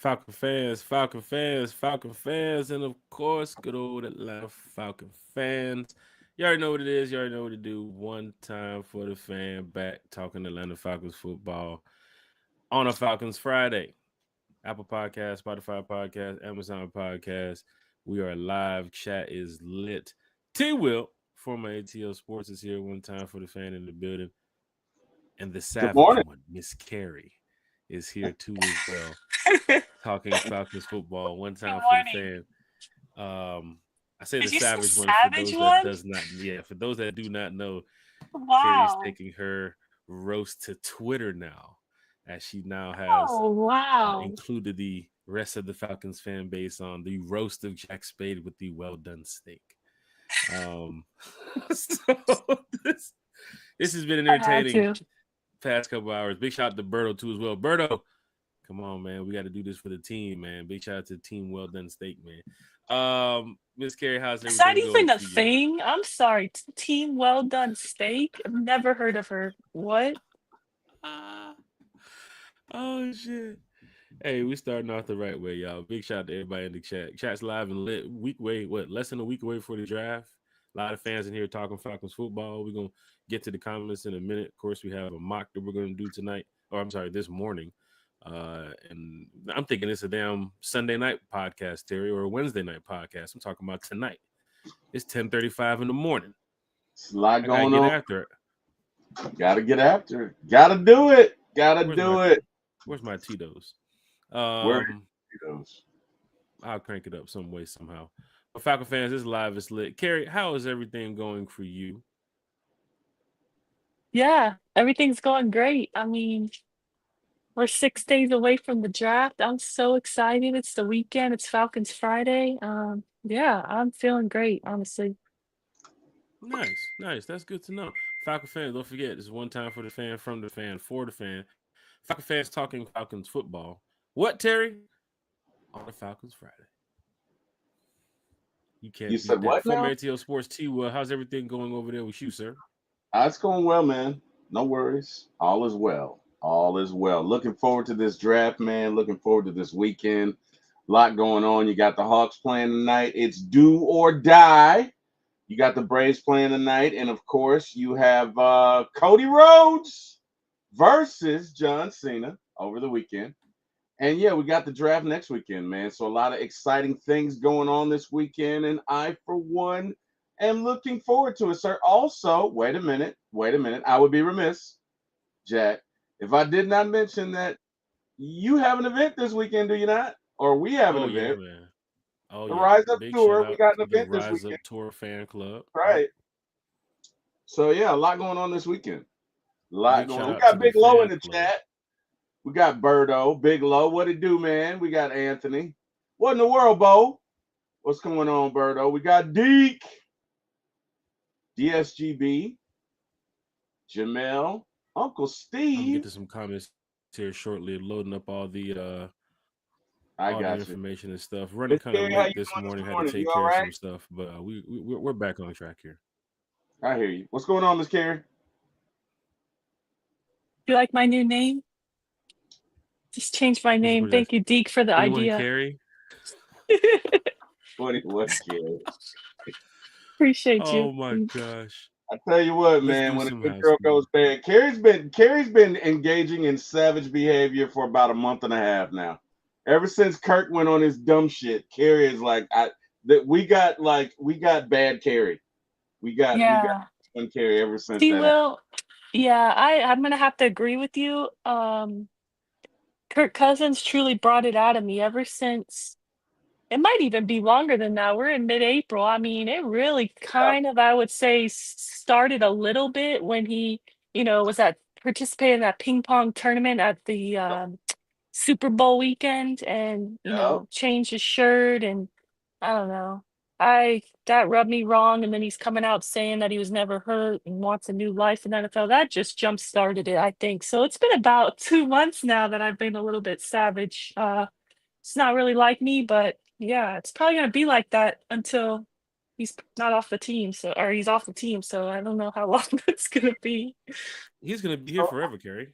Falcon fans, and of course, good old Atlanta Falcon fans. You already know what it is. You already know what to do. One time for the fan, back talking Atlanta Falcons football on a Falcons Friday. Apple Podcast, Spotify Podcast, Amazon Podcast. We are live. Chat is lit. T Will, former ATL Sports, is here. One time for the fan in the building. And the Good savage morning. one, Miss Carrie, is here too as well. Talking Falcons football. One Good time for the morning. fan. I say the Did you say savage one for savage those that one? does not. Yeah, for those that do not know, Carrie's Wow. taking her roast to Twitter now, as she now has Oh, wow. included the rest of the Falcons fan base on the roast of Jack Spade with the well done steak. Um, so this this has been an I had entertaining to. past couple hours. Big shout out to Berto too as well. Berto, come on, man. We got to do this for the team, man. Big shout out to Team Well Done Steak, man. Miss Carrie, how's Is that everything going even a for you? thing? I'm sorry. Team Well Done Steak? I've never heard of her. What? Ah, oh shit. Hey, we starting off the right way, y'all. Big shout out to everybody in the chat. Chat's live and lit. Less than a week away for the draft. A lot of fans in here talking Falcons football. We're gonna get to the comments in a minute. Of course, we have a mock that we're gonna do tonight. Or I'm sorry, this morning. And I'm thinking it's a damn Sunday night podcast, Terry, or a Wednesday night podcast. I'm talking about tonight. It's 10:35 in the morning. It's a lot I gotta going get on. after it. Gotta get after it. Gotta do it. Gotta Where's do my it. Where's my Tito's? Where Um, those? I'll crank it up some way somehow. But Falcon fans, this live is lit. Carrie, how is everything going for you? Yeah, everything's going great. I mean, we're 6 days away from the draft. I'm so excited. It's the weekend. It's Falcons Friday. Yeah, I'm feeling great, honestly. Nice, nice. That's good to know. Falcon fans, don't forget, this is one time for the fan, from the fan, for the fan. Falcon fans talking Falcons football. What, Terry? On a Falcons Friday. You You can't beat said that. what Former now? ATL Sports T. Well, how's everything going over there with you, sir? It's going well, man. No worries. All is well. All is well. Looking forward to this draft, man. Looking forward to this weekend. A lot going on. You got the Hawks playing tonight. It's do or die. You got the Braves playing tonight, and of course, you have Cody Rhodes versus John Cena over the weekend. And yeah, we got the draft next weekend, man. So a lot of exciting things going on this weekend, and I, for one, am looking forward to it, sir. Also, wait a minute. I would be remiss, Jack, if I did not mention that you have an event this weekend, do you not? Or we have an Oh, yeah, event, man. Oh, the yeah. Rise Up Big shout Tour. We out got an to the event this Rise weekend, Up Tour fan club. Yep. right? So yeah, a lot going on this weekend. A lot Big going shout on. We out to got the Big Low in fan the club. chat. We got Birdo, Big Low. What it do, man? We got Anthony. What in the world, Bo? What's going on, Birdo? We got Deke, DSGB, Jamel, Uncle I'm gonna get Steve. to some comments here shortly, loading up I all the got you. information and stuff. Running Miss kind of Carrie, how late you this doing this morning. Had to morning? take You all care of right? some stuff, but we're back on track here. I hear you. What's going on, Miss Carrie? You like my new name? Just changed my name. What is Thank that? you, Deke, for the 21 idea. carry. What, Carrie? Appreciate you. Oh my gosh. I tell you what, Let's man. do When a some good girl housekeeping. goes bad, Carrie's been engaging in savage behavior for about a month and a half now. Ever since Kirk went on his dumb shit, Carrie is like, we got bad Carrie. We got Yeah. one Carrie ever since See, that happened. Will, yeah, I'm gonna have to agree with you. Kirk Cousins truly brought it out of me ever since. It might even be longer than that. We're in mid-April. I mean, it really Yeah, kind of, I would say, started a little bit when he, was that participating in that ping pong tournament at the Super Bowl weekend and, yeah. changed his shirt and I don't know. I That rubbed me wrong. And then he's coming out saying that he was never hurt and wants a new life in the NFL. That just jump started it, I think. So it's been about 2 months now that I've been a little bit savage. It's not really like me, but yeah, it's probably gonna be like that until he's not off the team. So or he's off the team. So I don't know how long that's gonna be. He's gonna be here So, forever, Carrie.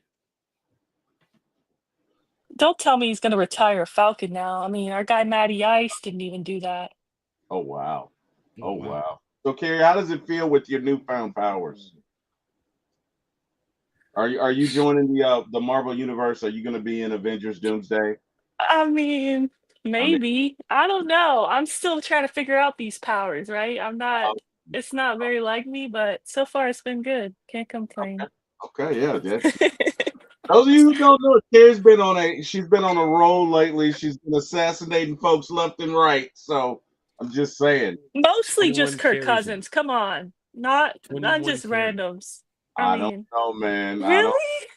Don't tell me he's gonna retire a Falcon now. I mean, our guy Matty Ice didn't even do that. Oh wow. Oh, Oh wow. wow. So Kerry, how does it feel with your newfound powers? Are you joining the Marvel universe? Are you going to be in Avengers Doomsday? I mean, I mean, maybe. I don't know. I'm still trying to figure out these powers, right? I'm not. um, It's not very like me, but so far it's been good. Can't complain. okay, yeah. Those of you who don't know, she's been on a roll lately. She's been assassinating folks left and right. So I'm just saying. Mostly just 21 Kirk carries. Cousins. Come on, not 21 just carries. randoms. I I don't mean, know, man. I don't. really?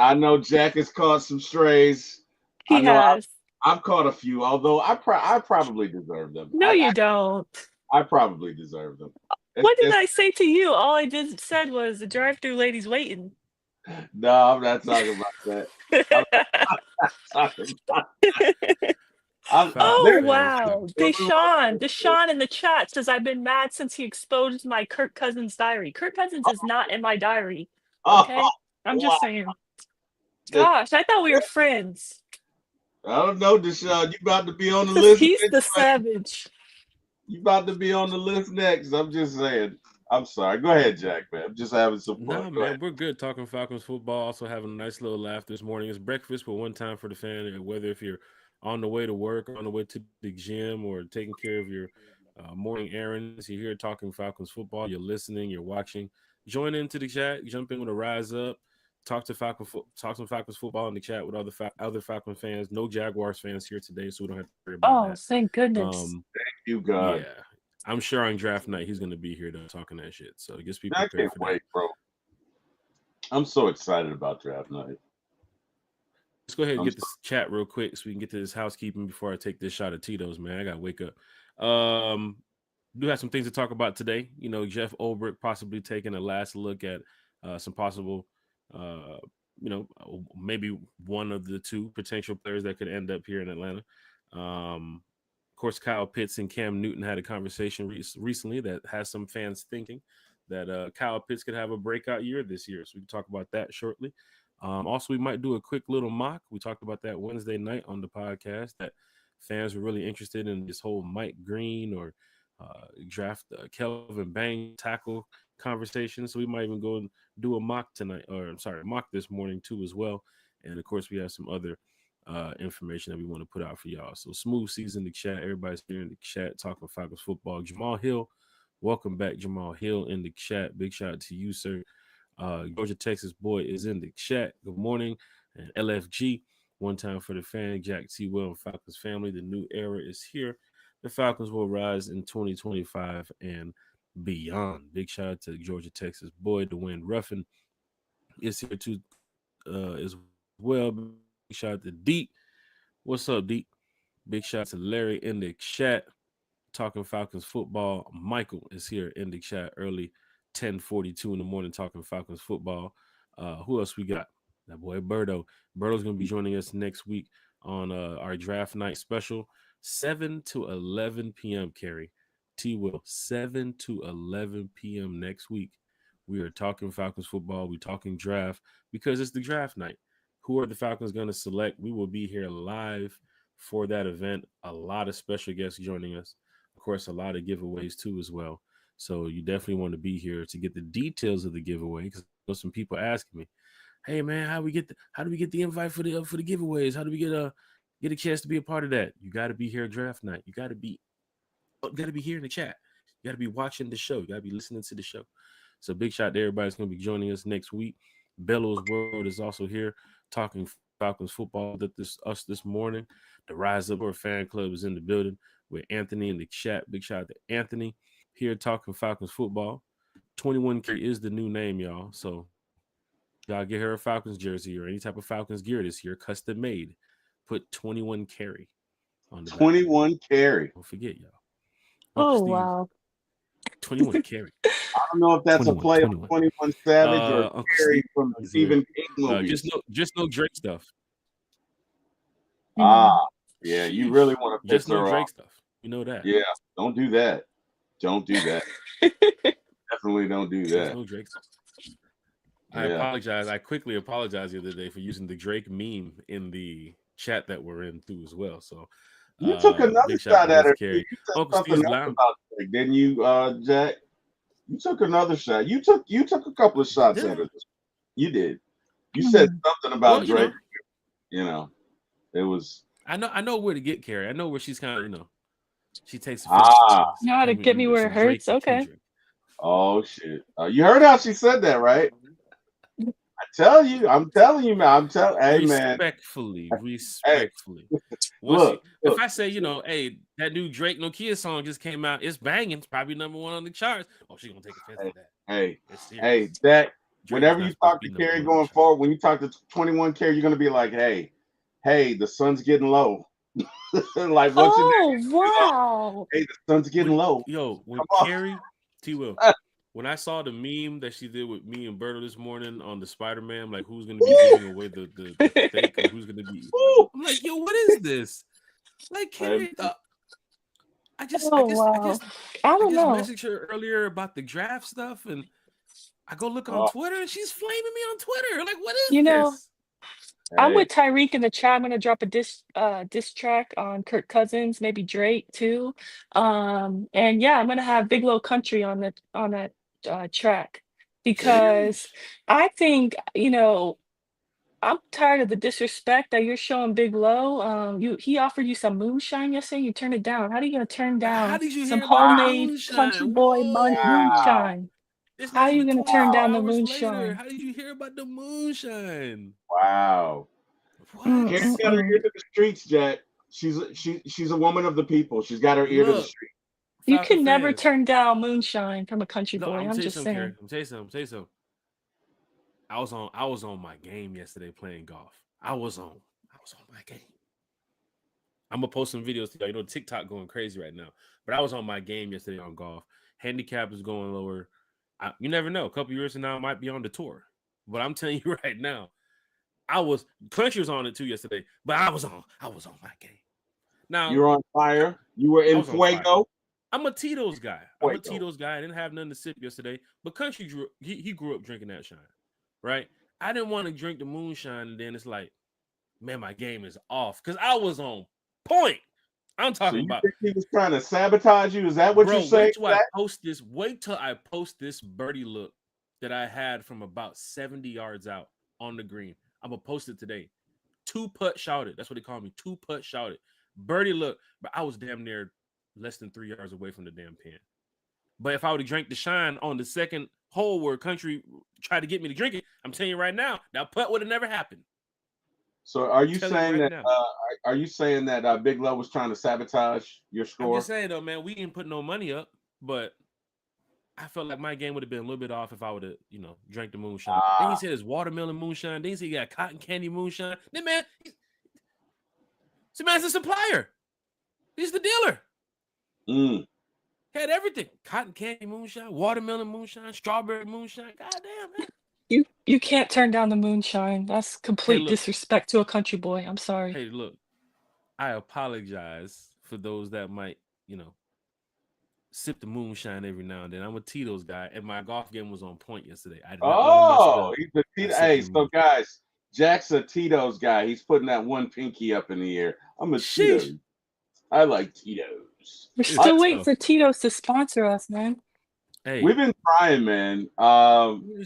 I know Jack has caught some strays. I He know has. I've caught a few, although I probably deserve them. No, you don't. I probably deserve them. What did It's, I say to you? All I just said was the drive-through lady's waiting. no, I'm not talking about that. I'm not talking about. Falcons Oh There. fans. wow. Deshaun in the chat says I've been mad since he exposed my Kirk Cousins diary. Kirk Cousins is not in my diary. Oh, Okay? I'm wow. just saying. Gosh, I thought we were friends. I don't know, Deshaun. You about to be on the Because list he's next. the savage. You about to be on the list next. I'm just saying. I'm sorry. Go ahead, Jack, man. I'm just having some fun. Nah, Go ahead. man, we're good talking Falcons football. Also having a nice little laugh this morning. It's breakfast, but one time for the fan. Whether if you're on the way to work, on the way to the gym, or taking care of your morning errands, you're here talking Falcons football. You're listening, you're watching. Join into the chat. Jump in with a rise up. Talk some Falcons football in the chat with other Falcon fans. No Jaguars fans here today, so we don't have to worry about Oh, that. thank goodness. Thank you, God. Yeah, I'm sure on draft night he's going to be here though, talking that shit. So just be I prepared can't for wait, that. bro. I'm so excited about draft night. Let's go ahead and I'm get this chat real quick so we can get to this housekeeping before I take this shot of Tito's, man. I got to wake up. Do have some things to talk about today. You know, Jeff Ulbrich possibly taking a last look at some possible, maybe one of the two potential players that could end up here in Atlanta. Of course, Kyle Pitts and Cam Newton had a conversation recently that has some fans thinking that Kyle Pitts could have a breakout year this year. So we can talk about that shortly. Also, we might do a quick little mock. We talked about that Wednesday night on the podcast that fans were really interested in this whole Mike Green or draft Kelvin Bang tackle conversation. So we might even go and do a mock tonight, or I'm sorry, mock this morning too as well. And of course, we have some other information that we want to put out for y'all. So smooth season in the chat. Everybody's here in the chat talking Falcons football. Jamal Hill, welcome back, Jamal Hill in the chat. Big shout out to you, sir. Georgia, Texas boy is in the chat. Good morning. And LFG, one time for the fan, Jack T. Will and Falcons family. The new era is here. The Falcons will rise in 2025 and beyond. Big shout out to Georgia, Texas boy. Dwayne Ruffin is here too as well. Big shout out to Deep. What's up, Deep? Big shout out to Larry in the chat. Talking Falcons football. Michael is here in the chat early, 10:42 in the morning, talking Falcons football. Who else we got? That boy Berto. Berto's gonna be joining us next week on our draft night special, 7 to 11 p.m. Kerry T. Will 7 to 11 p.m. next week. We are talking Falcons football. We're talking draft because it's the draft night. Who are the Falcons going to select? We will be here live for that event. A lot of special guests joining us. Of course, a lot of giveaways too as well. So you definitely want to be here to get the details of the giveaway because some people asking me, "Hey man, how do we get the invite for the giveaways? How do we get a chance to be a part of that?" You got to be here draft night. You got to be here in the chat. You got to be watching the show. You got to be listening to the show. So big shout to everybody's going to be joining us next week. Bellows World is also here talking Falcons football us this morning. The Rise Up Our Fan Club is in the building with Anthony in the chat. Big shout out to Anthony here talking Falcons football. 21K is the new name, y'all. So y'all get her a Falcons jersey or any type of Falcons gear this year, custom made. Put 21 carry on the 21 carry. Don't forget, y'all. Oh, Steve, wow. 21 carry. I don't know if that's 21, a play 21. on 21 Savage or Uncle Carey Steve from the is here. Stephen King movies. Just no Drake stuff. Yeah, you really want to piss Just no her Drake off. stuff. You know that. Yeah, don't do that. Don't do that. Definitely don't do Just that. no Drake stuff. I Yeah. apologize. I quickly apologized the other day for using the Drake meme in the chat that we're in too as well. So You took another big shout out shot to at Miss her. Carrie. You said Uncle something Steve's else loud. about Drake, didn't you, Jack? You took another shot. You took a couple of shots Did at I? her. You did. You said something about Well, Drake. You know, it was I know where to get Carrie. I know where she's kind of, she takes offense to ah. things. You know how to get me where it Some Drake hurts? and Okay. Kendrick. Oh shit! You heard how she said that, right? I'm telling you, man. Hey, man. Respectfully. Hey, look, If I say, hey, that new Drake Nokia song just came out, it's banging, it's probably #1 on the charts. Oh, she's gonna take offense to that. It's serious. hey, that Drake is whenever not you supposed talk to to be Carrie #1 on the going chart. forward, when you talk to 21 Carrie, you're gonna be like, hey, the sun's getting low. Like what's your name? Wow. Hey, the sun's getting low. When Come on. Carrie T Will, when I saw the meme that she did with me and Berto this morning on the Spider-Man, like who's gonna be giving away the steak or who's gonna be, I'm like, yo, what is this? Like Carrie, I just wow. I don't know. messaged her earlier about the draft stuff, and I go look on Twitter, and she's flaming me on Twitter. Like, what is this? I'm with Tyreek in the chat. I'm gonna drop a diss track on Kirk Cousins, maybe Drake too. And yeah, I'm gonna have Big Low Country on that track because I think, I'm tired of the disrespect that you're showing Big Low. He offered you some moonshine yesterday, you turned it down. How are you gonna turn How down did you some hear about the homemade country moonshine? boy Whoa! moonshine? It's How not are you even gonna turn 24 down the hours later. moonshine? How did you hear about the moonshine? Wow. What? Carrie's got her ear to the streets, Jack. She's a woman of the people. She's got her ear to the Look, street. You Falcon can never fans. turn down moonshine from a country Look, I'm boy. gonna I'm tell you just something, Carrie. saying. I'm gonna tell you something. I was on my game yesterday playing golf. I was on my game. I'm gonna post some videos to y'all. TikTok going crazy right now. But I was on my game yesterday on golf. Handicap is going lower. You never know. A couple years from now, I might be on the tour. But I'm telling you right now, Country was on it too yesterday. But I was on my game. Now you're on fire. You were in fuego. I'm a Tito's guy. I didn't have nothing to sip yesterday. But Country he grew up drinking that shine, right? I didn't want to drink the moonshine, and then it's like, man, my game is off because I was on point. I'm talking about. Think he was trying to sabotage you? Is that what you're saying? Wait till I post this birdie look that I had from about 70 yards out on the green. I'm gonna post it today. 2-putt shouted. That's what they call me. 2-putt shouted. Birdie look, but I was damn near less than 3 yards away from the damn pin. But if I would have drank the shine on the second hole where Country tried to get me to drink it, I'm telling you right now, that putt would have never happened. So are you saying that? Are you saying that Big Love was trying to sabotage your score? I'm just saying though, man, we didn't put no money up, but I felt like my game would have been a little bit off if I would have, drank the moonshine. Then he said it's watermelon moonshine. Then he said he got cotton candy moonshine. Then man, man's a supplier. He's the dealer. Had everything: cotton candy moonshine, watermelon moonshine, strawberry moonshine. Goddamn, man. You can't turn down the moonshine. That's complete disrespect to a country boy. I'm sorry. Hey, look, I apologize for those that might, sip the moonshine every now and then. I'm a Tito's guy, and my golf game was on point yesterday. I did not he's a Tito. Hey, so guys, Jack's a Tito's guy. He's putting that one pinky up in the air. I'm a Tito's. I like Tito's. We're still waiting for Tito's to sponsor us, man. Hey, we've been trying, man.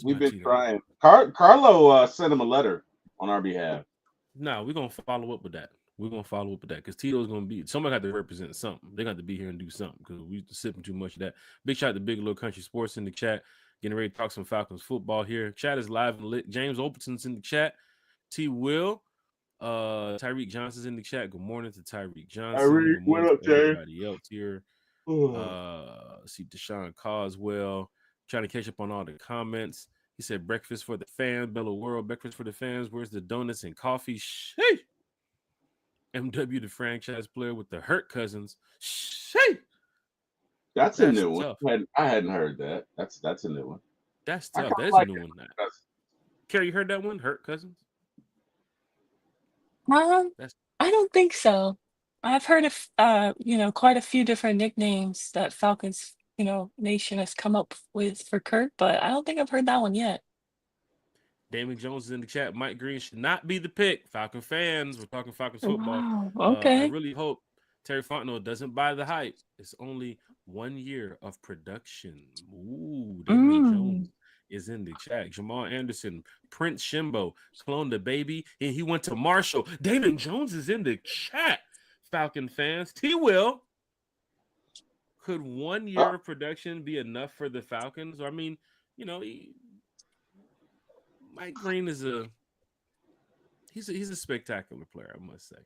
We've been trying. Carlo sent him a letter on our behalf. No, we're gonna follow up with that. Because Tito's gonna be somebody got to represent something. They got to be here and do something because we sipping too much of that. Big shout out to Big Little Country Sports in the chat. Getting ready to talk some Falcons football here. Chat is live and lit. James Openson's in the chat. T. Will. Tyreek Johnson's in the chat. Good morning to Tyreek Johnson. Tyreek, what up, everybody else here. See Deshaun Coswell trying to catch up on all the comments. He said breakfast for the fans, Bella World, breakfast for the fans. Where's the donuts and coffee? Sheesh. MW, the franchise player with the Hurt Cousins. Sheesh. That's a new one. I hadn't heard that. That's a new one. That's tough. That is a new one. Carrie, you heard that one? Hurt Cousins? I don't think so. I've heard of quite a few different nicknames that Falcons, Nation has come up with for Kirk, but I don't think I've heard that one yet. Damon Jones is in the chat. Mike Green should not be the pick. Falcon fans, we're talking Falcons football. Wow. I Okay. really hope Terry Fontenot doesn't buy the hype. It's only 1 year of production. Ooh, Damon Mm. Jones is in the chat. Jamal Anderson, Prince Shimbo, clone the baby, and he went to Marshall. Damon Jones is in the chat. Falcon fans, T. Will. Could 1 year of production be enough for the Falcons? Or I mean, you know, Mike Green is he's a spectacular player, I must say.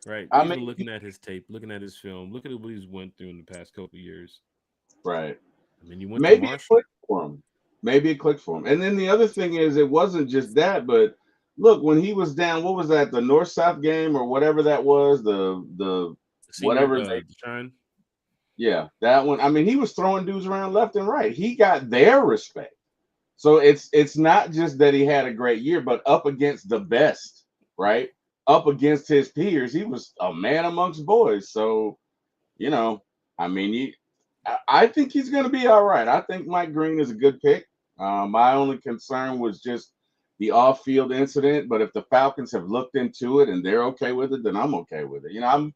Right? I Even mean, looking at his tape, looking at his film, look at what he's went through in the past couple of years. right. I mean, you went to Maybe it Marshall. clicked for him. Maybe it clicked for him. And then the other thing is, it wasn't just that, but look, when he was down, what was that? The North South game or whatever that was. The Senior whatever they. Shine. Yeah, that one. I mean, he was throwing dudes around left and right. He got their respect. So it's not just that he had a great year, but up against the best, right? Up against his peers, he was a man amongst boys. So, you know, I mean, I think he's going to be all right. I think Mike Green is a good pick. My only concern was just the off-field incident, but if the Falcons have looked into it and they're okay with it, then I'm okay with it. I'm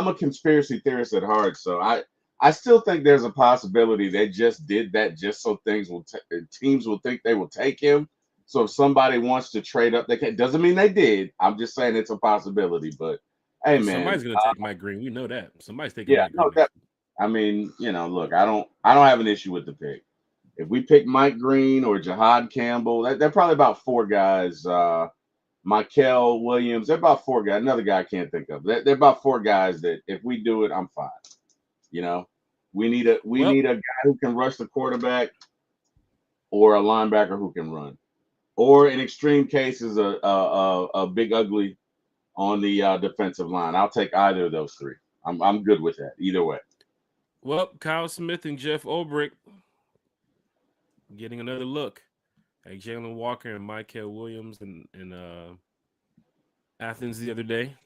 a conspiracy theorist at heart, so I still think there's a possibility they just did that just so teams will think they will take him. So if somebody wants to trade up, they can. Doesn't mean they did. I'm just saying it's a possibility. But hey, Well, man, somebody's gonna take Mike Green. We know that. Somebody's taking yeah, Mike no, Green next week. I mean, look, I don't have an issue with the pick. If we pick Mike Green or Jahad Campbell, they're probably about four guys. Michael Williams, they're about four guys. Another guy I can't think of. They're about four guys that if we do it, I'm fine. You know, we Well, need a guy who can rush the quarterback or a linebacker who can run, or in extreme cases, a big ugly on the defensive line. I'll take either of those three. I'm good with that either way. Kyle Smith and Jeff Ulbrich getting another look at Jalen Walker and Michael Williams in Athens the other day.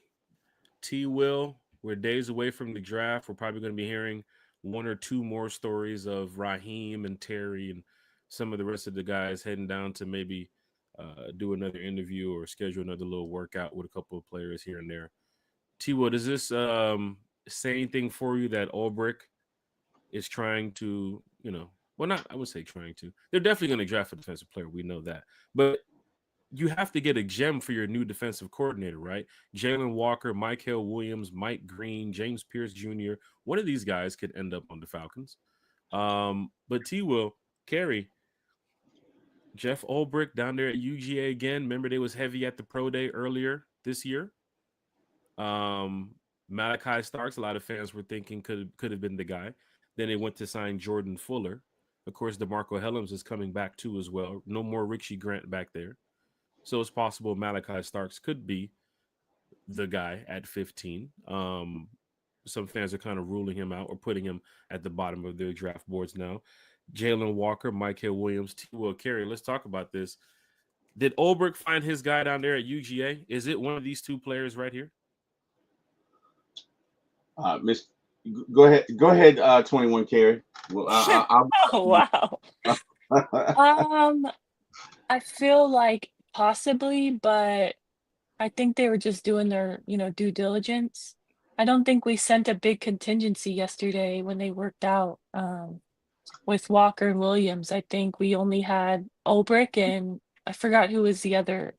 T. Will, we're days away from the draft. We're probably going to be hearing one or two more stories of Raheem and Terry and some of the rest of the guys heading down to maybe do another interview or schedule another little workout with a couple of players here and there. T. Will, does this say anything for you that Ulbrich is trying to, well, not, I would say trying to. They're definitely going to draft a defensive player. We know that. But you have to get a gem for your new defensive coordinator, right? Jalen Walker, Michael Williams, Mike Green, James Pierce Jr. One of these guys could end up on the Falcons. But T. Will, Carey, Jeff Ulbrich down there at UGA again. Remember they was heavy at the pro day earlier this year. Malachi Starks, a lot of fans were thinking could have been the guy. Then they went to sign Jordan Fuller. Of course, DeMarco Hellams is coming back too as well. No more Richie Grant back there. So it's possible Malachi Starks could be the guy at 15. Some fans are kind of ruling him out or putting him at the bottom of their draft boards now. Jalen Walker, Michael Williams, T. Will Carey. Let's talk about this. Did Ulbrich find his guy down there at UGA? Is it one of these two players right here? Miss, go ahead. 21 Carey. Well, Oh wow. Um, I feel like possibly, but I think they were just doing their, due diligence. I don't think we sent a big contingency yesterday when they worked out with Walker and Williams. I think we only had Ulbrich and I forgot who was the other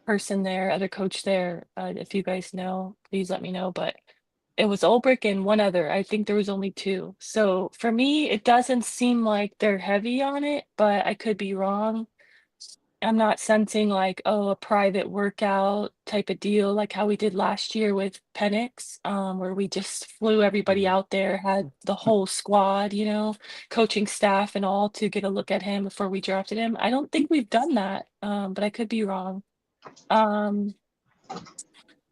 person there, other coach there. If you guys know, please let me know. But it was Ulbrich and one other. I think there was only two. So for me, it doesn't seem like they're heavy on it, but I could be wrong. I'm not sensing like, oh, a private workout type of deal, like how we did last year with Penix, where we just flew everybody Mhm. out there, had the whole squad, coaching staff and all to get a look at him before we drafted him. I don't think we've done that, but I could be wrong. Um,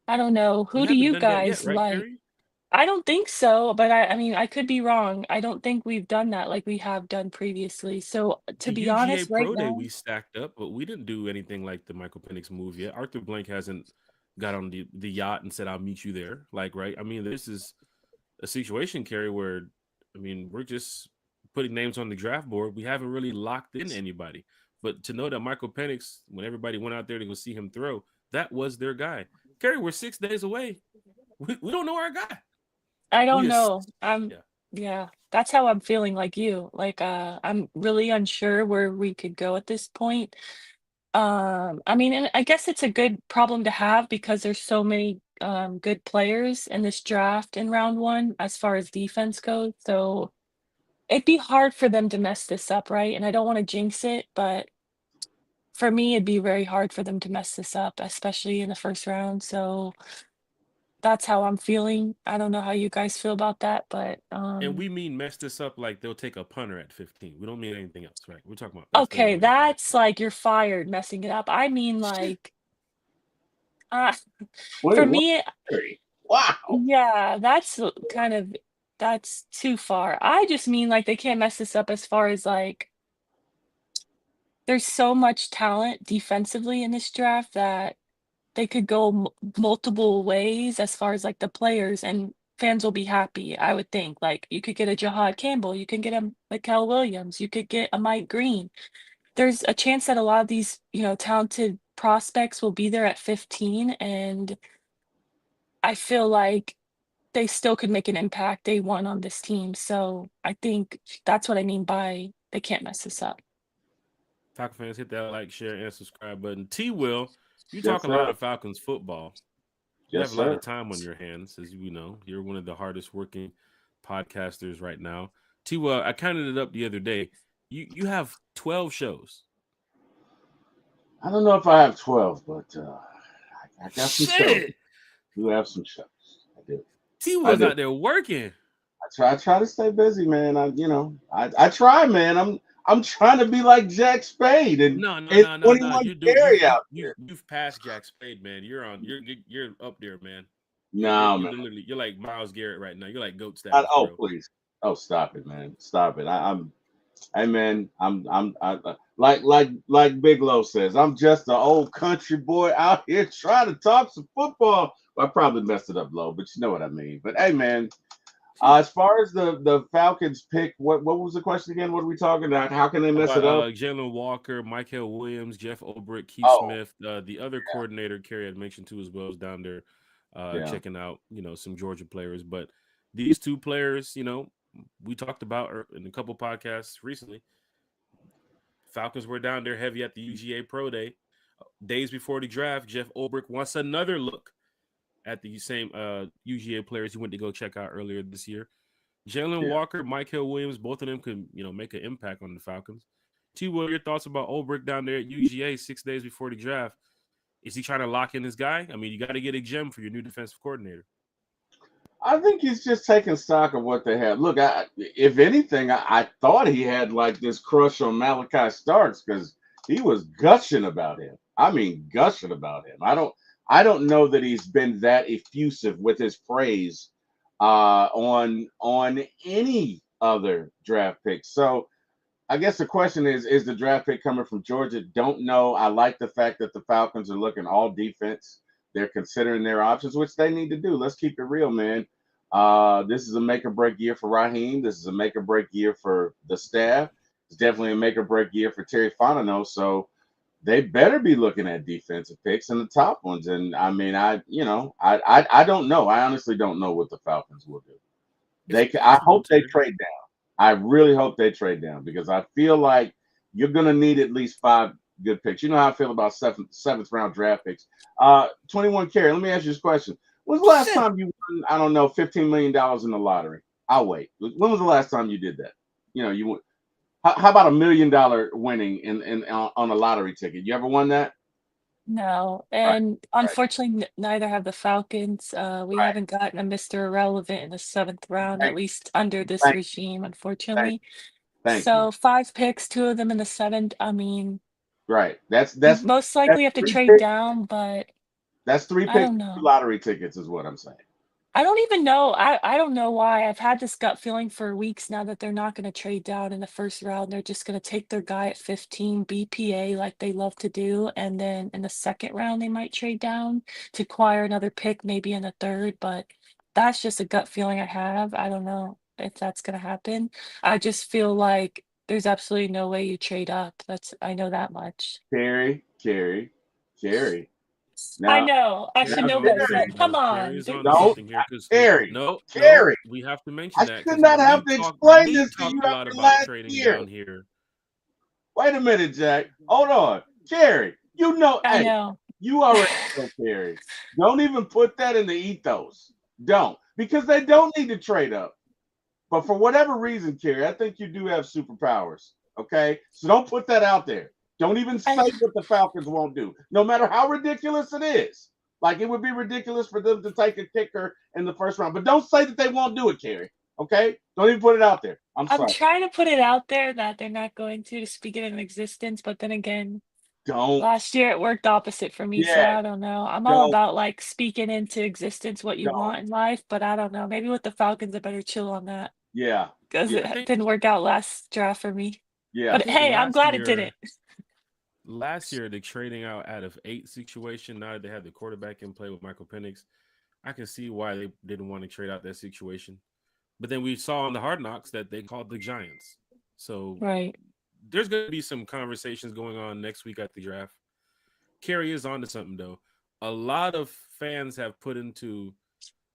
I don't know. We Who do haven't you done that yet, guys right, like? Carey? I don't think so, but I mean, I could be wrong. I don't think we've done that like we have done previously. So to The be UGA honest, right Pro Day now, we stacked up, but we didn't do anything like the Michael Penix move yet. Arthur Blank hasn't got on the yacht and said, I'll meet you there. Like, right? I mean, this is a situation, Carey, where we're just putting names on the draft board. We haven't really locked in anybody. But to know that Michael Penix, when everybody went out there to go see him throw, that was their guy. Kerry, we're 6 days away. We don't know our guy. I We don't just know. I'm yeah. Yeah, that's how I'm feeling like you. Like I'm really unsure where we could go at this point. I mean, and I guess it's a good problem to have because there's so many good players in this draft in round one as far as defense goes. So it'd be hard for them to mess this up, right? And I don't want to jinx it, but for me, it'd be very hard for them to mess this up, especially in the first round. So that's how I'm feeling. I don't know how you guys feel about that, but And we mean mess this up like they'll take a punter at 15. We don't mean anything else, right? We're talking about that's the okay, only way we can mess that's this up. like you're fired messing it up. I mean, Shit. like, uh, for 21 me, carry. Wow. yeah, that's kind of that's too far. I just mean like they can't mess this up as far as like there's so much talent defensively in this draft that they could go multiple ways as far as like the players and fans will be happy, I would think. Like you could get a Jahad Campbell, you can get a Mikael Williams, you could get a Mike Green. There's a chance that a lot of these, talented prospects will be there at 15, and I feel like they still could make an impact day one on this team. So I think that's what I mean by they can't mess this up. Falcon fans, hit that like, share, and subscribe button. T Will, you Yes, talk a lot sir. of Falcons football. You Yes, have a lot of sir. time on your hands, as you know. You're one of the hardest working podcasters right now. T Will, I counted it up the other day. You have 12 shows. I don't know if I have 12, but I got some shows. Shit. You have some shows. I do. T I Will's do. out there working. I try to stay busy, man. I try, man. I'm trying to be like Jack Spade and No, no, and no, no, no. 21 You do carry out there. you've passed Jack Spade, man. You're up there, man. No, You're man. literally you're like Miles Garrett right now. You're like goat I, status, oh, bro. please. Oh, stop it, man. Stop it. Hey, man. Like Big Low says. I'm just an old country boy out here trying to talk some football. Well, I probably messed it up, low, but you know what I mean. But hey, man. As far as the Falcons pick, what was the question again? What are we talking about? How can they mess About it up? Jalen Walker, Michael Williams, Jeff Ulbrich, Keith Oh, Smith, the other coordinator Kerry had mentioned too as well is down there yeah. checking out some Georgia players. But these two players, we talked about in a couple podcasts recently. Falcons were down there heavy at the UGA Pro Day. Days before the draft, Jeff Ulbrich wants another look at the same UGA players he went to go check out earlier this year. Jalen Yeah. Walker, Michael Williams, both of them could, make an impact on the Falcons. T, what are your thoughts about Ulbrich down there at UGA 6 days before the draft? Is he trying to lock in his guy? I mean, you got to get a gem for your new defensive coordinator. I think he's just taking stock of what they have. Look, if anything, I thought he had like this crush on Malachi Starks because he was gushing about him. I mean, gushing about him. I don't know that he's been that effusive with his praise on any other draft pick. So I guess the question is the draft pick coming from Georgia? Don't know. I like the fact that the Falcons are looking all defense. They're considering their options, which they need to do. Let's keep it real, man. This is a make or break year for Raheem. This is a make or break year for the staff. It's definitely a make or break year for Terry Fontenot. So they better be looking at defensive picks and the top ones. And I mean, I don't know. I honestly don't know what the Falcons will do. It's I possible, hope they Terry. trade down. I really hope they trade down because I feel like you're gonna need at least 5 good picks. You know how I feel about seventh round draft picks. 21 carry. Let me ask you this question. When's the last Shit. time you won, I don't know, $15 million in the lottery? I'll wait. When was the last time you did that? You went. How about $1 million winning in on a lottery ticket? You ever won that? No, Right, and right, unfortunately, neither have the Falcons. We right. haven't gotten a Mr. Irrelevant in the seventh round, at Thank, least under this thank, regime, thank, unfortunately. thank you. So 5 picks, two of them in the seventh. I mean, Right. That's you that's most that's likely have to three trade picks. down, but That's three I picks, don't two know. lottery tickets, is what I'm saying. I don't even know. I don't know why. I've had this gut feeling for weeks now that they're not going to trade down in the first round. They're just going to take their guy at 15 BPA like they love to do. And then in the second round, they might trade down to acquire another pick, maybe in the third. But that's just a gut feeling I have. I don't know if that's going to happen. I just feel like there's absolutely no way you trade up. I know that much. Carrie. I Now, know. I should Carrie's know on to better, Carrie, but something come though. on. Carrie's on to don't, something here because Carrie, no, Carrie. we have to I mention that should because not have to explain we've this to you talked a lot after about last trading year. down here. Wait a minute, Jack. Hold on. Carrie, you know, I hey, know. you already know, Carrie. Don't even put that in the ethos. Don't. Because they don't need to trade up. But for whatever reason, Carrie, I think you do have superpowers. Okay? So don't put that out there. Don't even say I what the Falcons won't do, no matter how ridiculous it is. Like it would be ridiculous for them to take a kicker in the first round. But don't say that they won't do it, Carrie. Okay? Don't even put it out there. I'm I'm sorry. trying to put it out there that they're not going to speak it in existence, but then again, Don't. last year it worked opposite for me, so Yeah. I don't know. I'm all Don't. about like speaking into existence what you Don't. want in life, but I don't know. Maybe with the Falcons, I better chill on that Yeah. because Yeah. it I think didn't work out last draft for me. Yeah. I But think hey, I'm glad it didn't. last year the trading out of 8 situation. Now that they had the quarterback in play with Michael Penix, I can see why they didn't want to trade out that situation. But then we saw on the Hard Knocks that they called the Giants. So Right. there's going to be some conversations going on next week at the draft. Kerry is onto something though. A lot of fans have put into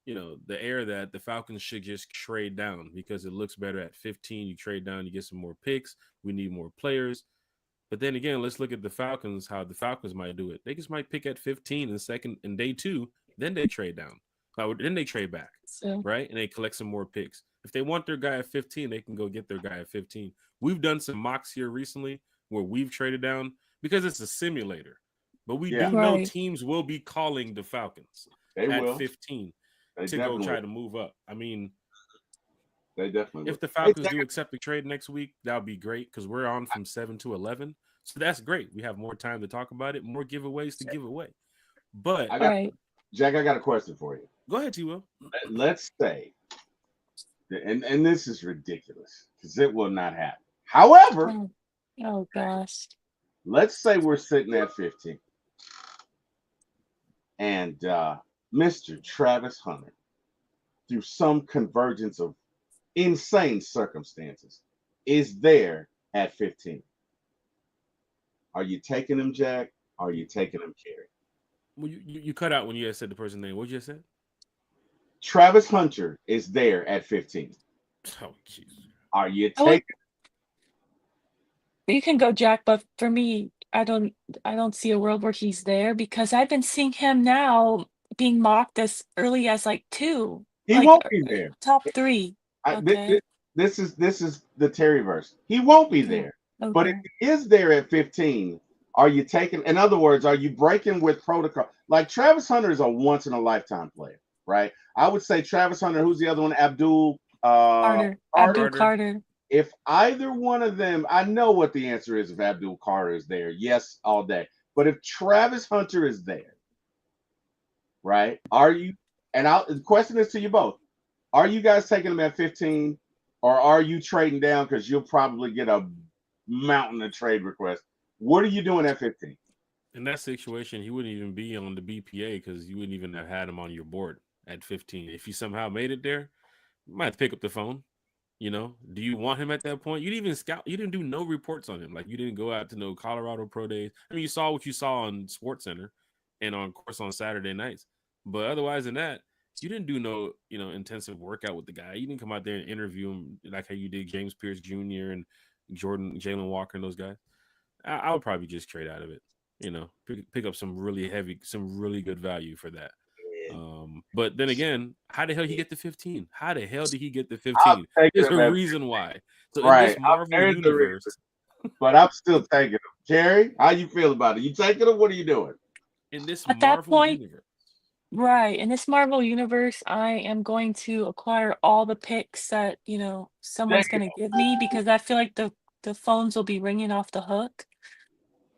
the air that the Falcons should just trade down because it looks better at 15. You trade down, you get some more picks. We need more players. But then again, let's look at the Falcons, how the Falcons might do it. They just might pick at 15 in day 2, then they trade down. Then they trade back, So right? And they collect some more picks. If they want their guy at 15, they can go get their guy at 15. We've done some mocks here recently where we've traded down because it's a simulator. But we Yeah. do know right. teams will be calling the Falcons They at will. 15 They to go definitely try will. to move up. I mean, They definitely will. if the Hey, Falcons do accept the trade next week, that would be great because we're on from 7 to 11. So that's great. We have more time to talk about it, more giveaways to give away. But I got Right. Jack. I got a question for you. go ahead, T. Will. Let's say, and this is ridiculous because it will not happen. However, Oh, oh gosh. let's say we're sitting at 15, and Mr. Travis Hunter, through some convergence of insane circumstances, is there at 15. Are you taking him, Jack? Are you taking him, Kerry? Well, you cut out when you said the person's name. What you just said? Travis Hunter is there at 15. Oh, jeez. Are you I would taking? You can go, Jack, but for me, I don't see a world where he's there because I've been seeing him now being mocked as early as like 2, He like won't be there. top 3. I, thi- Okay. thi- this is the Terryverse. He won't be Oh, there. But if okay. he is there at 15, are you taking? In other words, are you breaking with protocol? Like Travis Hunter is a once in a lifetime player, right? I would say Travis Hunter. Who's the other one? Abdul Carter. Abdul Carter. Carter. If either one of them, I know what the answer is if Abdul Carter is there. Yes, all day. But if Travis Hunter is there, right? Are you? And the question is to you both: are you guys taking him at 15, or are you trading down because you'll probably get a mountain of trade requests? What are you doing at 15? In that situation, he wouldn't even be on the BPA because you wouldn't even have had him on your board at 15. If he somehow made it there, you might have to pick up the phone. Do you want him at that point? You didn't even scout. You didn't do no reports on him. Like you didn't go out to no Colorado Pro Days. I mean, you saw what you saw on Sports Center and on course on Saturday nights. But otherwise than that, you didn't do no intensive workout with the guy. You didn't come out there and interview him like how you did James Pierce Jr. and Jalen Walker and those guys. I would probably just trade out of it. Pick up some really good value for that. But then again, how the hell did he get to 15? How the hell did he get to I'm 15? taking There's him a at reason why. So in right. this Marvel There's the universe, reason, but I'm still taking him. Jerry, how you feel about it? You taking him? What are you doing? in this At that Marvel point, universe, right, in this Marvel universe, I am going to acquire all the picks that, There someone's you gonna go. give me because I feel like the phones will be ringing off the hook.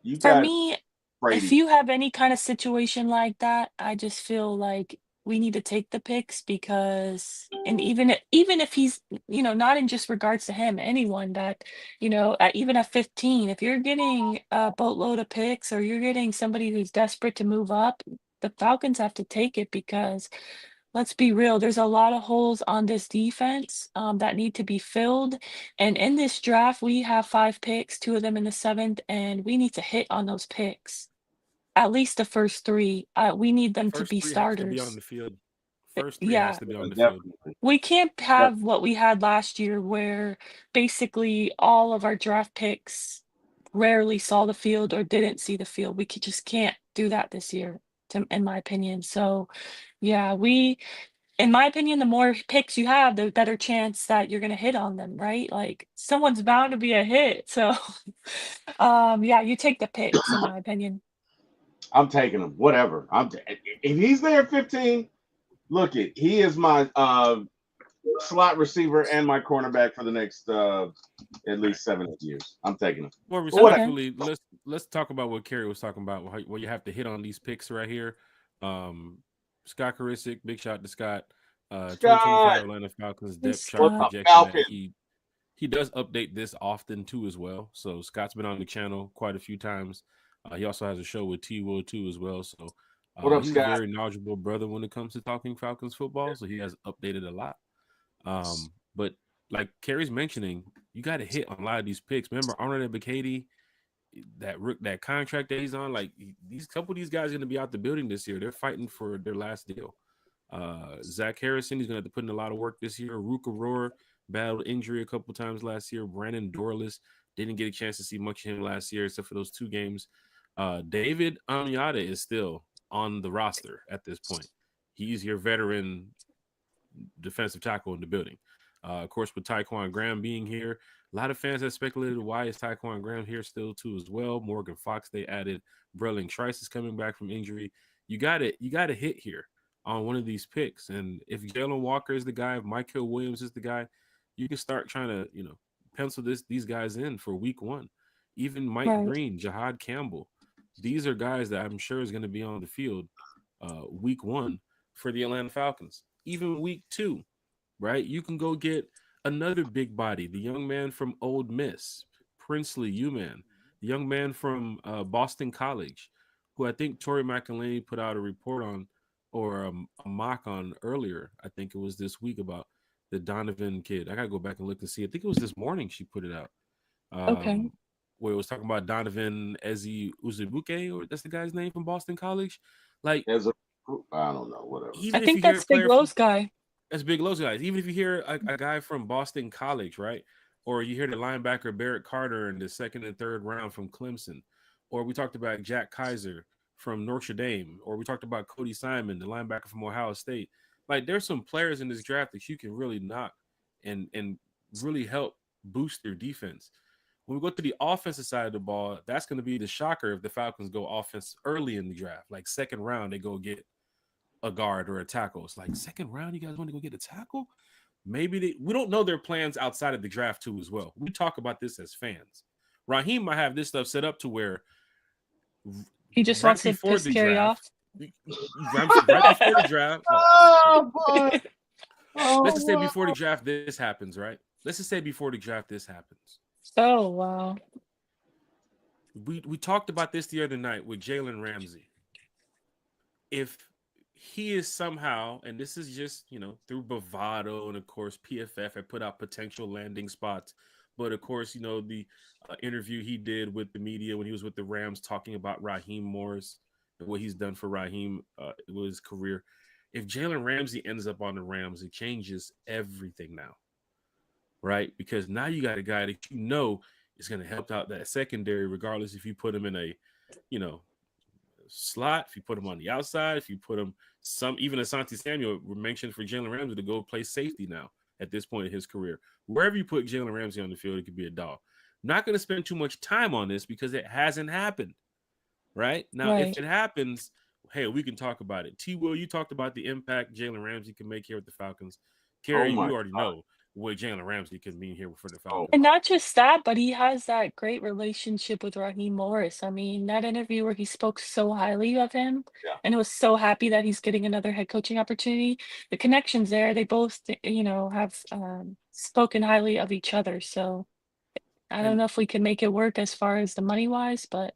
You For got me, if Brady. you have any kind of situation like that, I just feel like we need to take the picks because and even if he's, not in just regards to him, anyone that, even at 15, if you're getting a boatload of picks or you're getting somebody who's desperate to move up, the Falcons have to take it because let's be real, there's a lot of holes on this defense that need to be filled. And in this draft, we have 5 picks, 2 of them in the 7th, and we need to hit on those picks. At least the first 3. We need them to First be three has to be on starters. the field. First three has Yeah, to be on the field. Definitely. we can't Def- have what we had last year where basically all of our draft picks rarely saw the field or didn't see the field. We just can't do that this year, in my opinion. So, yeah, in my opinion, the more picks you have, the better chance that you're gonna hit on them, right? Like someone's bound to be a hit. So, yeah, you take the picks, in my opinion. I'm taking him. Whatever. If he's there at 15, look it. He is my slot receiver and my cornerback for the next at least 7 years. I'm taking him. More Okay. respectfully, let's talk about what Kerry was talking about. Where you have to hit on these picks right here. Scott Karisic, big shout to Scott. 2025 Scott, Atlanta Falcons Hey, depth chart what's up, Scott. projection that Falcon? he does update this often too as well. So Scott's been on the channel quite a few times. He also has a show with T Will too as well. So What up, he's a Scott? very knowledgeable brother when it comes to talking Falcons football. So he has updated a lot. But like Kerry's mentioning, you got to hit on a lot of these picks. Remember Arnold Ebiketie, that contract that he's on. Like these couple of these guys are going to be out the building this year. They're fighting for their last deal. Zach Harrison, he's going to have to put in a lot of work this year. Ruka Roar battled injury a couple times last year. Brandon Dorless didn't get a chance to see much of him last year, except for those 2 games. David Onyata is still on the roster at this point. He's your veteran defensive tackle in the building. Of course, with Tyquan Graham being here, a lot of fans have speculated why is Tyquan Graham here still too as well. Morgan Fox, they added. Brelling Trice is coming back from injury. You got to hit here on one of these picks. And if Jalen Walker is the guy, if Michael Williams is the guy, you can start trying to, pencil these guys in for week 1. Even Mike Right. Green, Jahad Campbell. These are guys that I'm sure is going to be on the field week 1 for the Atlanta Falcons. Even week 2, right? You can go get another big body, the young man from Old Miss, Princely Uman, the young man from Boston College, who I think Tori McElhaney put out a report on or a mock on earlier. I think it was this week about the Donovan kid. I got to go back and look and see. I think it was this morning she put it out. Okay. Where it was talking about Donovan Ezi Uzubuke, or that's the guy's name from Boston College. Like, As a, I don't know, whatever. I even if you think hear a that's Big player from Lo's guy. that's Big Lo's guys. Even if you hear a guy from Boston College, right? Or you hear the linebacker Barrett Carter in the 2nd and 3rd round from Clemson. Or we talked about Jack Kaiser from Notre Dame. Or we talked about Cody Simon, the linebacker from Ohio State. Like there's some players in this draft that you can really knock and really help boost their defense. When we go to the offensive side of the ball, that's going to be the shocker if the Falcons go offense early in the draft. Like 2nd round, they go get a guard or a tackle. It's like 2nd round, you guys want to go get a tackle? Maybe we don't know their plans outside of the draft too as well. We talk about this as fans. Raheem might have this stuff set up to where He just right wants to before piss the Carrie draft, off. right before the draft. Oh boy! Let's just say Oh, before the draft this happens, right? Let's just say before the draft this happens. Oh, wow. We talked about this the other night with Jalen Ramsey. If he is somehow, and this is just, through bravado, and of course, PFF had put out potential landing spots. But of course, the interview he did with the media when he was with the Rams talking about Raheem Morris and what he's done for Raheem with his career. If Jalen Ramsey ends up on the Rams, it changes everything now, right? Because now you got a guy that is going to help out that secondary, regardless if you put him in a, slot, if you put him on the outside, if you put him even Asante Samuel were mentioned for Jalen Ramsey to go play safety now at this point in his career. Wherever you put Jalen Ramsey on the field, it could be a dog. Not going to spend too much time on this because it hasn't happened. Right? Now, if it happens, hey, we can talk about it. T. Will, you talked about the impact Jalen Ramsey can make here with the Falcons. Kerry, you already know what Jalen Ramsey can mean here for the Falcons. And not just that, but he has that great relationship with Raheem Morris. I mean, that interview where he spoke so highly of him and was so happy that he's getting another head coaching opportunity. The connections there, they both, have spoken highly of each other. So I don't know if we can make it work as far as the money wise, but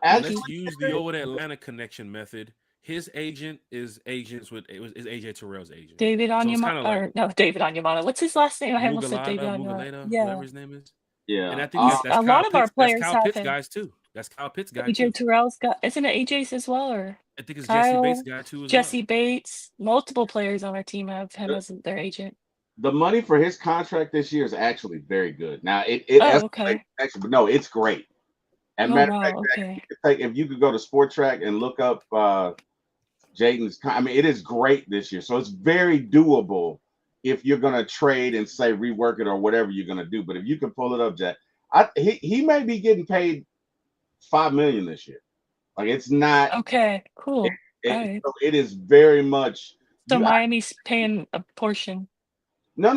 let's use the old Atlanta connection method. his agent is AJ Terrell's agent. David So it's kind Onyemata, of like or no, David Onyemata. What's his last name? I almost said David Onyemata. Mugalada, Yeah, whatever his name is. And Yeah. I think that's a Kyle lot of our Pitts. That's players Kyle have Pitts him. guys too. That's Kyle Pitts guy AJ too. Terrell's got, isn't it AJ's as well, or I think it's Jesse Bates Kyle, guy too as Jesse well. Bates? Multiple players on our team have him as their agent. The money for his contract this year is actually very good. Now it Oh, escalates okay. actually, but no, it's great. As a Oh, matter of fact, wow. Jack, Okay. if you could go to Sport Track and look up Jaden's, I mean, it is great this year. So it's very doable if you're gonna trade and say rework it or whatever you're gonna do. But if you can pull it up, Jack, he may be getting paid $5 million this year. Like it's not. Okay, cool. All right. So it is very much So you. Miami's paying a portion. No.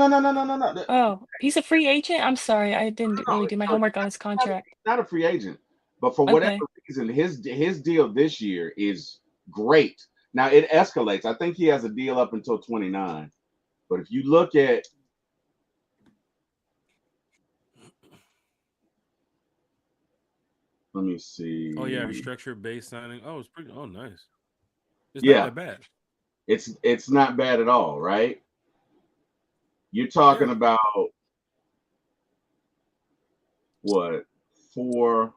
Oh, he's a free agent? I'm sorry. I didn't really do my So homework on his contract. he's not a free agent, but for whatever Okay. reason, his deal this year is great. Now it escalates. I think he has a deal up until 29. But if you look at let me see. Oh yeah, restructured base signing. Oh, it's pretty. Oh, nice. It's Yeah. not that bad. It's not bad at all, right? You're talking about what, 4?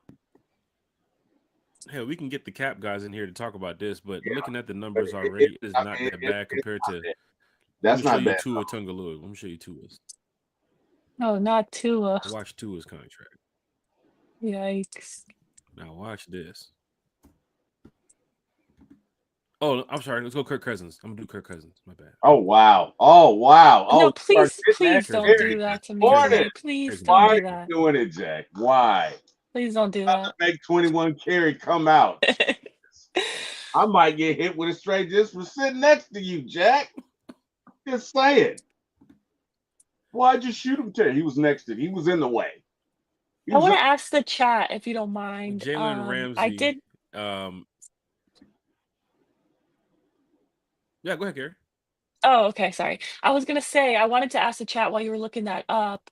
Hell, we can get the cap guys in here to talk about this, but Yeah. looking at the numbers already, it is not that bad compared to. That's not Let me show bad. you Tua Tagovailoa. Let me show you Tua's. Oh, not Tua. Watch Tua's contract. Yikes. Now watch this. Oh, I'm sorry. Let's go Kirk Cousins. I'm gonna do Kirk Cousins. My bad. Oh wow. Oh, No, please don't do that to me, Jay. Please don't do that. Why are you doing it, Jack? Why? Please don't do that. Make 21 carry come out. I might get hit with a straight just for sitting next to you, Jack. Just saying. Why'd you shoot him, Terry? He was next to you. He was in the way. I want to ask the chat if you don't mind. Jalen Ramsey. I did. Yeah, go ahead, Gary. Oh, okay. Sorry. I was gonna say I wanted to ask the chat while you were looking that up,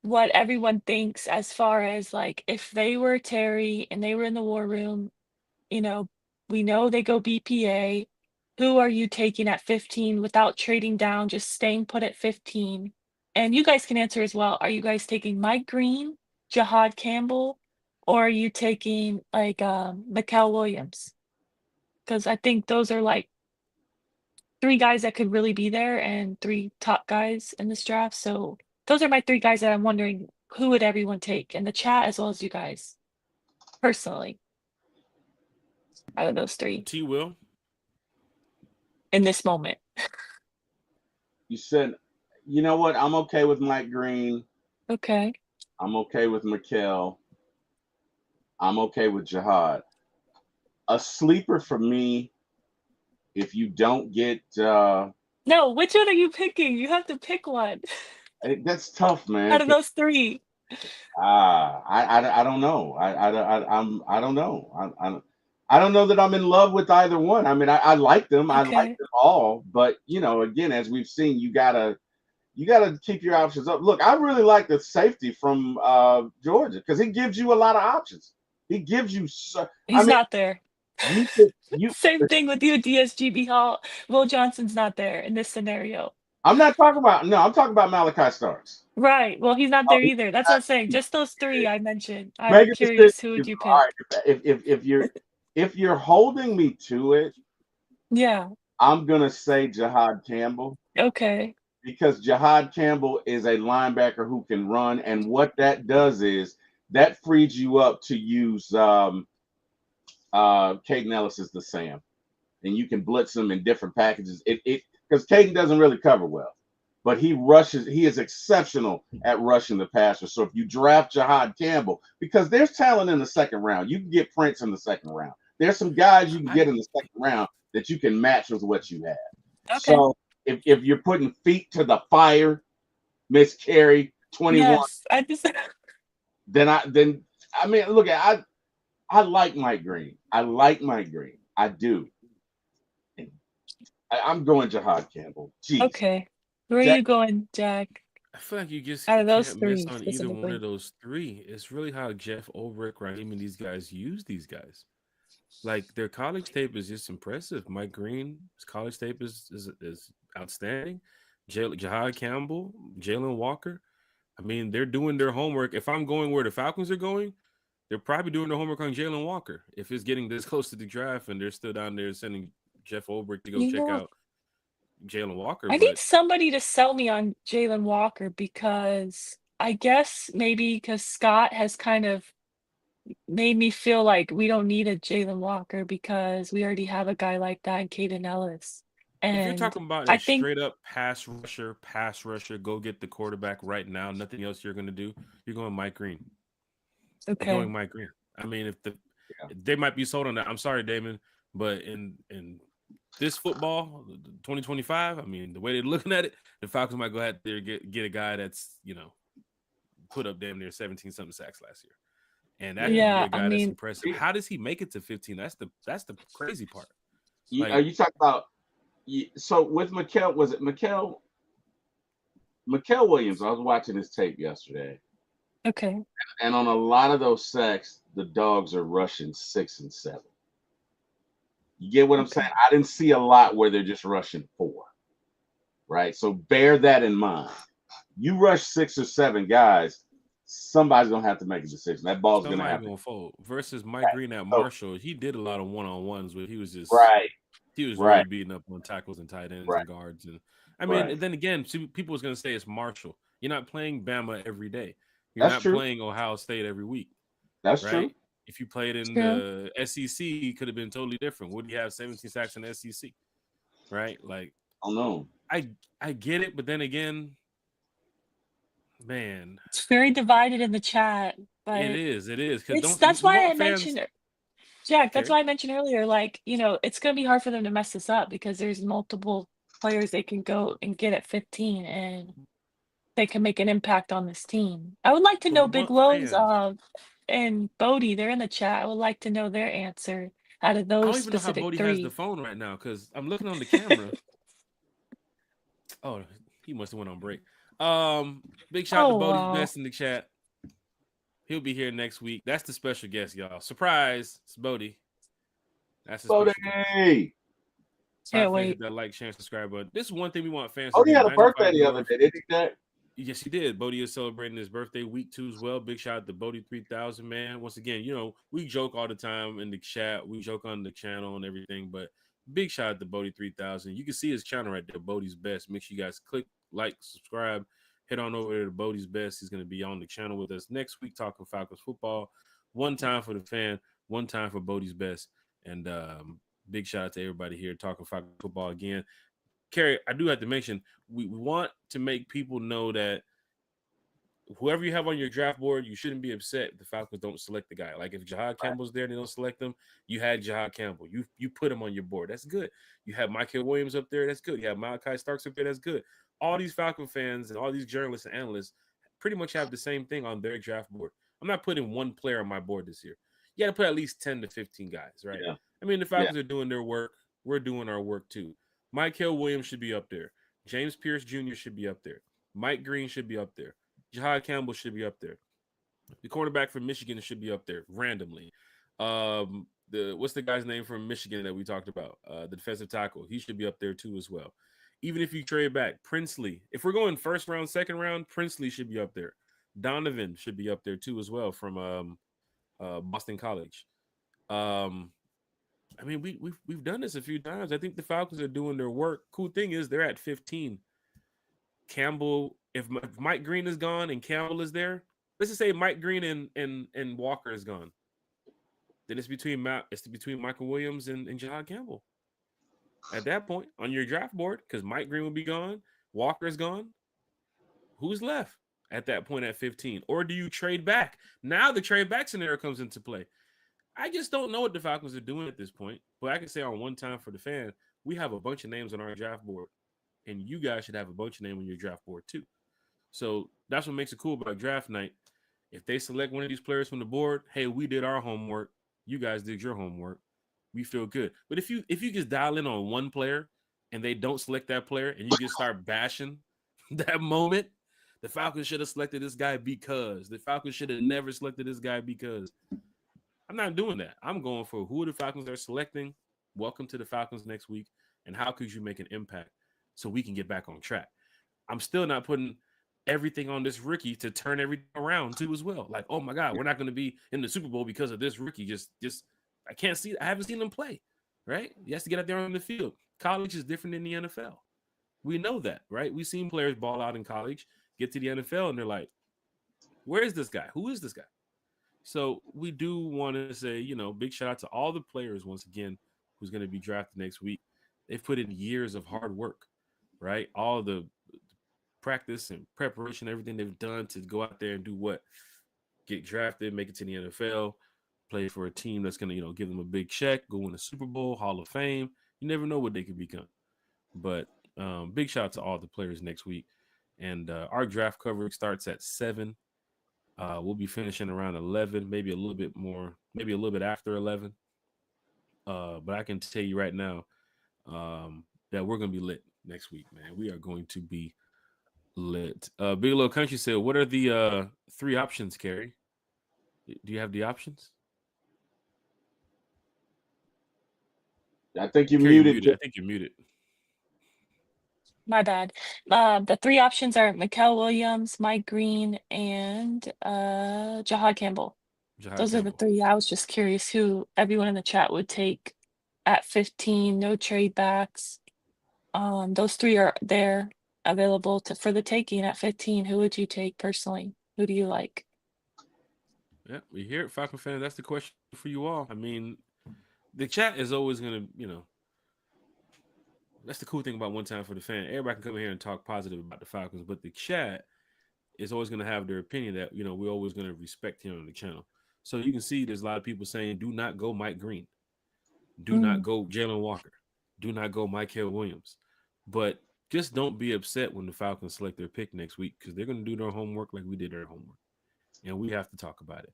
what everyone thinks as far as like if they were Terry and they were in the war room, you know, we know they go BPA. Who are you taking at 15 without trading down, just staying put at 15? And you guys can answer as well. Are you guys taking Mike Green, Jahad Campbell, or are you taking like Mikael Williams? Because I think those are like 3 guys that could really be there and 3 top guys in this draft. So those are my 3 guys that I'm wondering who would everyone take in the chat as well as you guys personally out of those 3. T. Will in this moment. You said, you know what? I'm okay with Mike Green. Okay. I'm okay with Mikael. I'm okay with Jahad. A sleeper for me, if you don't get No, which one are you picking? You have to pick one. That's tough, man. Out of those 3. I don't know. I don't know. I don't know that I'm in love with either one. I mean, I like them. I like them all, but you know, again, as we've seen, you gotta keep your options up. Look, I really like the safety from Georgia because he gives you a lot of options. He gives you He's not there. You Same thing with you, DSGB Hall. Will Johnson's not there in this scenario. I'm talking about Malachi Starks. Right. Well, he's not there either. That's what I'm saying. Just those 3 I mentioned. I'm curious, who would you pick? All right, if you're holding me to it, yeah, I'm gonna say Jahad Campbell. Okay. Because Jahad Campbell is a linebacker who can run, and what that does is that frees you up to use Caden Ellis as the Sam, and you can blitz him in different packages. Because Caden doesn't really cover well, but he rushes. He is exceptional at rushing the passer. So if you draft Jahad Campbell, because there's talent in the second round, you can get Prince in the second round. There's some guys you can get in the second round that you can match with what you have. Okay. So if you're putting feet to the fire, Miss Carey 21, yes, then I mean, look, I like Mike Green. I do. I'm going Jahad Campbell. Jeez. Okay. Where are you going, Jack? I feel like you just out of those can't 3 miss on either one of those 3. It's really how Jeff Ulbrich, Raheem, and these guys use these guys. Like their college tape is just impressive. Mike Green's college tape is outstanding. Jahad Campbell, Jalen Walker. I mean, they're doing their homework. If I'm going where the Falcons are going, they're probably doing their homework on Jalen Walker. If it's getting this close to the draft and they're still down there sending Jeff Ulbrich to go You check know, out Jalen Walker, I need but somebody to sell me on Jalen Walker because I guess maybe because Scott has kind of made me feel like we don't need a Jalen Walker because we already have a guy like that in Caden Ellis. if you're And talking about I a think, straight up pass rusher, go get the quarterback right now, nothing else you're going to do, you're going Mike Green. You're okay, going Mike Green. I mean, Yeah. they might be sold on that. I'm sorry, Damon, but in this football, 2025, I mean, the way they're looking at it, the Falcons might go out there get a guy that's put up damn near 17 something sacks last year, and that could be yeah, a I guy that's mean, impressive. How does he make it to 15? That's the crazy part. Are Like, you talking about? So with Mikel, was it Mikel Williams? I was watching his tape yesterday, okay, and on a lot of those sacks, the dogs are rushing 6 and 7. You get what I'm saying? okay. I didn't see a lot where they're just rushing 4, right? So bear that in mind. You rush 6 or 7 guys, somebody's gonna have to make a decision. That ball's gonna somebody have to. gonna fold. Versus Mike Green at So, Marshall, he did a lot of one-on-ones where he was right, really right, beating up on tackles and tight ends right, and guards. And I mean, right. and then again, people was gonna say it's Marshall. You're not playing Bama every day. You're That's not true. playing Ohio State every week, That's right? true. If you played in True. the SEC, it could have been totally different. Would you have 17 sacks in the SEC? Right? Like I don't know. I get it, but then again, man, It's very divided in the chat, it but is, it is. Because it's don't that's we why want I fans, mentioned it. Jack, that's Carrie? why I mentioned earlier, like, it's gonna be hard for them to mess this up because there's multiple players they can go and get at 15 and they can make an impact on this team. I would like to But know we Big want Lowe's fans. and Bodie, they're in the chat. I would like to know their answer out of I those don't even know how specific Bodie has the 3. phone right now because I'm looking on the camera. Oh, he must have went on break. Big shout out to Oh, Bodie's wow. best in the chat. He'll be here next week. That's the special guest, y'all. Surprise, it's Bodie. That's the special guest. Bodie. Can't Fans, hit wait. that like, share, and subscribe button. This is one thing we want fans to Oh, he do. had a birthday 95 the other North. day, didn't he, Jack? Yes, he did. Bodie is celebrating his birthday week 2 as well. Big shout out to Bodie 3000, man. Once again, we joke all the time in the chat. We joke on the channel and everything, but big shout out to Bodie 3000. You can see his channel right there, Bodie's Best. Make sure you guys click, like, subscribe. Head on over to Bodie's Best. He's going to be on the channel with us next week talking Falcons football. One time for the fan, one time for Bodie's Best. And big shout out to everybody here talking Falcons football again. Carrie, I do have to mention, we want to make people know that whoever you have on your draft board, you shouldn't be upset if the Falcons don't select the guy. Like if Jahad Campbell's there and they don't select him, you had Jahad Campbell. You put him on your board. That's good. You have Michael Williams up there. That's good. You have Malachi Starks up there. That's good. All these Falcon fans and all these journalists and analysts pretty much have the same thing on their draft board. I'm not putting one player on my board this year. You got to put at least 10 to 15 guys, right? Yeah. I mean, the Falcons are doing their work. We're doing our work too. Michael Williams should be up there. James Pierce Jr. should be up there. Mike Green should be up there. Jahad Campbell should be up there. The cornerback from Michigan should be up there randomly. What's the guy's name from Michigan that we talked about? The defensive tackle. He should be up there too as well. Even if you trade back, Princely. If we're going first round, second round, Princely should be up there. Donovan should be up there too as well from Boston College. I mean, we've done this a few times. I think the Falcons are doing their work. Cool thing is they're at 15. Campbell, if Mike Green is gone and Campbell is there, let's just say Mike Green and Walker is gone, then it's between Michael Williams and Jahad Campbell. At that point on your draft board, because Mike Green will be gone, Walker is gone. Who's left at that point at 15? Or do you trade back? Now the trade back scenario comes into play. I just don't know what the Falcons are doing at this point. But I can say on one time for the fan, we have a bunch of names on our draft board. And you guys should have a bunch of names on your draft board too. So that's what makes it cool about draft night. If they select one of these players from the board, hey, we did our homework. You guys did your homework. We feel good. But if you just dial in on one player and they don't select that player and you just start bashing that moment, the Falcons should have selected this guy because the Falcons should have never selected this guy because I'm not doing that. I'm going for who the Falcons are selecting. Welcome to the Falcons next week, and how could you make an impact so we can get back on track? I'm still not putting everything on this rookie to turn everything around too as well. Like, oh my God, we're not going to be in the Super Bowl because of this rookie. Just I can't see. I haven't seen him play. Right? He has to get out there on the field. College is different than the NFL. We know that, right? We've seen players ball out in college, get to the NFL, and they're like, where is this guy? Who is this guy? So we do want to say, big shout out to all the players once again who's going to be drafted next week. They've put in years of hard work, right? All the practice and preparation, everything they've done to go out there and do what? Get drafted, make it to the NFL, play for a team that's going to, give them a big check, go win a Super Bowl, Hall of Fame. You never know what they could become. But big shout out to all the players next week. And our draft coverage starts at 7. We'll be finishing around 11, maybe a little bit more, maybe a little bit after 11. But I can tell you right now that we're going to be lit next week, man. We are going to be lit. Big Little Country said, what are the 3 options, Carrie? Do you have the options? I think you're Carrie, muted. I think you're muted. My bad. The 3 options are Mikael Williams, Mike Green, and Jahad Campbell. Those are the 3. I was just curious who everyone in the chat would take at 15. No trade backs. Those 3 are there available for the taking at 15. Who would you take personally? Who do you like? Yeah, we hear it, Falcon fans. That's the question for you all. I mean, the chat is always going to, that's the cool thing about One Time for the Fan. Everybody can come in here and talk positive about the Falcons, but the chat is always going to have their opinion that, we're always going to respect here on the channel. So you can see there's a lot of people saying, do not go Mike Green. Do not go Jalen Walker. Do not go Mikael Williams. But just don't be upset when the Falcons select their pick next week, because they're going to do their homework like we did our homework. And we have to talk about it.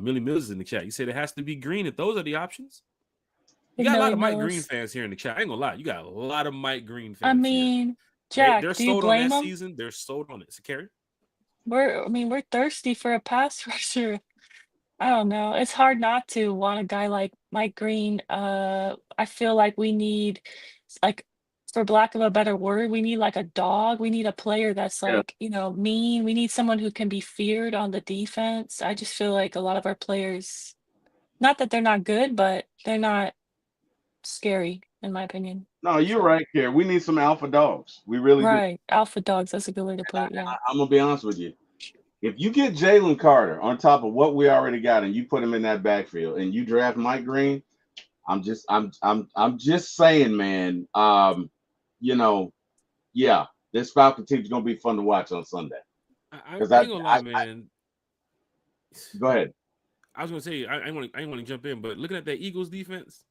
Millie Mills is in the chat. You said it has to be Green if those are the options. You got a lot of Mike Green fans here in the chat. I ain't gonna lie. You got a lot of Mike Green fans. I mean, Jack, they're do you sold on blame that them? season. They're sold on it. So, Carrie? We're thirsty for a pass rusher. I don't know. It's hard not to want a guy like Mike Green. I feel like we need, like, for lack of a better word, we need like a dog. We need a player that's like, mean. We need someone who can be feared on the defense. I just feel like a lot of our players, not that they're not good, but they're not scary, in my opinion. No, you're right, Kerry. We need some alpha dogs. We really do. Right. Alpha dogs. That's a good way to put it. Yeah. I'm going to be honest with you. If you get Jalen Carter on top of what we already got and you put him in that backfield and you draft Mike Green, I'm just saying, man, yeah, this Falcon team is going to be fun to watch on Sunday. I ain't gonna lie, man. Go ahead. I was gonna say I want to jump in, but looking at that Eagles defense,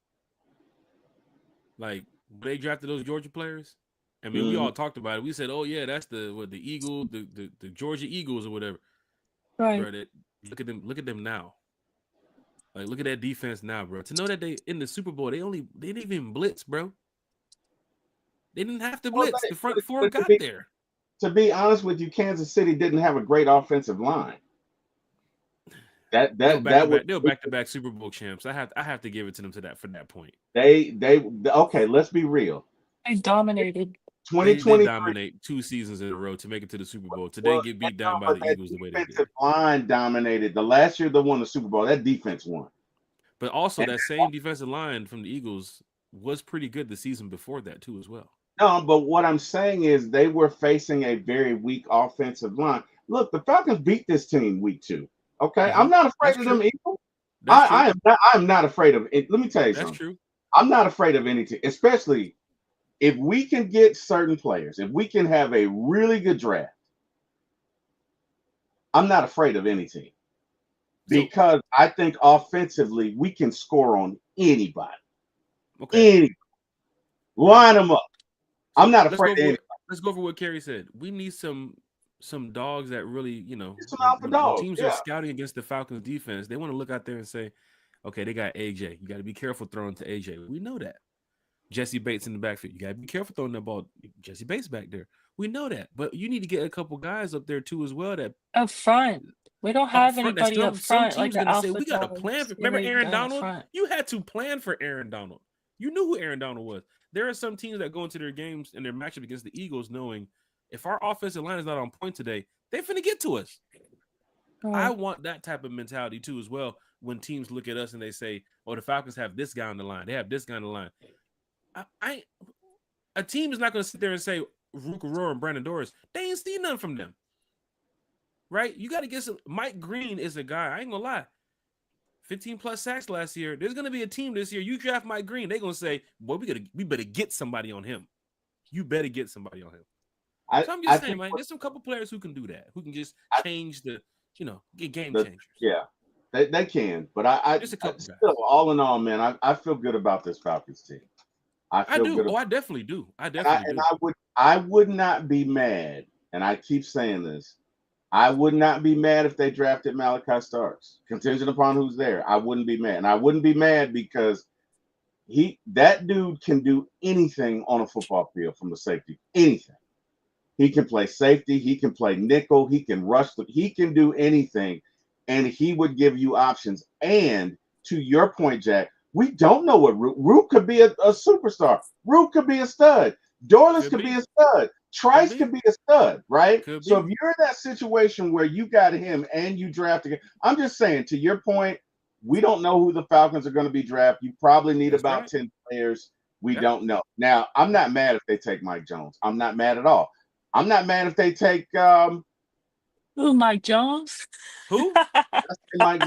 like they drafted those Georgia players. I mean, we all talked about it. We said, "Oh yeah, that's the Eagle, the Georgia Eagles or whatever." Right. Bro, look at them now. Like, look at that defense now, bro. To know that they in the Super Bowl, they didn't even blitz, bro. They didn't have to blitz. The front 4 got there. To be honest with you, Kansas City didn't have a great offensive line. They were back-to-back Super Bowl champs. I have to give it to them for that point. Okay, let's be real. They dominated. 2020 they dominate 2 seasons in a row to make it to the Super Bowl. Today get beat down by the Eagles the way they did. Line dominated. The last year they won the Super Bowl, that defense won. But also that same defensive line from the Eagles was pretty good the season before that too as well. No, but what I'm saying is they were facing a very weak offensive line. Look, the Falcons beat this team week 2. Okay, I'm not afraid of them either. I'm not afraid of it. Let me tell you something. That's true. I'm not afraid of any team, especially if we can get certain players. If we can have a really good draft, I'm not afraid of any team because I think offensively we can score on anybody. Okay, anybody. Line them up. I'm not afraid of anybody. Let's go for what Kerry said. We need some dogs that really, some alpha dogs. Teams are scouting against the Falcons defense. They want to look out there and say, okay, they got AJ. You got to be careful throwing to AJ. We know that. Jesse Bates in the backfield. You got to be careful throwing that ball. Jesse Bates back there. We know that. But you need to get a couple guys up there too as well. That up front. We don't up have front. That's anybody up some front like teams are the gonna say alpha we got to dog. plan for. You Remember need a Aaron guy up Donald? front. You had to plan for Aaron Donald. You knew who Aaron Donald was. There are some teams that go into their games and their matchup against the Eagles knowing if our offensive line is not on point today, they're finna get to us. I Right. want that type of mentality too as well. When teams look at us and they say, "Oh, the Falcons have this guy on the line. They have this guy on the line." A team is not going to sit there and say Ruka Roar and Brandon Doris. They ain't seen nothing from them, right? You got to get some. Mike Green is a guy. I ain't gonna lie. 15 plus sacks last year. There's going to be a team this year. You draft Mike Green, they're going to say, "Boy, we better get somebody on him. You better get somebody on him." So I'm I just saying, think man, there's some couple players who can do that, who can just I, change get game the changers. yeah, they can. But I Just a couple guys. still, all in all, man, I feel good about this Falcons team. I I feel do. good. Oh, I definitely do. I And definitely do. I would not be mad, and I keep saying this. I would not be mad if they drafted Malachi Starks, contingent upon who's there. I wouldn't be mad, and I wouldn't be mad because that dude can do anything on a football field from the safety. Anything. He can play safety. He can play nickel. He can rush. He can do anything, and he would give you options. And to your point, Jack, we don't know what Root could be a superstar. Root could be a stud. Dorless could be a stud. Trice could be a stud, right? So if you're in that situation where you got him and you drafted, I'm just saying, to your point, we don't know who the Falcons are going to be drafted. You probably need about 10 players. We don't know. Now, I'm not mad if they take Mike Jones. I'm not mad at all. I'm not mad if they take Who, Mike Jones? Who? Mike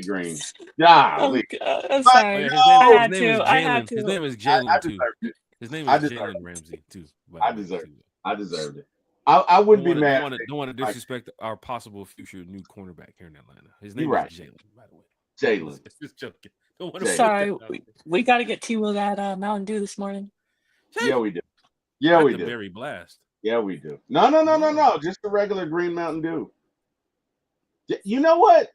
Green. Golly. I'm sorry. His name is I had Jalen. to. His name is Jalen too. It. His name is Jalen Ramsey too. I deserved it. I wouldn't be mad. Don't want to disrespect our possible future new cornerback here in Atlanta. His name is Jalen, by the way. Jalen. Just joking. Sorry, we got to get T-Will that Mountain Dew this morning. Yeah, we do. Yeah, we do. Berry Blast. Yeah, we do. No. Just the regular green Mountain Dew. You know what?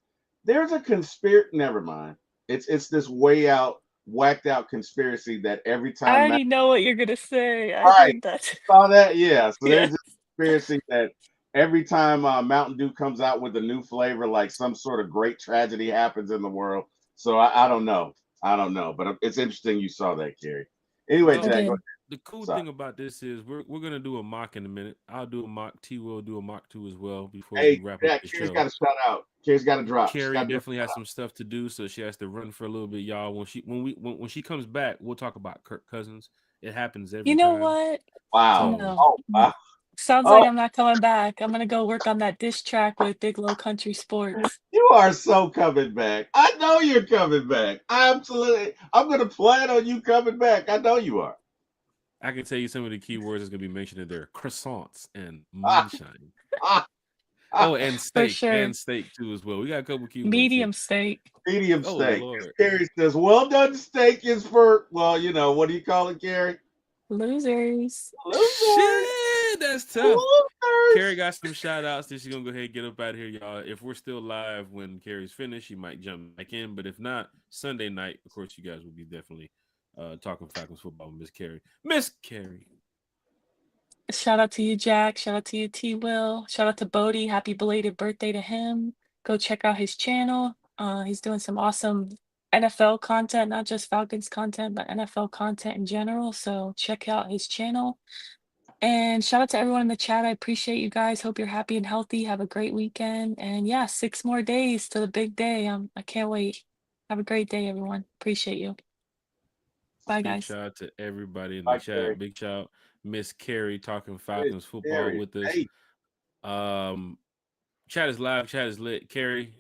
There's a conspiracy. Never mind. It's this way out, whacked out conspiracy that every time. I already know what you're gonna say. I heard that. Saw that? Yeah. So there's this conspiracy that every time Mountain Dew comes out with a new flavor, like some sort of great tragedy happens in the world. So I don't know. But it's interesting you saw that, Carrie. Anyway, Jack. The cool thing about this is we're gonna do a mock in a minute. I'll do a mock. T will do a mock too as well before we wrap up the show. Carrie's got to shout out. Carrie's got to drop. Carrie definitely has some stuff to do, so she has to run for a little bit, y'all. When she comes back, we'll talk about Kirk Cousins. It happens every time. You know what? Wow. No. Oh, wow. Sounds like I'm not coming back. I'm gonna go work on that diss track with Big Low Country Sports. You are so coming back. I know you're coming back. I'm gonna plan on you coming back. I know you are. I can tell you some of the key words that's going to be mentioned in there: croissants and moonshine. And steak, and steak too as well. We got a couple key words. Medium steak. Medium steak. Carrie says, "Well done, steak is for what do you call it, Carrie? Losers." Shit, that's tough. Carrie got some shout outs. Then she's gonna go ahead and get up out of here, y'all. If we're still live when Carrie's finished, she might jump back in. But if not, Sunday night, of course, you guys will be definitely. Talking Falcons football with Miss Carrie. Miss Carrie. Shout out to you, Jack. Shout out to you, T. Will. Shout out to Bodie. Happy belated birthday to him. Go check out his channel. He's doing some awesome NFL content, not just Falcons content, but NFL content in general. So check out his channel. And shout out to everyone in the chat. I appreciate you guys. Hope you're happy and healthy. Have a great weekend. And 6 more days to the big day. I can't wait. Have a great day, everyone. Appreciate you. Bye, guys. Big shout out to everybody in the chat. Carrie. Big shout out Miss Carrie talking Falcons football with us. Hey. Chat is live. Chat is lit. Carrie,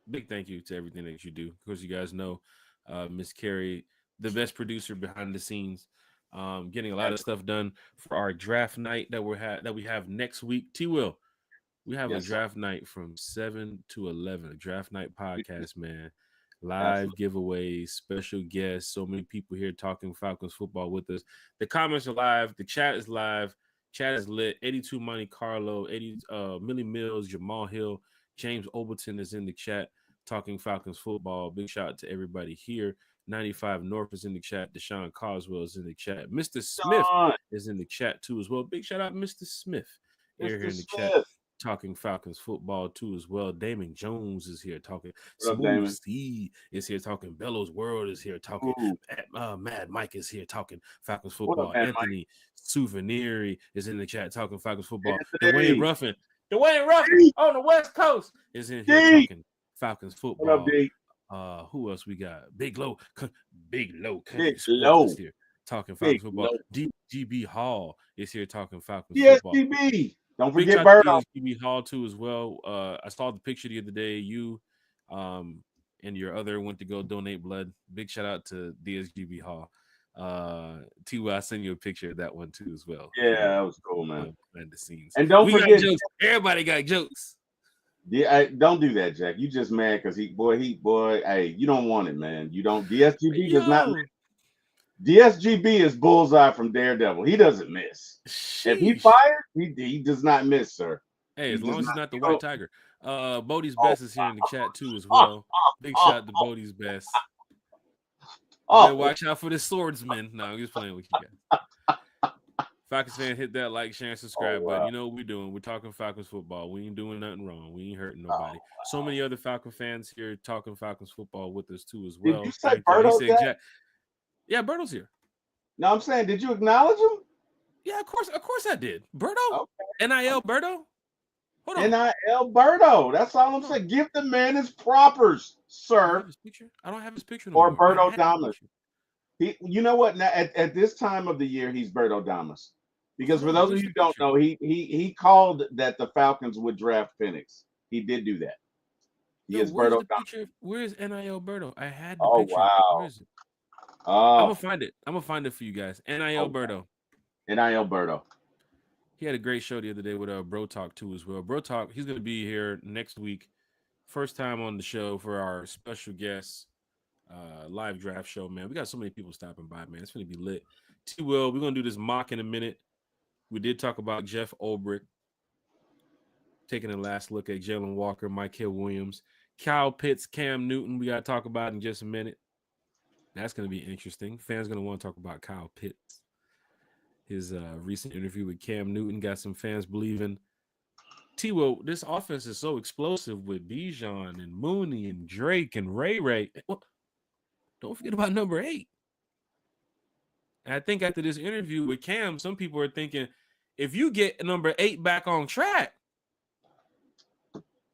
big thank you to everything that you do. Of course, you guys know Miss Carrie, the best producer behind the scenes, getting a lot of stuff done for our draft night that we have next week. T. Will, we have a draft night from 7 to 11. A draft night podcast, man. Live giveaways, special guests, so many people here talking Falcons football with us. The comments are live. The chat is live. Chat is lit. 82 Monte Carlo, 80 Millie Mills, Jamal Hill, James Overton is in the chat talking Falcons football. Big shout out to everybody here. 95 North is in the chat. Deshaun Coswell is in the chat. Mr. Smith is in the chat too as well. Big shout out Mr. Smith here in the chat talking Falcons football too as well. Damon Jones is here talking. What up, Smooth Damon? C is here talking. Bellows World is here talking. Ooh, Mad Mike is here talking Falcons what up, football. man, Anthony Souveniri is in the chat talking Falcons Mike? football. Anthony. Dwayne Ruffin D. on the West Coast is in here D. talking Falcons What up, football. D? Who else we got? Big Low Country Big Sports low. is here talking Big Falcons football. low. DGB Hall is here talking Falcons football. DSGB. Don't Big forget shout to Birdo. DSGB Hall too as well. I saw the picture the other day. You and your other went to go donate blood. Big shout out to DSGB Hall. T.Y., I send you a picture of that one too as well. Yeah, that was cool, man. Behind the scenes. And don't We got forget, jokes. Everybody got jokes. yeah, don't do that, Jack. You just mad because hey, you don't want it, man. You don't. DSGB does not. Yo, DSGB is Bullseye from Daredevil. He doesn't miss. If he sheesh. fired, he does not miss, sir. Hey, He as does long as not. it's not the You White know, Tiger. Bodie's oh, Best is here in the chat too as well. Big shout out to Bodie's Best. oh, Better watch out for the swordsman. No, I'm just playing with you guys. Falcons fan, hit that like, share, and subscribe button. wow. You know what we're doing. We're talking Falcons football. We ain't doing nothing wrong. We ain't hurting nobody. So many other Falcon fans here talking Falcons football with us too as well. Did you say Thank y'all. He Birdo, said, Jack? Jack. Yeah, Berto's here. No, I'm saying, did you acknowledge him? Yeah, of course I did. Berto? Okay. NIL Berto? Hold on. NIL Birdo. That's all I'm saying. Give the man his propers, Do I have sir. his picture? I don't have his picture no Or more. I Birdo had his Damas. picture. You know what? Now, at this time of the year, he's Birdo Damas. Because Hold for on, those of where's you who the don't picture? know, he called that the Falcons would draft Penix. He did do that. He No, is where's Birdo the Damas. picture? Where's NIL Berto? I had the Oh picture. Where wow. is it? I'm gonna Oh, find it. I'm gonna find it for you guys. NIL Berto. NIL Birdo. He had a great show the other day with Bro Talk too as well. Bro Talk, he's gonna be here next week. First time on the show for our special guest live draft show, man. We got so many people stopping by, man. It's gonna be lit. T Will, we're gonna do this mock in a minute. We did talk about Jeff Ulbrich taking a last look at Jalen Walker, Mike Hill Williams, Kyle Pitts, Cam Newton. We gotta talk about in just a minute. That's gonna be interesting. Fans gonna want to talk about Kyle Pitts. His recent interview with Cam Newton got some fans believing. T-Will, this offense is so explosive with Bijan and Mooney and Drake and Ray. Well, don't forget about number 8. And I think after this interview with Cam, some people are thinking, if you get number 8 back on track,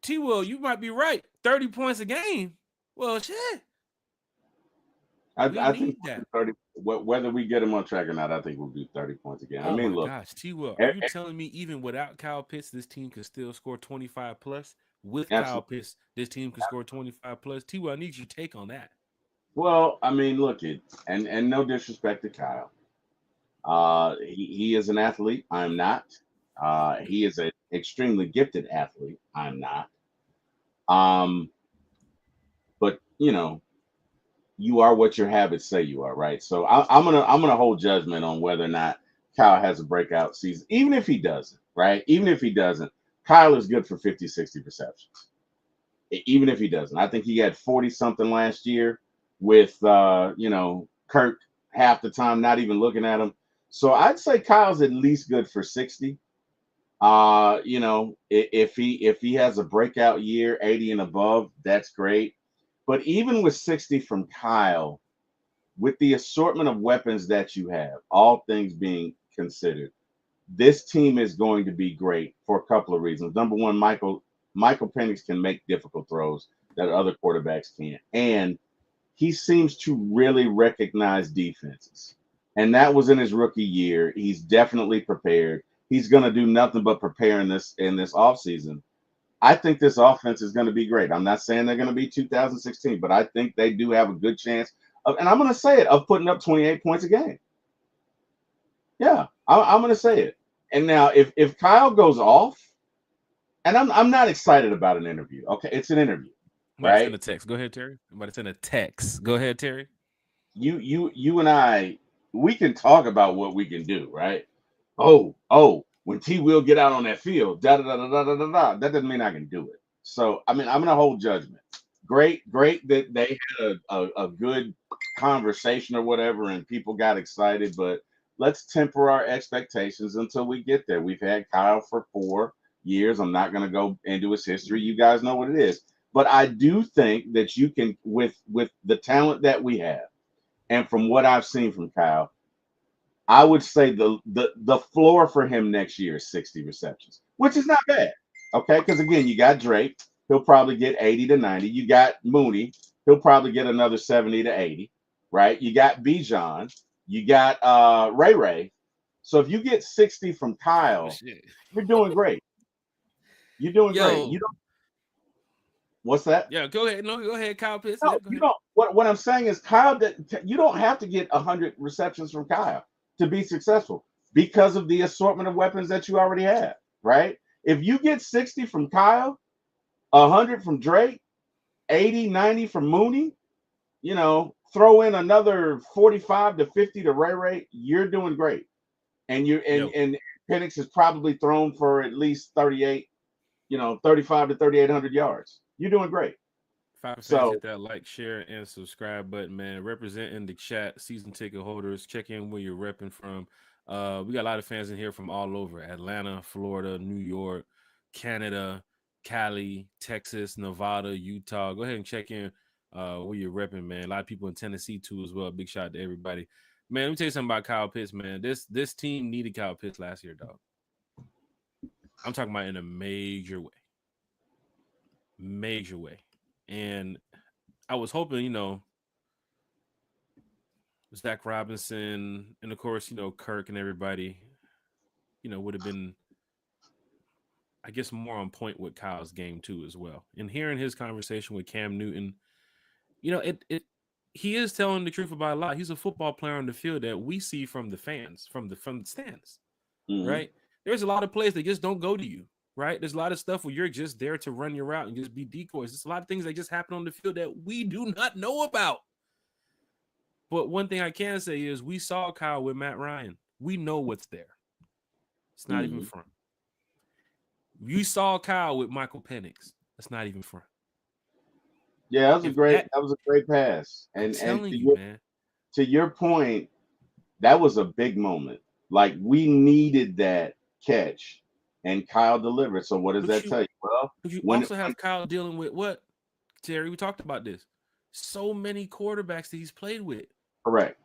T-Will, you might be right. 30 points a game. Well, shit. I think that. 30. Whether we get him on track or not, I think we'll do 30 points again. Oh, I mean, my look. gosh, T-Will, are you telling me even without Kyle Pitts, this team could still score 25 plus? With Kyle Pitts, this team could score 25 plus. T-Will, I need your take on that. Well, I mean, look, and no disrespect to Kyle. He is an athlete. I'm not. He is an extremely gifted athlete. I'm not. But you know, you are what your habits say you are, right? So I'm gonna hold judgment on whether or not Kyle has a breakout season, even if he doesn't, right? Even if he doesn't, Kyle is good for 50, 60 receptions. Even if he doesn't, I think he had 40 something last year with Kirk half the time not even looking at him. So I'd say Kyle's at least good for 60. If he has a breakout year, 80 and above, that's great. But even with 60 from Kyle, with the assortment of weapons that you have, all things being considered, this team is going to be great for a couple of reasons. Number one, Michael Penix can make difficult throws that other quarterbacks can't. And he seems to really recognize defenses. And that was in his rookie year. He's definitely prepared. He's going to do nothing but prepare in this offseason. I think this offense is going to be great. I'm not saying they're going to be 2016, but I think they do have a good chance of, and I'm going to say it, of putting up 28 points a game. Yeah, I'm going to say it. And now if Kyle goes off, and I'm not excited about an interview. Okay, it's an interview. Right? Send a text. Go ahead, Terry. I'm about to send a text. Go ahead, Terry. You and I, we can talk about what we can do, right? Oh, when T will get out on that field, da da da da da da da. That doesn't mean I can do it. So I mean, I'm gonna hold judgment. Great that they had a good conversation or whatever, and people got excited. But let's temper our expectations until we get there. We've had Kyle for 4. years. I'm not going to go into his history. You guys know what it is. But I do think that you can, with the talent that we have, and from what I've seen from Kyle, I would say the floor for him next year is 60 receptions, which is not bad. Okay, because again, you got Drake, he'll probably get 80 to 90. You got Mooney, he'll probably get another 70 to 80. Right? You got Bijan, you got Ray Ray. So if you get 60 from Oh, Kyle, shit. you're doing great. You're doing great. Yo, You don't. What's that? yeah, go ahead. No, go ahead, Kyle Pitts. No, Yeah, go you ahead. don't. What I'm saying is, Kyle, you don't have to get 100 receptions from Kyle to be successful because of the assortment of weapons that you already have, right? If you get 60 from Kyle, 100 from Drake, 80, 90 from Mooney, throw in another 45 to 50 to Ray Ray, you're doing great. And you Yo, and Penix is probably thrown for at least 38, 35 to 3,800 yards. You're doing great. Falcons fans, So hit that like, share, and subscribe button, man. Representing the chat, season ticket holders. Check in where you're repping from. We got a lot of fans in here from all over: Atlanta, Florida, New York, Canada, Cali, Texas, Nevada, Utah. Go ahead and check in where you're repping, man. A lot of people in Tennessee too as well. Big shout out to everybody. Man, let me tell you something about Kyle Pitts, man. This team needed Kyle Pitts last year, dog. I'm talking about in a major way. Major way. And I was hoping, Zach Robinson and of course, Kirk and everybody, would have been, I guess, more on point with Kyle's game too as well. And hearing his conversation with Cam Newton, it he is telling the truth about a lot. He's a football player on the field that we see from the fans, from the stands, right? There's a lot of plays that just don't go to you, right? There's a lot of stuff where you're just there to run your route and just be decoys. There's a lot of things that just happen on the field that we do not know about. But one thing I can say is we saw Kyle with Matt Ryan. We know what's there. It's not even front. You saw Kyle with Michael Penix. That's not even front. Yeah, that was a great pass. I'm And telling you, man. To your point, that was a big moment. Like we needed that catch, and Kyle delivered. So what does that tell you? Well, but you also have Kyle dealing with what, Terry? We talked about this. So many quarterbacks that he's played with. Correct.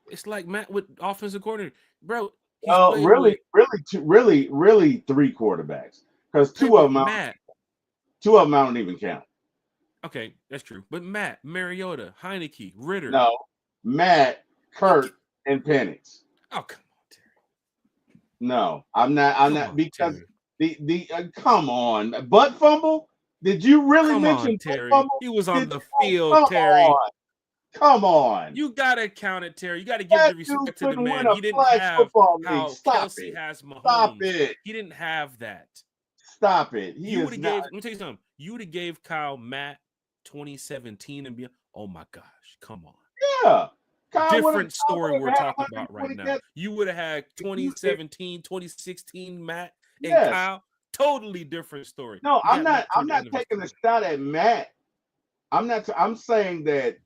It's like Matt with offensive coordinator, bro. Really three quarterbacks, because two of them I don't even count. Okay, that's true. But Matt, Mariota, Heineke, Ritter. No, Matt, Kirk, and Penix. Oh, come on, Terry. No, I'm not because Terry. the come on, butt fumble. Did you really mention Terry? Butt fumble? He was on the field, Terry. Come on. You gotta count it, Terry. You gotta give the respect to the man. He didn't have how Kelsey has Mahomes. Stop it. He didn't have that. Stop it. Let me tell you something. You would have gave Kyle Matt 2017 and be, oh my gosh, come on. Yeah. Different story we're talking about right now. You would have had 2017, 2016 Matt and Kyle. Totally different story. No, I'm not taking a shot at Matt. I'm saying that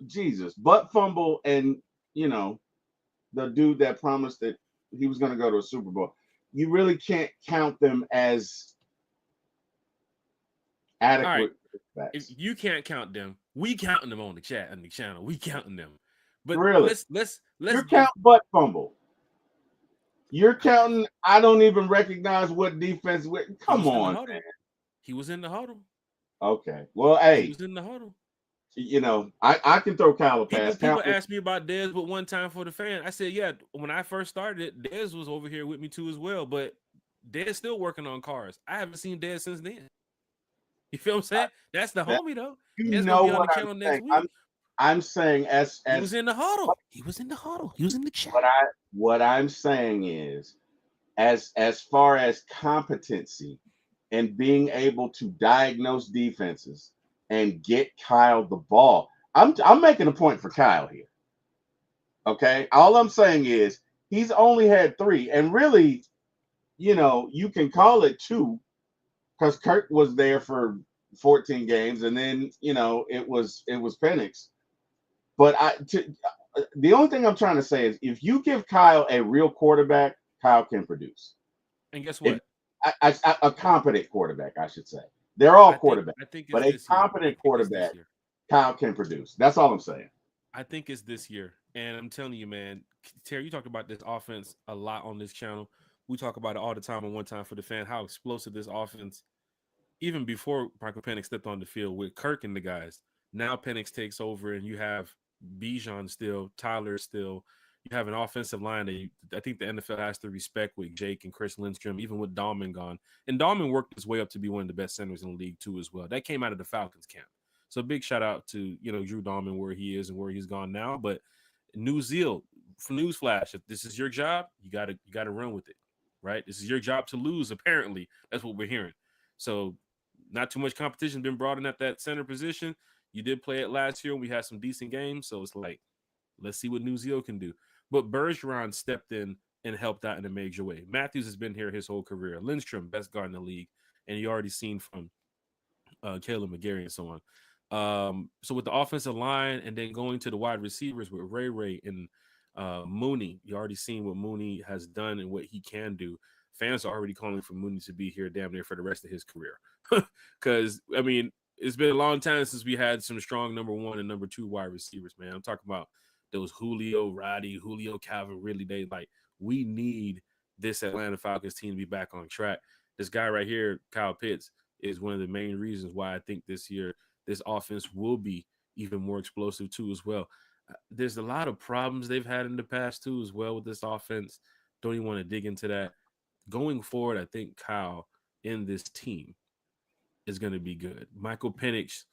Jesus, butt fumble, and the dude that promised that he was going to go to a Super Bowl. You really can't count them as adequate. Right. If you can't count them, we counting them on the chat and the channel. We counting them. But really, let's you're counting butt fumble. You're counting. I don't even recognize what defense. Come on, man. He was in the huddle. Okay. Well, hey, he was in the huddle. I can throw Kyle a pass. People asked me about Dez, but one time for the fan, I said, yeah, when I first started it, Dez was over here with me too as well, but Dez still working on cars. I haven't seen Dez since then. You feel what I'm saying? That's the homie, though. You know what I'm saying. I'm saying as he was in the huddle. He was in the huddle. He was in the chat. What I'm saying is, as far as competency and being able to diagnose defenses and get Kyle the ball, I'm making a point for Kyle here. Okay, all I'm saying is he's only had 3, and really, you can call it 2 because Kirk was there for 14 games, and then it was Penix. But the only thing I'm trying to say is if you give Kyle a real quarterback, Kyle can produce. And guess If what? a competent quarterback, I should say. They're all quarterbacks, I think but it's a this year. I competent think it's this quarterback, year. Kyle can produce. That's all I'm saying. I think it's this year. And I'm telling you, man, Terry, you talk about this offense a lot on this channel. We talk about it all the time on One Time for the Fan, how explosive this offense, even before Michael Penix stepped on the field with Kirk and the guys. Now Penix takes over and you have Bijan still, Tyler still. You have an offensive line that I think the NFL has to respect with Jake and Chris Lindstrom, even with Dahlman gone. And Dahlman worked his way up to be one of the best centers in the league too as well. That came out of the Falcons camp. So big shout out to, Drew Dahlman, where he is and where he's gone now. But New Zeal, for newsflash, if this is your job, you gotta run with it. Right? This is your job to lose, apparently. That's what we're hearing. So not too much competition been brought in at that center position. You did play it last year. We had some decent games. So it's like, let's see what New Zeal can do. But Bergeron stepped in and helped out in a major way. Matthews has been here his whole career. Lindstrom, best guard in the league. And you already seen from Caleb McGarry and so on. So with the offensive line and then going to the wide receivers with Ray and Mooney, you already seen what Mooney has done and what he can do. Fans are already calling for Mooney to be here damn near for the rest of his career. Because, I mean, it's been a long time since we had some strong number one and number two wide receivers, man. I'm talking about those Julio, Roddy, Julio, Calvin, really. We need this Atlanta Falcons team to be back on track. This guy right here, Kyle Pitts, is one of the main reasons why I think this year this offense will be even more explosive too as well. There's a lot of problems they've had in the past too as well with this offense. Don't even want to dig into that. Going forward, I think Kyle in this team is going to be good. Michael Penix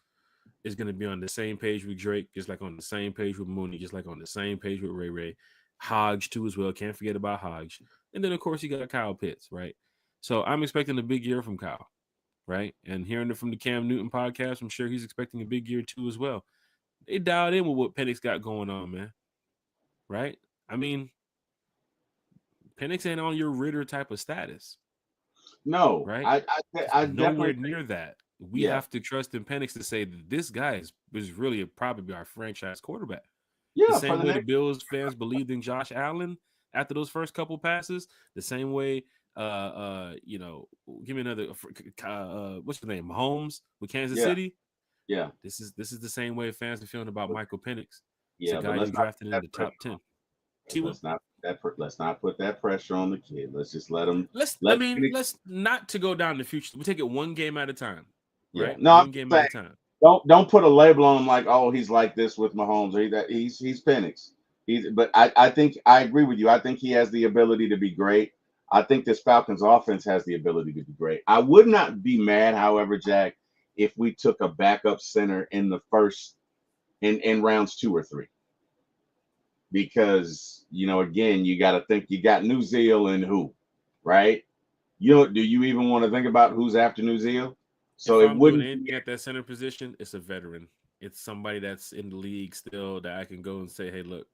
is going to be on the same page with Drake, just like on the same page with Mooney, just like on the same page with Ray. Hodge too as well. Can't forget about Hodge. And then of course you got Kyle Pitts, right? So I'm expecting a big year from Kyle, right? And hearing it from the Cam Newton podcast, I'm sure he's expecting a big year too as well. They dialed in with what Penix got going on, man. Right? I mean, Penix ain't on your Ritter type of status, No, right? I Nowhere definitely think, near that. We yeah, have to trust in Penix to say that this guy is really probably our franchise quarterback. The yeah, for same the way the next, Bills fans believed in Josh Allen after those first couple passes, the same way, give me another, what's the name, Mahomes with Kansas yeah, City. yeah, This is the same way fans are feeling about Michael Penix. It's a yeah. But guy you let's not drafted put in that the pressure. top 10. T-Will? Let's not put that pressure on the kid. Let's just let him. Let's not to go down the future. We take it one game at a time, Yeah. right? No, I'm One game at saying a time. don't put a label on him like, oh, he's like this with Mahomes or he's Penix. But I think I agree with you. I think he has the ability to be great. I think this Falcons offense has the ability to be great. I would not be mad, however, Jack, if we took a backup center in the first in rounds 2 or 3. Because again, you got to think you got New Zeal and who, right? Do you even want to think about who's after New Zeal? So If it I'm doing wouldn't be. anything at that center position, it's a veteran. It's somebody that's in the league still that I can go and say, hey, look,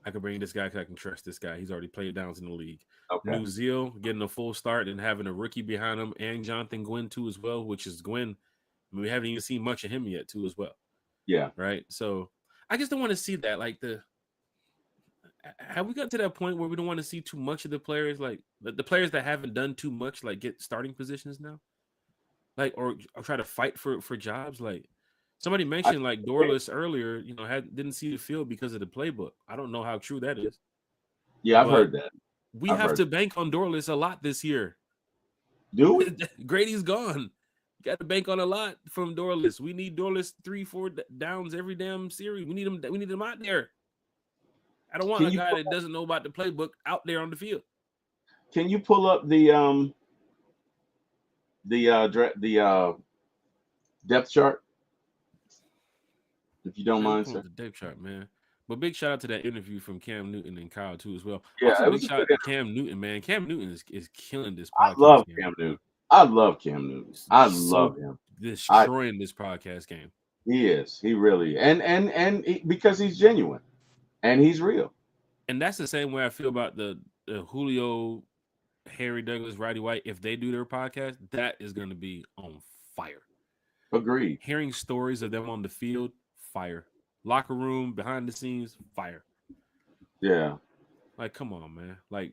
I can bring this guy because I can trust this guy. He's already played downs in the league. Okay. New Zeal getting a full start and having a rookie behind him and Jonathan Gwynn too as well, which is Gwynn. I mean, we haven't even seen much of him yet too as well. Yeah. Right. So I just don't want to see that. Like have we gotten to that point where we don't want to see too much of the players, like the players that haven't done too much, like get starting positions now, like or try to fight for jobs? Like somebody I, mentioned, like Dorless earlier, didn't see the field because of the playbook. I don't know how true that is, yeah, I've but heard that. we I've have heard. to bank on Dorless a lot this year. Do we? Grady's gone. Got to bank on a lot from Dorless. We need Dorless 3-4 downs every damn series. We need him. We need him out there. I don't want Can a you guy that doesn't know about the playbook out there on the field. can you pull up the depth chart if you don't Man, I'm mind, pulling sir? up the depth chart, man. But big shout out to that interview from Cam Newton and Kyle too as well. Yeah, Also, it big was a shout good. out to Cam Newton, man. Cam Newton is killing this I podcast love game. Cam Newton. I love Cam Newton. I love So him. destroying this podcast game. He is. He really because he's genuine and he's real. And that's the same way I feel about the Julio, Harry Douglas, Roddy White. If they do their podcast, that is going to be on fire. Agreed. Hearing stories of them on the field, fire. Locker room, behind the scenes, fire. Yeah. Like, come on, man. Like,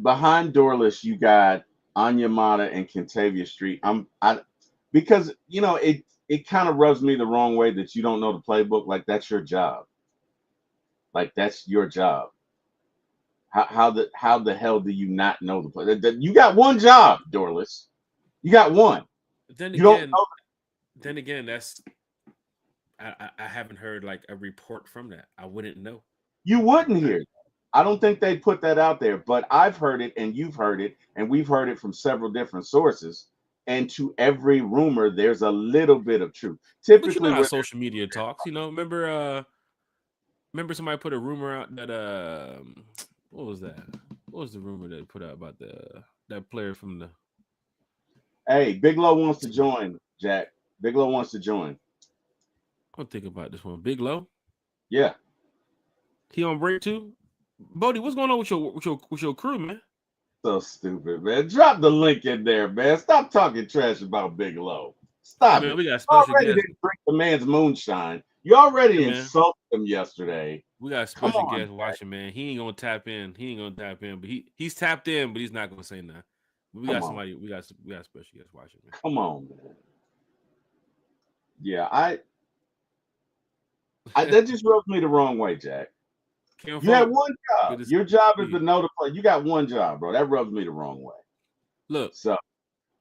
behind Dorless, you got Anyamata and Kentavia Street. Because it kind of rubs me the wrong way that you don't know the playbook. Like that's your job. Like that's your job. How the hell do you not know the play? You got one job, Dorless. You got one. Then You don't again, know. then again, that's I haven't heard like a report from that. I wouldn't know. You wouldn't hear. I don't think they put that out there, but I've heard it and you've heard it, and we've heard it from several different sources. And to every rumor, there's a little bit of truth. But you know Typically, how when social media talks. Remember somebody put a rumor out that what was that? What was the rumor they put out about that player from the? hey, Big Low wants to join, Jack. Big Low wants to join. I'm thinking about this one. Big Low. Yeah. He on break too. Bodie, what's going on with your crew, man? So stupid, man. Drop the link in there, man. Stop talking trash about Big Low. Stop it. We got You special already guests. didn't drink the man's moonshine. You already man. insulted him yesterday. We got special guests watching, man. He ain't gonna tap in. But he's tapped in, but he's not gonna say nothing. We got somebody. We got special guests watching, man. Come on, man. Yeah, that just rubs me the wrong way, Jack. You had one job. Your job is to know the play. You got one job, bro. That rubs me the wrong way. Look, so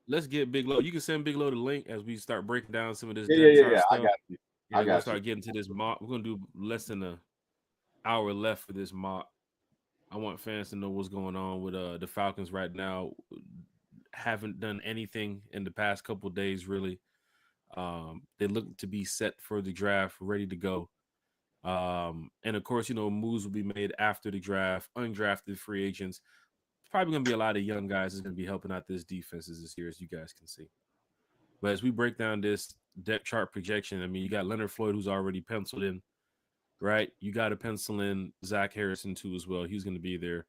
let's get Big Low. You can send Big Low the link as we start breaking down some of this. Yeah. Stuff. I got you. I got to start getting to this mock. We're gonna do less than an hour left for this mock. I want fans to know what's going on with the Falcons right now. Haven't done anything in the past couple of days, really. They look to be set for the draft, ready to go. And of course, moves will be made after the draft. Undrafted free agents. It's probably going to be a lot of young guys that's going to be helping out this defense this year, as you guys can see. But as we break down this depth chart projection, I mean, you got Leonard Floyd, who's already penciled in, right? You got to pencil in Zach Harrison, too, as well. He's going to be there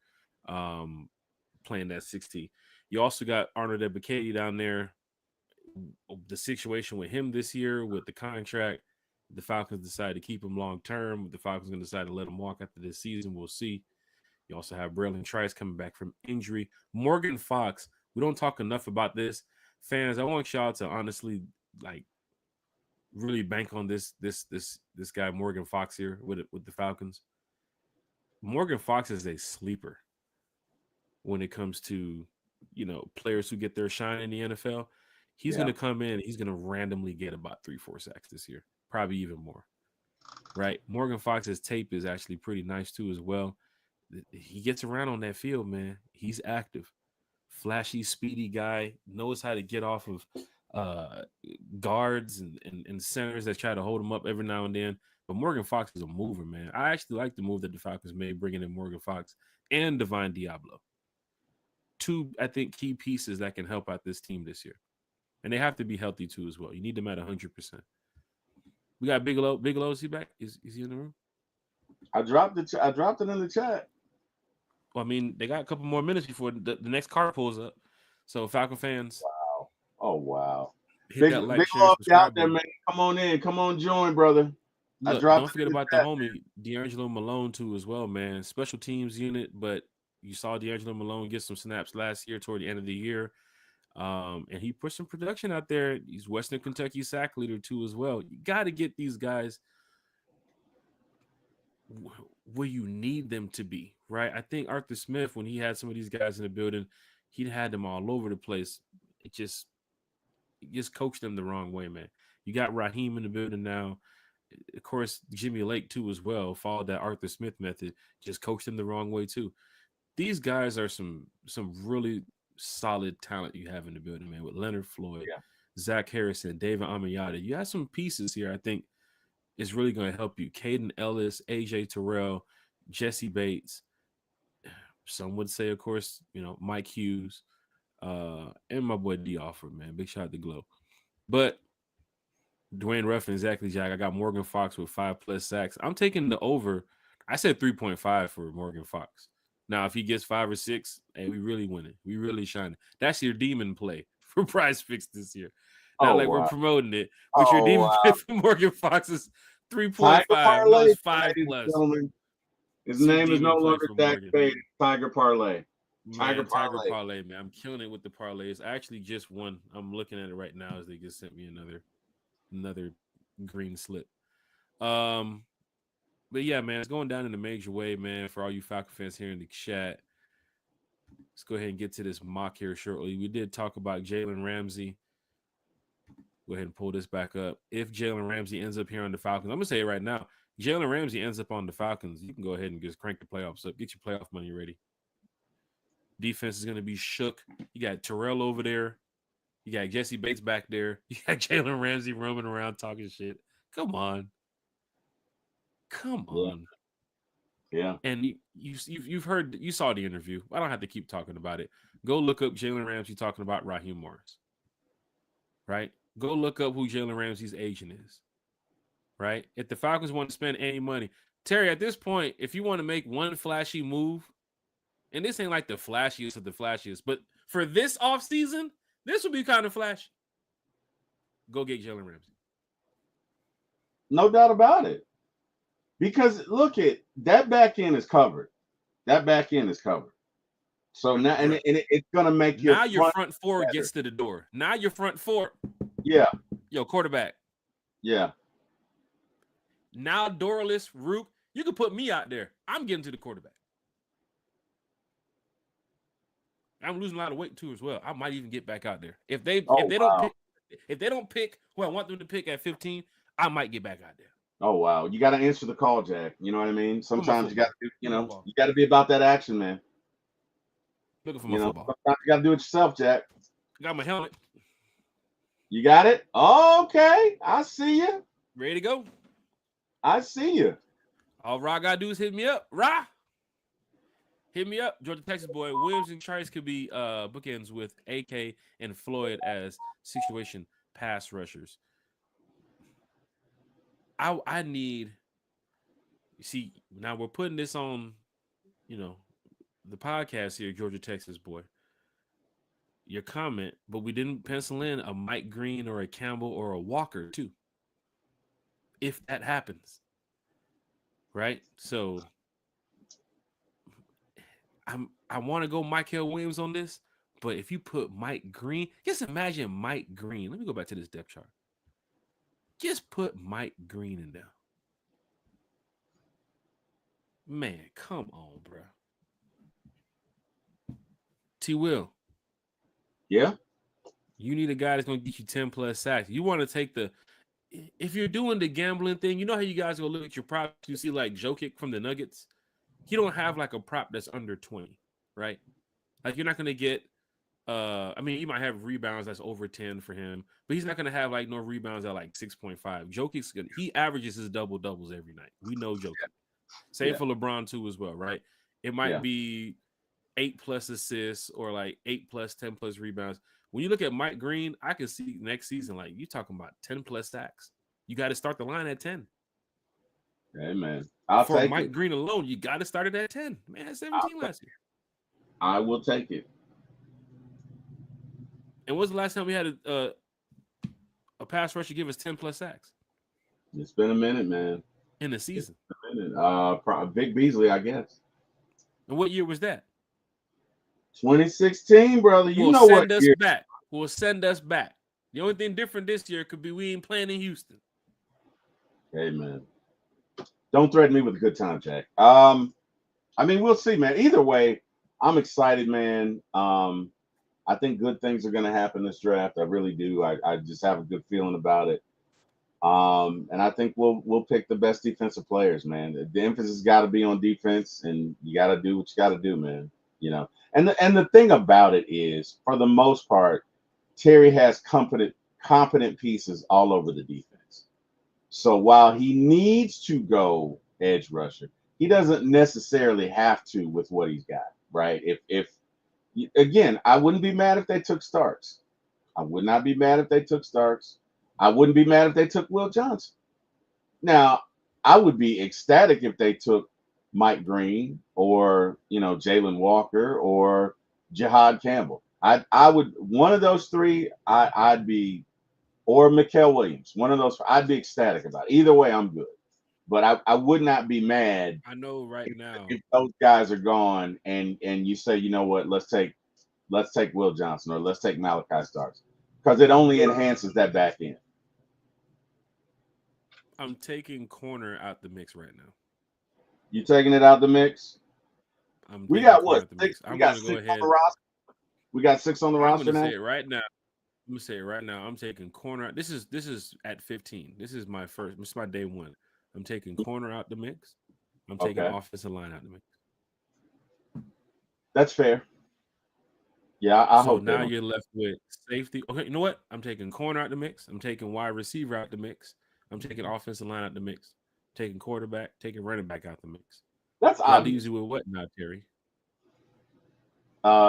playing that 60. You also got Arnold Ebiketie down there. The situation with him this year with the contract, the Falcons decide to keep him long term. The Falcons going to decide to let him walk after this season. We'll see. You also have Braylon Trice coming back from injury. Morgan Fox. We don't talk enough about this. Fans, I want y'all to honestly really bank on this guy Morgan Fox here with the Falcons. Morgan Fox is a sleeper when it comes to players who get their shine in the NFL. He's going to come in and he's going to randomly get about 3-4 sacks this year, probably even more. Right? Morgan Fox's tape is actually pretty nice too as well. He gets around on that field, man. He's active. Flashy, speedy guy, knows how to get off of guards and centers that try to hold him up every now and then. But Morgan Fox is a mover, man. I actually like the move that the Falcons made, bringing in Morgan Fox and Divine Diablo. Two, I think, key pieces that can help out this team this year. And they have to be healthy, too, as well. You need them at 100%. We got Big Low. Big Low, is he back? Is he in the room? I dropped it in the chat. Well, I mean, they got a couple more minutes before the next car pulls up. So, Falcon fans. Wow. Oh, wow. Hit that like, big share, out there, man. Come on in. Come on, join, brother. Look, don't forget about the homie, D'Angelo Malone, too, as well, man. Special teams unit, but you saw D'Angelo Malone get some snaps last year toward the end of the year. And he pushed some production out there. He's Western Kentucky sack leader, too, as well. You got to get these guys where you need them to be, right? I think Arthur Smith, when he had some of these guys in the building, he had them all over the place. It just coached them the wrong way, man. You got Raheem in the building now. Of course, Jimmy Lake, too, as well, followed that Arthur Smith method, just coached them the wrong way, too. These guys are some really solid talent you have in the building, man, with Leonard Floyd, Zach Harrison, David Amiyata. You have some pieces here I think is really going to help you. Caden Ellis, AJ Terrell, Jesse Bates. Some would say, of course, Mike Hughes, and my boy D. Alford, man. Big shout out to Glow. But Dwayne Ruffin, exactly, Jack. I got Morgan Fox with 5+ sacks. I'm taking the over. I said 3.5 for Morgan Fox. Now, if he gets 5 or 6, hey, we really winning. We really shining. That's your demon play for Prize Picks this year. Not we're promoting it, but your demon play for Morgan Fox is 3.5. Plus 5+. His name is no longer Dak Spade. Tiger Parlay. Tiger Man, Tiger parlay. parlay, man. I'm killing it with the parlays. I actually just won. I'm looking at it right now as they just sent me another green slip. Um, but yeah, man, it's going down in a major way, man. For all you Falcon fans here in the chat, let's go ahead and get to this mock here shortly. We did talk about Jalen Ramsey. Go ahead and pull this back up. If Jalen Ramsey ends up here on the Falcons, I'm gonna say it right now. Jalen Ramsey ends up on the Falcons, you can go ahead and just crank the playoffs up. Get your playoff money ready. Defense is gonna be shook. You got Terrell over there. You got Jesse Bates back there. You got Jalen Ramsey roaming around talking shit. Come on. Come Yeah. on. Yeah. And you've heard, you saw the interview. I don't have to keep talking about it. Go look up Jalen Ramsey talking about Raheem Morris. Right? Go look up who Jalen Ramsey's agent is. Right? If the Falcons want to spend any money, Terry, at this point, if you want to make one flashy move, and this ain't like the flashiest of the flashiest, but for this offseason, this would be kind of flashy. Go get Jalen Ramsey. No doubt about it. Because look at that back end is covered. That back end is covered. So now, and it's gonna make now your front four better. gets to the door. Now your front four. Yeah. Yo, quarterback. Yeah. Now Dorless, Rook, you can put me out there. I'm getting to the quarterback. I'm losing a lot of weight too as well. I might even get back out there. If they don't pick who I want them to pick at 15, I might get back out there. Oh wow. You got to answer the call, Jack. You know what I mean? Sometimes you got to, you got to be about that action, man. Looking for my football. Sometimes you got to do it yourself, Jack. I got my helmet. You got it? Okay. I see you. Ready to go? I see you. All Ra got to do is hit me up. Ra! Hit me up. Georgia, Texas boy. Williams and Trice could be bookends with AK and Floyd as situation pass rushers. I need, you see, now we're putting this on, the podcast here, Georgia, Texas boy. Your comment, but we didn't pencil in a Mike Green or a Campbell or a Walker too. If that happens, right? So I want to go Michael Williams on this, but if you put Mike Green, just imagine Mike Green. Let me go back to this depth chart. Just put Mike Green in there. Man, come on, bro. T. Will. Yeah. You need a guy that's going to get you 10 plus sacks. You want to take if you're doing the gambling thing, you know how you guys go look at your props. You see like Jokic from the Nuggets. He don't have like a prop that's under 20, right? Like you're not going to get, you might have rebounds that's over 10 for him, but he's not going to have like no rebounds at like 6.5. Jokic's he averages his double-doubles every night. We know Jokic. Same for LeBron too as well, right? It might be 8 plus assists or like 8 plus 10 plus rebounds. When you look at Mike Green, I can see next season, like you talking about 10 plus sacks. You got to start the line at 10. Hey, man. For Mike Green alone, you got to start it at 10. Man, had 17 last year. I will take it. And when's the last time we had a pass rusher give us 10 plus sacks? It's been a minute, man. In the season. It's been a minute. Vic Beasley, I guess. And what year was that? 2016, brother. You know what? Will send us back. The only thing different this year could be we ain't playing in Houston. Hey, man. Don't threaten me with a good time, Jack. We'll see, man. Either way, I'm excited, man. I think good things are going to happen this draft. I really do. I just have a good feeling about it. And I think we'll pick the best defensive players, man. The emphasis got to be on defense, and you got to do what you got to do, man. And the thing about it is, for the most part, Terry has competent pieces all over the defense. So while he needs to go edge rusher, he doesn't necessarily have to with what he's got, right? If again, I wouldn't be mad if they took Starks. I would not be mad if they took Starks. I wouldn't be mad if they took Will Johnson. Now, I would be ecstatic if they took Mike Green or Jalen Walker or Jihad Campbell. I would, one of those three. I'd be, or Mikael Williams. One of those. I'd be ecstatic about it. Either way, I'm good. But I would not be mad I know right now. if those guys are gone and you say, you know what, let's take Will Johnson or let's take Malachi Starks because it only enhances that back end. I'm taking corner out the mix right now. You taking it out the mix? I'm We taking got corner what, out the six? mix. We I'm got gonna go six on the ahead. roster. We got six on the I'm roster gonna now. say it right now. I'm gonna say it right now. I'm taking corner. This is at 15. This is my first. This is my day one. I'm taking corner out the mix. I'm taking Okay, offensive line out the mix. that's fair. Yeah, I So hope they now don't. you're left with safety. Okay, you know what? I'm taking corner out the mix. I'm taking wide receiver out the mix. I'm taking offensive line out the mix. Taking quarterback, taking running back out the mix. That's So that leaves obvious. you with what now, Terry?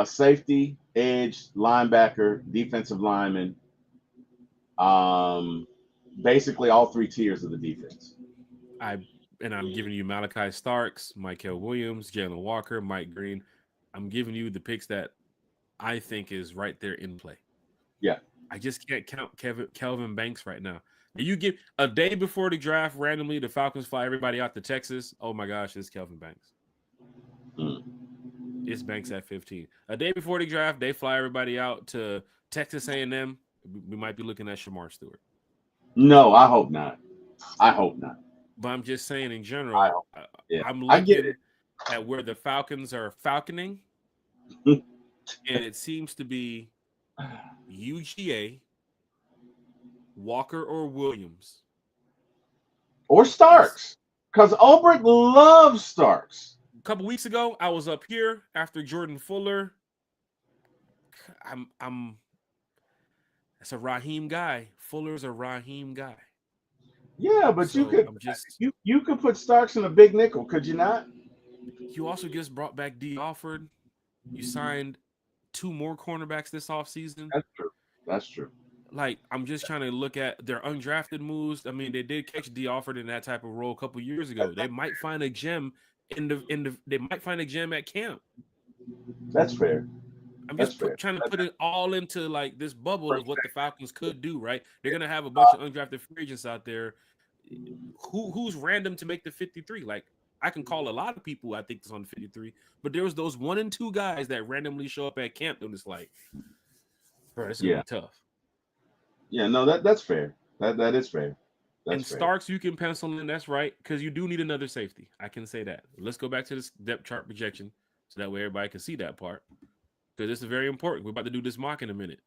Safety, edge, linebacker, defensive lineman. Um, basically all three tiers of the defense. I'm giving you Malachi Starks, Michael Williams, Jalen Walker, Mike Green. I'm giving you the picks that I think is right there in play. Yeah, I just can't count Kelvin Banks right now. You give a day before the draft, randomly the Falcons fly everybody out to Texas. Oh my gosh, it's Kelvin Banks. mm. It's Banks at 15. A day before the draft, they fly everybody out to Texas A&M. We might be looking at Shamar Stewart. No, I hope not. I hope not. But I'm just saying in I general, hope. Yeah, I'm I get looking at where the Falcons are falconing, it. and it seems to be UGA, Walker, or Williams. Or Starks, because Ulbrich loves Starks. A couple weeks ago, I was up here after Jordan Fuller. I'm that's a Raheem guy. Fuller's a Raheem guy. Yeah, but So I'm just you could put Starks in a big nickel, could you not? you also just brought back D Alford. You signed 2 more cornerbacks this offseason. That's true. That's true. Like, I'm just trying to look at their undrafted moves. I mean, they did catch D Alford in that type of role a couple years ago. They might find a gem they might find a gem at camp. That's fair. I'm That's just fair. trying to put it all into like this bubble of what the Falcons could do, right? They're gonna have a bunch Uh, of undrafted free agents out there. Who's random to make the 53? Like, I can call a lot of people I think is on the 53, but there was those 1 and 2 guys that randomly show up at camp and it's like, bro, this is gonna yeah. be tough. Yeah, no, that's fair. That is fair. That's And fair. Starks, you can pencil in. That's right, because you do need another safety. I can say that. Let's go back to this depth chart projection, so that way everybody can see that part. Because this is very important. We're about to do this mock in a minute.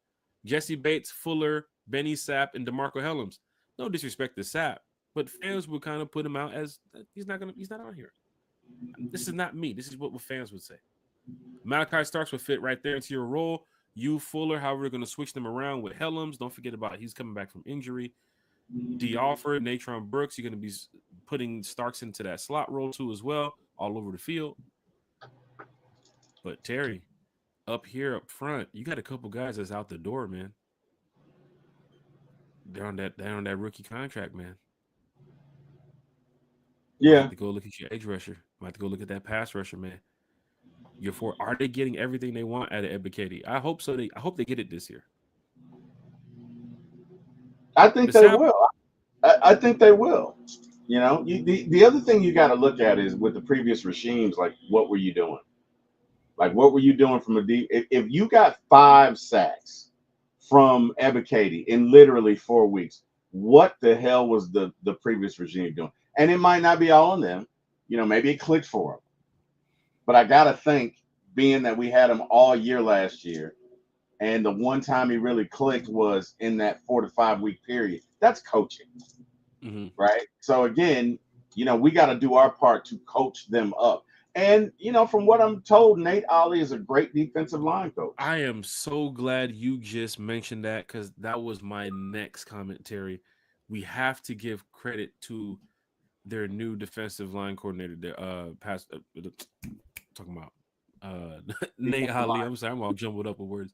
Jesse Bates, Fuller, Benny Sapp, and DeMarco Helms. No disrespect to Sapp, but fans would kind of put him out as he's not on here. This is not me. This is what fans would say. Malachi Starks would fit right there into your role. You, Fuller, however, we're going to switch them around with Helms. Don't forget about he's coming back from injury. D. Alford, Natron Brooks, you're going to be putting Starks into that slot role too as well, all over the field. But Terry, up here up front, you got a couple guys that's out the door, man. They're on that rookie contract, man. Might Yeah. have to go look at your edge rusher. Might have to go look at that pass rusher, man. Are they getting everything they want out of Ebiketie? I hope so. I hope they get it this year. I think they will. I think they will. You know, the other thing you got to look at is with the previous regimes, like what were you doing? Like what were you doing from a deep? If you got 5 sacks from Ebiketie in literally 4 weeks, what the hell was the previous regime doing? And it might not be all on them. You know, maybe it clicked for them. But I got to think, being that we had him all year last year, and the one time he really clicked was in that 4 to 5 week period. That's coaching, right? So again, you know, we got to do our part to coach them up. And you know, from what I'm told, Nate Ollie is a great defensive line coach. I am so glad you just mentioned that, because that was my next commentary. We have to give credit to their new defensive line coordinator. Talking about Nate Ali. I'm sorry, I'm all jumbled up with words.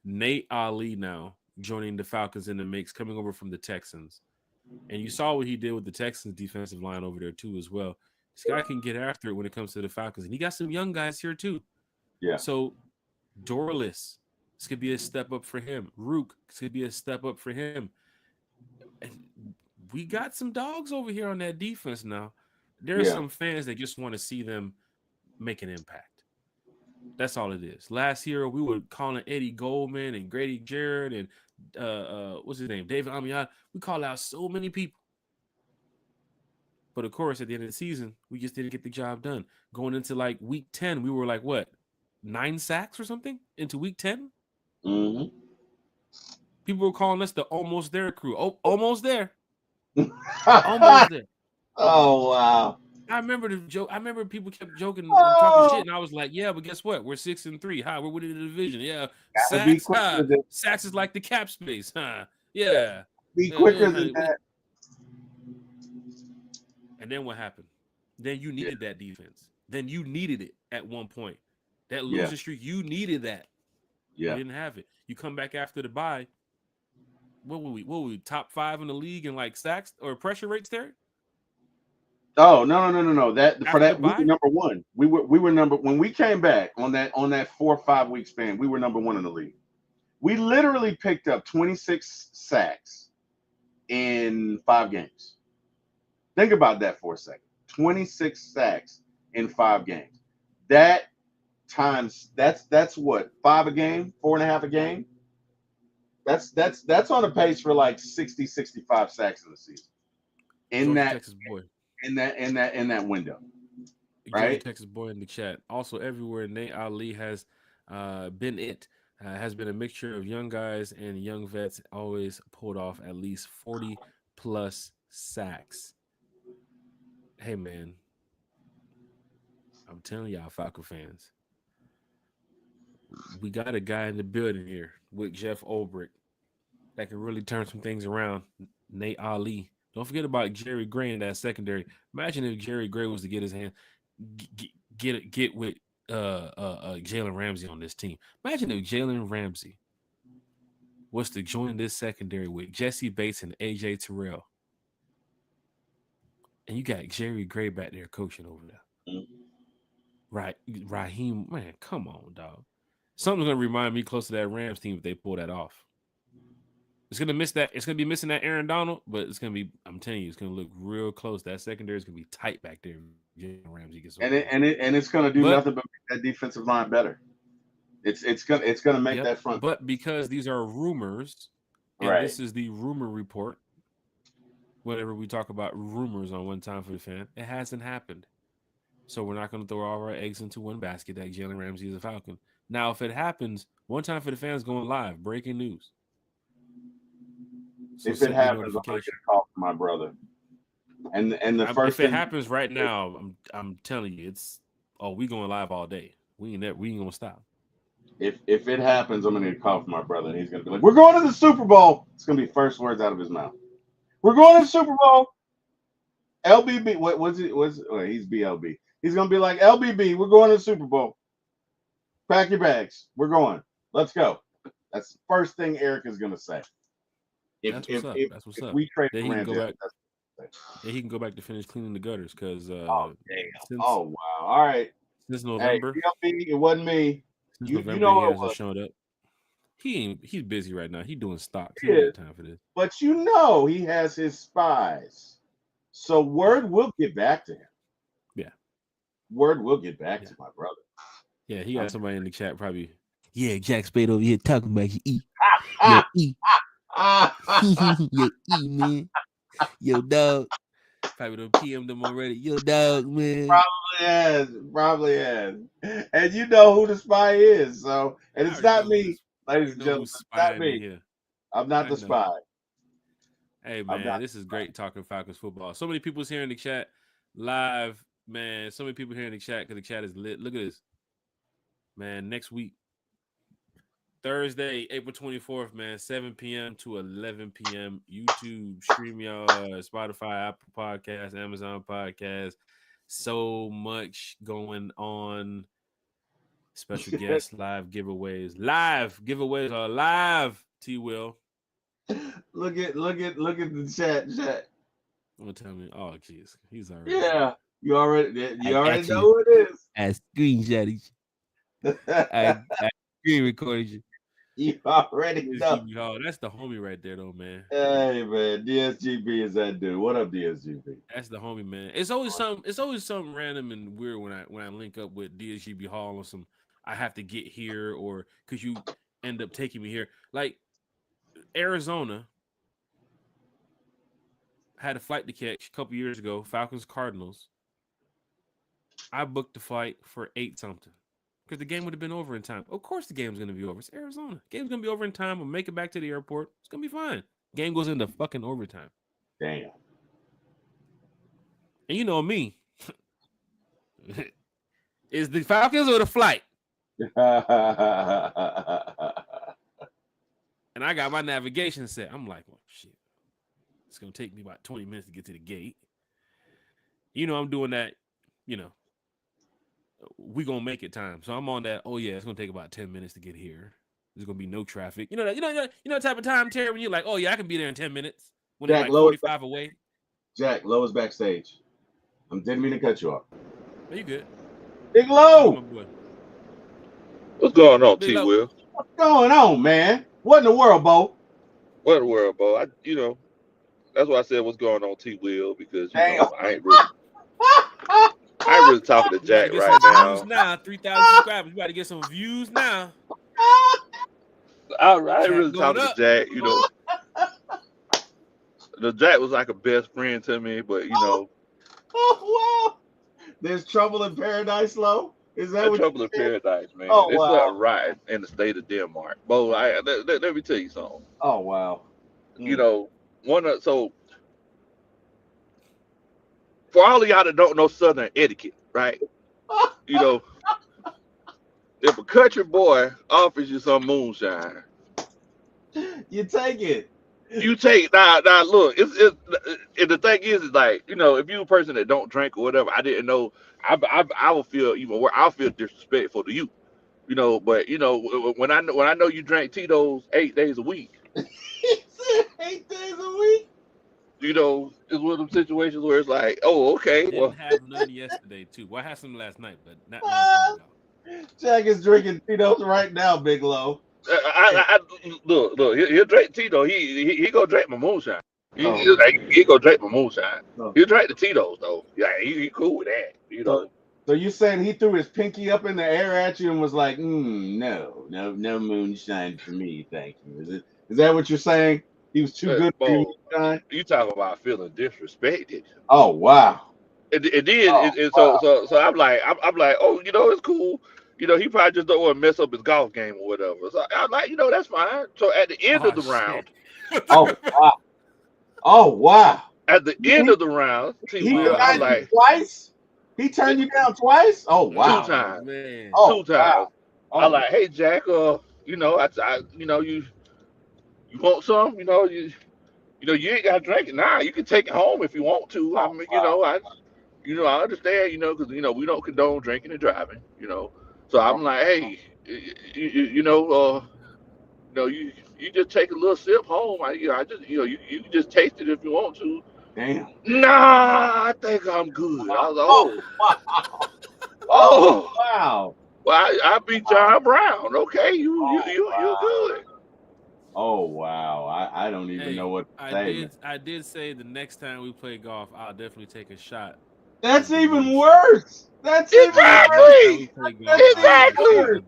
Nate Ali now joining the Falcons in the mix, coming over from the Texans. And you saw what he did with the Texans defensive line over there too as well. This guy can get after it when it comes to the Falcons. And he got some young guys here too. Yeah. So Dorless, this could be a step up for him. Rook, this could be a step up for him. And we got some dogs over here on that defense now. There are some fans that just want to see them make an impact. That's all it is. Last year, we were calling Eddie Goldman and Grady Jarrett and what's his name, David Amiat. We called out so many people. But of course, at the end of the season, we just didn't get the job done. Going into like week 10, we were like, what, 9 sacks or something into week 10? Mm-hmm. People were calling us the almost there crew. Oh, almost there. Almost there. Oh, wow. I remember the joke. I remember people kept joking, talking Oh, shit, and I was like, "Yeah, but guess what? We're 6-3. Hi, we're winning the division. Yeah, gotta be sacks. quicker Huh? than Sacks is like the cap space. Huh? Yeah. be quicker than And that. then what happened? Then you needed that defense. Then you needed it at one point. That Yeah. losing streak, you needed that. You Yeah. didn't have it. You come back after the bye. What were we? What were we? Top 5 in the league in like sacks or pressure rates there? Oh, no. That for After the that we were bye? number one. We were number when we came back on that 4 or 5 week span. We were number one in the league. We literally picked up 26 sacks in 5 games. Think about that for a second. 26 sacks in 5 games. That times that's what, 5 a game, 4.5 a game. That's on a pace for like 60, 65 sacks in the season. In Georgia, that Texas boy. in that window. Georgia, Right? Texas boy in the chat. Also, everywhere Nate Ali has been has been a mixture of young guys and young vets. Always pulled off at least 40 plus sacks. Hey man, I'm telling y'all, Falcon fans, we got a guy in the building here with Jeff Ulbrich that can really turn some things around. Nate Ali. Don't forget about Jerry Gray in that secondary. Imagine if Jerry Gray was to get his hand, get with Jalen Ramsey on this team. Imagine if Jalen Ramsey was to join this secondary with Jesse Bates and AJ Terrell, and you got Jerry Gray back there coaching over there. Mm-hmm. Right, Raheem, man, come on, dog. Something's gonna remind me close to that Rams team if they pull that off. It's gonna miss that. It's gonna be missing that Aaron Donald, but it's gonna be. I'm telling you, it's gonna look real close. That secondary is gonna be tight back there. Ramsey gets and it's gonna do nothing but make that defensive line better. It's gonna make that front. But because these are rumors, and right. This is the rumor report. Whenever we talk about rumors on One Time for the Fan, it hasn't happened. So we're not going to throw all our eggs into one basket that Jalen Ramsey is a Falcon. Now, if it happens, One Time for the Fans going live. Breaking news. So if it happens, I'm going to get a call from my brother. And the first if it happens right now, I'm telling you, we going live all day. We ain't gonna stop. If it happens, I'm going to get a call from my brother, and he's going to be like, "We're going to the Super Bowl." It's going to be first words out of his mouth. We're going to the Super Bowl. LBB, what was it? He's BLB. He's going to be like, "LBB, we're going to the Super Bowl. Pack your bags. We're going. Let's go." That's the first thing Eric is going to say. That's what's up. We trade then he can go back. Yeah, he can go back to finish cleaning the gutters because. Oh damn! Oh wow! All right. Since November, hey, it wasn't me. Since November, you know he hasn't shown up. He's busy right now. He's doing stocks. He don't got time for this. But he has his spies. So word will get back to him. Yeah. Word will get back to my brother. Yeah, he got somebody in the chat probably. Yeah, Jack Spade over here talking about your E. Your E, man. Yo, dog. Probably done PM'd them already. Yo, dog, man. Probably has. And you know who the spy is. So, and it's not me, ladies and gentlemen. It's not me. I'm not the spy. Hey, man, this is great talking Falcons football. So many people's here in the chat live, man. So many people here in the chat because the chat is lit. Look at this. Man, next week, Thursday, April 24th, man, 7 p.m. to 11 p.m. YouTube, StreamYard, Spotify, Apple Podcasts, Amazon Podcasts. So much going on. Special guests, live giveaways. Live giveaways are live, T-Will. Look at the chat. Don't tell me. Oh, jeez. He's already. Yeah. You already know who it is. I screenshot it. I screen recorded you. You already know. DSGB Hall. That's the homie right there, though, man. Hey man, DSGB is that dude. What up, DSGB? That's the homie, man. It's always something. It's always something random and weird when I link up with DSGB Hall on some. I have to get here, or because you end up taking me here. Like Arizona had a flight to catch a couple years ago. Falcons Cardinals. I booked the flight for 8 something because the game would have been over in time. Of course, the game's gonna be over. It's Arizona. Game's gonna be over in time. We'll make it back to the airport. It's gonna be fine. Game goes into fucking overtime. Damn. And you know me. Is the Falcons or the flight? And I got my navigation set. I'm like, well, shit. It's going to take me about 20 minutes to get to the gate. You know, I'm doing that, you know. We going to make it time. So I'm on that, oh, yeah, it's going to take about 10 minutes to get here. There's going to be no traffic. You know the type of time, Terry, when you're like, oh, yeah, I can be there in 10 minutes. When Jack, they're like 45 away. Jack, Lowe's backstage. I didn't mean to cut you off. Are you good? Big Low. What's going on, Big T. Low. Will? What's going on, man? What in the world, Bo? What in the world, Bo? That's why I said what's going on, T. Will, because Damn. I ain't really talking to Jack right now. Views now, 3,000 subscribers. You got to get some views now. I ain't really talking to Jack. The Jack was like a best friend to me, but Oh wow! There's trouble in paradise, Low. Is that what trouble in paradise, man? Oh, It's wow. something right in the state of Denmark. Bo, let me tell you something. Oh wow! So for all of y'all that don't know Southern etiquette, right? If a country boy offers you some moonshine, You take it. you take now. Look, the thing is like if you a person that don't drink or whatever, I didn't know. I will feel even worse. I'll feel disrespectful to you, But when I know you drank Tito's 8 days a week, He said 8 days a week. It's one of them situations where it's like, oh, okay, Didn't have none yesterday too. Well, I had some last night, but not what I'm talking about. Jack is drinking Tito's right now, Big Low. Look, he'll drink Tito. He go drink my moonshine. He go drink my moonshine. Oh. He'll drink the Tito's though. Yeah, he cool with that. So you saying he threw his pinky up in the air at you and was like, no moonshine for me, thank you. Is that what you're saying? He was too good for you moonshine? You talk about feeling disrespected. Oh wow. It did. So I'm like, oh, it's cool. He probably just don't want to mess up his golf game or whatever. So I'm like, that's fine. So at the end of the round, oh wow. Oh wow. At the end of the round, I'm like, twice. He turned you down twice. Oh wow. 2 times. Man. Oh, 2 times. Wow. Oh. I'm like, hey Jack, you want some? You ain't got to drink it now. You can take it home if you want to. I mean, I understand, because we don't condone drinking and driving, So I'm like, hey, you just take a little sip home. I just, you can just taste it if you want to. Damn. Nah, I think I'm good. I was like, wow. Oh wow. Well, I beat John Brown. Okay, you're good. Oh wow. I don't even know what to say. I did say the next time we play golf, I'll definitely take a shot. That's even worse. That's exactly. Exactly.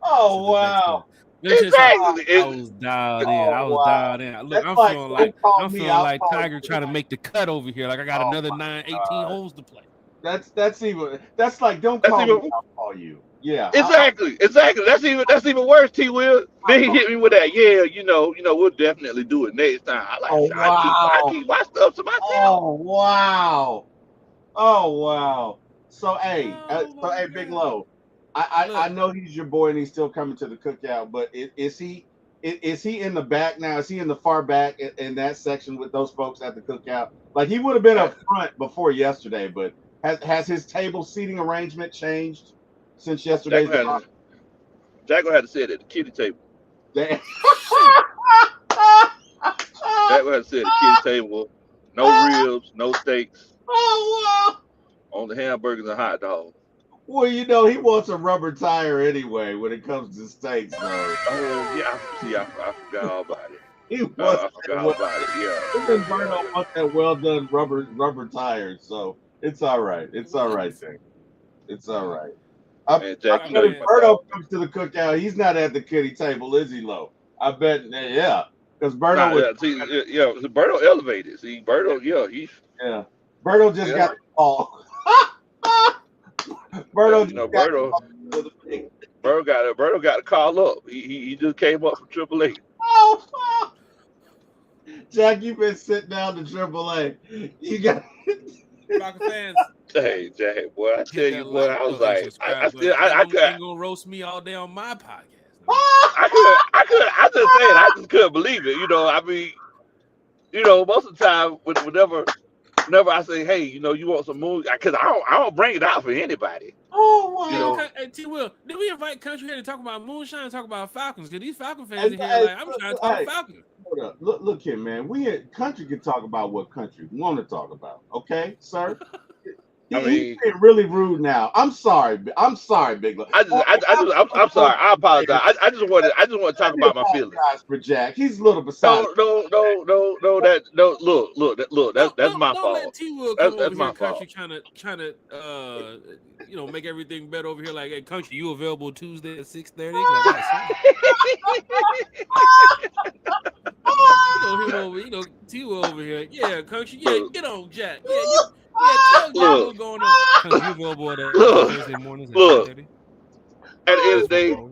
Oh wow. Exactly. I was dialed in. Look, I'm feeling like Tiger trying to make the cut over here. Like I got another 18 holes to play. That's like don't call me. I'll call you. Yeah. Exactly. That's even worse, T. Will. Then he hit me with that. Yeah, we'll definitely do it next time. I like. I keep my stuff to myself. Oh wow. Oh wow. So hey, Big Low. I know he's your boy and he's still coming to the cookout, but is he in the back now? Is he in the far back in that section with those folks at the cookout? Like he would have been up front before yesterday, but has his table seating arrangement changed since yesterday's? Jack gonna have to sit at the kitty table. Jack gonna have to sit at the kitty table. No ribs, no steaks. Oh wow. Only hamburgers and hot dogs. Well, you know, he wants a rubber tire anyway when it comes to steaks, though. Oh yeah, I forgot all about it. He wants I that forgot all well, about it. even Berto wants that well done rubber tires, so it's all right. It's all What? right, Jake. It's all right. I Man, Jack, Fuck you know bet you if man. Berto comes to the cookout, he's not at the kitty table, is he, Lo? I bet, yeah, because Berto nah, was, yeah, see, yeah, Berto elevated. See, Berto, he's yeah, Berto just yeah, got the call. yeah, Berto you just know, got the call to the big. Berto got to call up. He just came up from AAA. Oh, Jack, you've been sitting down to AAA. You got. Falcon fans, Hey, Jack, boy, I tell hit you, that boy, like I was and like, I subscribe still, button. Ain't gonna roast me all day on my podcast. No more. I just said, I just couldn't believe it. You know, I mean, most of the time, whenever I say, hey, you want some moon, because I don't bring it out for anybody. Oh You Hey, wow! know, T. Will, did we invite Country here to talk about moonshine and talk about Falcons? Because these Falcon fans Hey, in here hey, like, I'm look, trying to talk hey, Falcons. hold up. Look here, man. We at country can talk about what country want to talk about. Okay, sir. I He's mean, being really rude now. I'm sorry. I'm sorry, Big Love. I'm sorry, I apologize. I just want to Let talk me about my feelings. apologize for Jack. He's a little beside. No, no, no, no, no. Look. That's my Don't let fault. T. Will come That's over here, my Country, fault. trying to make everything better over here. Like, hey, Country, you available Tuesday at 6:30? Like, oh, sir. Him over, T. Will over here. Yeah, Country. Yeah, Look, get on, Jack. Yeah, tell Jack look, what's going on. Country, you available at look, Thursday mornings at look. 6:30? At the end Just of the for day, bro.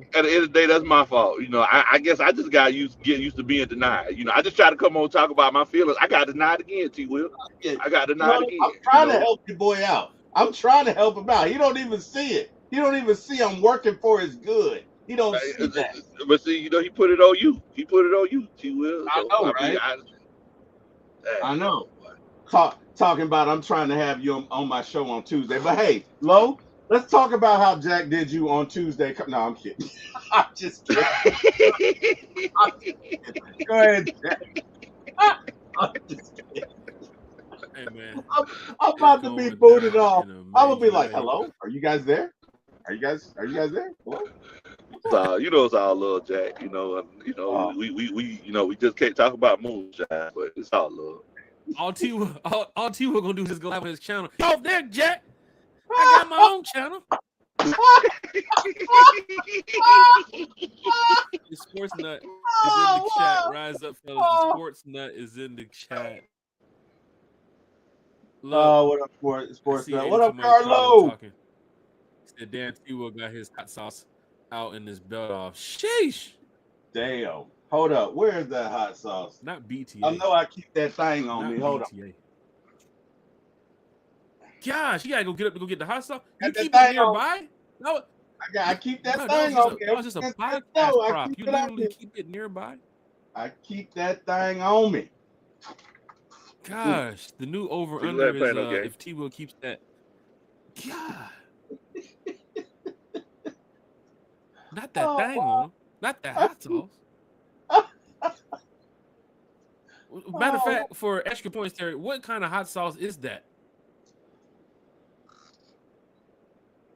that's my fault. I guess I just got get used to being denied. I just try to come on and talk about my feelings. I got denied again, T. Will. Yeah, I got you know, denied again. I'm trying to help your boy out. I'm trying to help him out. He don't even see it. He don't even see I'm working for his good. He don't see that. But see, he put it on you. He put it on you, T. Will. I So know, I mean, right? I dang, know. Talking about I'm trying to have you on my show on Tuesday. But hey, Lo, let's talk about how Jack did you on Tuesday. No, I'm kidding. I'm just kidding. I'm just kidding. Go ahead, Jack. I'm just kidding. Hey, man. I'm It's about to be going booted down off. in a I'm gonna be major like, way. "Hello, are you guys there? Are you guys there? Hello?" So it's all love, Jack. Oh, We just can't talk about moonshine, but it's all love. All T will gonna do is just go live on his channel. Oh, there, Jack. I got my own channel. The sports nut is in the chat. Rise up, fellas. The sports nut is in the chat. Look, what up, I sports see nut? What up, Tomorrow Carlo Carlo? talking. He said, Dan T will got his hot sauce out in his belt off. Sheesh. Damn. Hold up. Where's that hot sauce? Not BTA. I know I keep that thing on Not me. Hold BTA. on. Gosh, you gotta go get up to go get the hot sauce. You Got that keep it thing on. nearby? No, I keep that bro, thing on me. that was just a Since podcast no, I prop. keep You it on literally me. keep it nearby. I keep that thing on me. Gosh, the new over So you under ain't playing no is game. if T Will keeps that. God, not that thing on him. Not that hot sauce. Matter of fact, for extra points, Terry, what kind of hot sauce is that?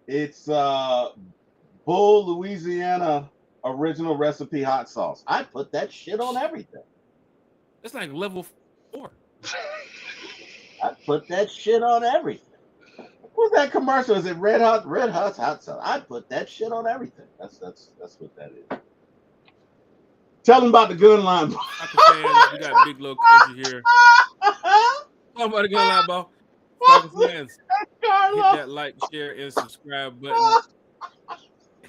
It's Bull Louisiana original recipe hot sauce. I put that shit on everything. It's like level 4. I put that shit on everything. What's that commercial? Is it Red Hot hot sauce? I put that shit on everything. That's what that is. Tell them about the gun line. Falcon fans, we got Big Low Country here. Talk about the gun line, ball. Falcon fans, hit that like, share, and subscribe button.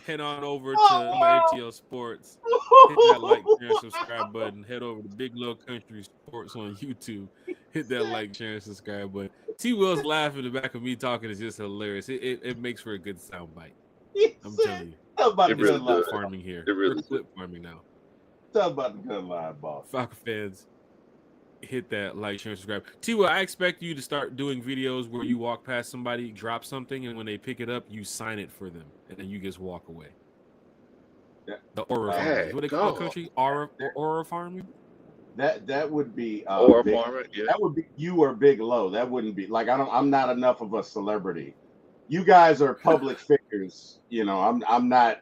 Head on over to ATL Sports. Hit that like, share, and subscribe button. Head over to Big Low Country Sports on YouTube. Hit that like, share, and subscribe button. T Will's laugh in the back of me talking is just hilarious. It makes for a good sound bite. I'm telling you. Tell about It the really gun line. does. Farming here. It really We're clip farming now. Tell about the gun line, boss. Falcon fans, hit that like, share, and subscribe. T Will, I expect you to start doing videos where you walk past somebody, drop something, and when they pick it up, you sign it for them, and then you just walk away. Yeah. The aura farming. What they call it, country? Aura farming? That would be Or big, farmer, yeah. that would be you or Big Low. That wouldn't be like I'm not enough of a celebrity you guys are public figures. You know, I'm not.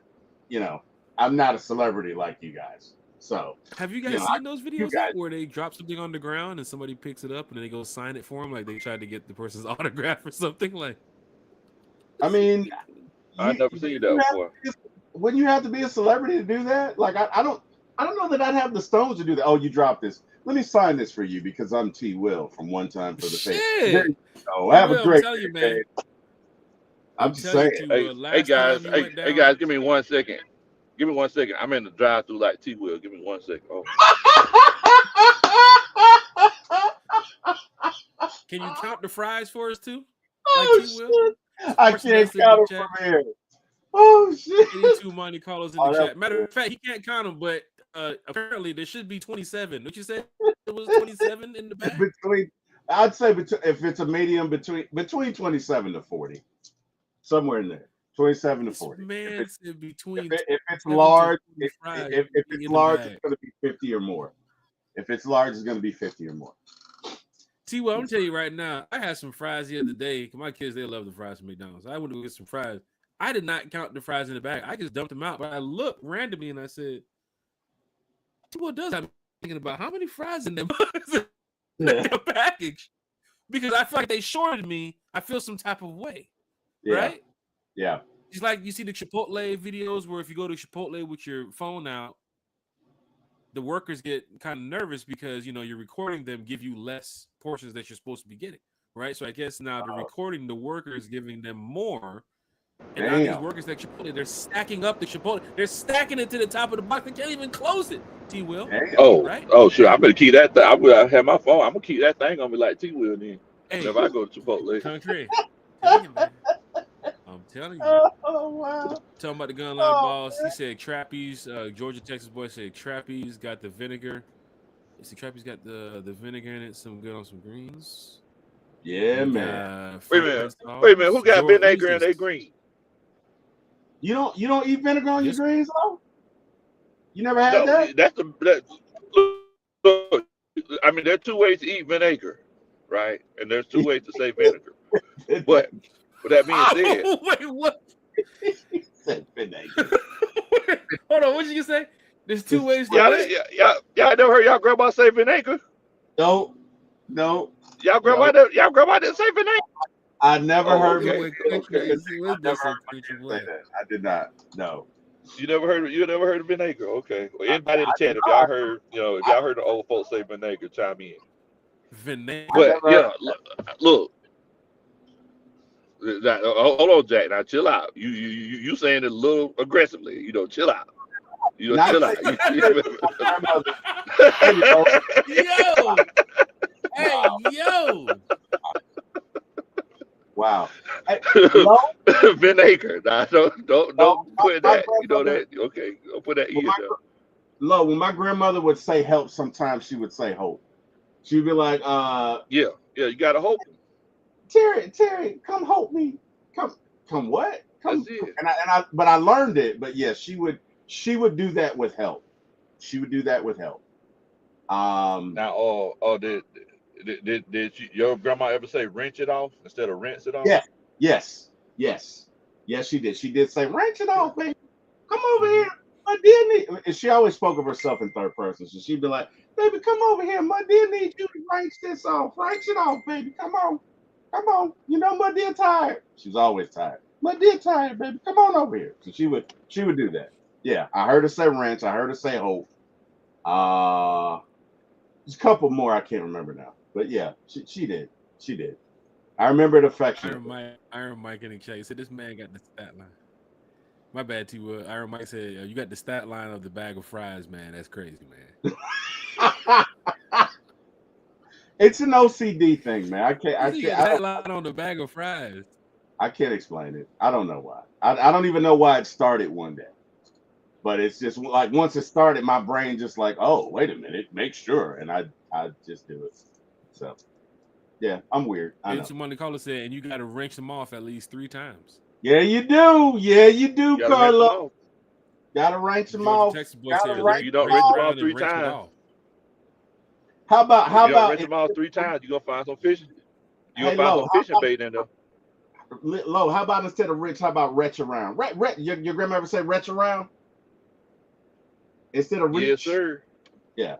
You know, I'm not a celebrity like you guys. So Have you you guys know, seen those you videos guys. yet where they drop something on the ground and somebody picks it up and then they go sign it for them, like they tried to get the person's autograph or something? Like, I mean, I you, never seen that you have before. wouldn't you have to be a celebrity to do that? Like, I don't know that I'd have the stones to do that. Oh, you dropped this. Let me sign this for you because I'm T. Will from One Time for the Fame. There shit. you go. Have a Will, I'm great telling you, day, man. Dave. I'm just Tell you, saying. T. Hey, Will, hey last guys, time you went hey down. guys, give me 1 second. Give me 1 second. I'm in the drive-through like T Will. Give me 1 second. Oh, Can you count the fries for us too? Like Oh T. Will? shit! I Sports can't Nest in count the it chat. from here. Oh shit! 82 Monte Carlos in the Oh, that chat. Matter of fact, he can't count them, but apparently there should be 27. What you say? It was 27 in the back. between, I'd say if it's a medium, between 27 to 40, somewhere in there. 27 to This 40. man said between If it's 7 to large, 40 fries if be it's in the large, it's bag. going to be 50 or more. If it's large, it's going to be 50 or more. T. Well, I'm gonna tell you right now, I had some fries the other day. My kids, they love the fries from McDonald's. I went to go get some fries. I did not count the fries in the bag. I just dumped them out. But I looked randomly and I said, T. Well, does I'm thinking about how many fries in them the package? Because I feel like they shorted me. I feel some type of way. Yeah. Right? Yeah. It's like you see the Chipotle videos where if you go to Chipotle with your phone out, the workers get kind of nervous because, you know, you're recording them, give you less portions that you're supposed to be getting, right? So I guess now the recording, the workers giving them more, and now these Damn. workers at Chipotle, they're stacking up the Chipotle, they're stacking it to the top of the box. They can't even close it. T. Will, right? oh, sure. I better keep that. I will have my phone. I'm gonna keep that thing on me like T Will then. Hey, Whenever I go to Chipotle. concrete. Tell you, man. I'm telling you. Oh wow. Talking about the gun line boss, he said Trappy's, Georgia, Texas boy said Trappy's got the vinegar. See, Trappy's got the vinegar in it. Some good on some greens. Yeah, We man. got Wait a minute. sauce. Wait a minute. Who got George, vinegar who's and they this? green? You don't eat vinegar on your Yes. greens, though? You never had No, that? that's look, I mean, there are two ways to eat vinegar, right? And there's two ways to say vinegar. But with that being said, Wait, what? He said vinegar. Hold on, what did you say? There's two ways to y'all never heard y'all grandma say vinegar? No. Y'all grandma didn't say vinegar? I never Oh, heard okay. him Country is- I what's never this heard on my Country kid Boy? say that. I did not. No. You never heard of vinegar? Okay. Well, anybody in the chat, if I- y'all heard, if y'all heard the old folks say vinegar, chime in. Vinegar. But never yeah, look. Hold on, Jack. Now chill out. You saying it a little aggressively. Chill out. Not Chill out. grandmother. Yo! Hey, yo! Wow. Hey, no, Vinegar. Nah, don't put my that. That. Okay, don't put that either. Lo, when my grandmother would say help, sometimes she would say hope. She'd be like, Yeah, you gotta hope. Terry, come help me. Come what? Come. That's it. But I learned it. But yeah, she would do that with help. She would do that with help. Now, did your grandma ever say rinse it off instead of rinse it off? Yes, she did. She did say rinse it off, baby. Come over here. My dear need. And she always spoke of herself in third person. So she'd be like, baby, come over here. My dear needs you to rinse this off. Rinse it off, baby. Come on. My dear tired. She's always tired. My dear tired, baby. Come on over here. So she would do that. Yeah, I heard her say rinse. I heard her say hope. There's a couple more I can't remember now. But yeah, she did. I remember it affectionately. Iron Mike in the chat. He said this man got the stat line. My bad, T. Will. Iron Mike said you got the stat line of the bag of fries, man. That's crazy, man. It's an OCD thing, man. I can't. Stat line on the bag of fries. I can't explain it. I don't know why. I don't even know why it started one day. But it's just like once it started, my brain just like, oh, wait a minute, make sure, and I just do it. So yeah, I'm weird. I know. Monte Carlo said, and you got to wrench them off at least 3 times. Yeah, you do, Carlo. Gotta wrench them off. You don't wrench them off 3 times. How about wrench them off 3 times? You gonna find some fishing. You gonna find some fishing bait in there. Low, how about instead of rich, how about retch around? Your grandma ever say retch around? Instead of reach? Yes, sir. Yeah.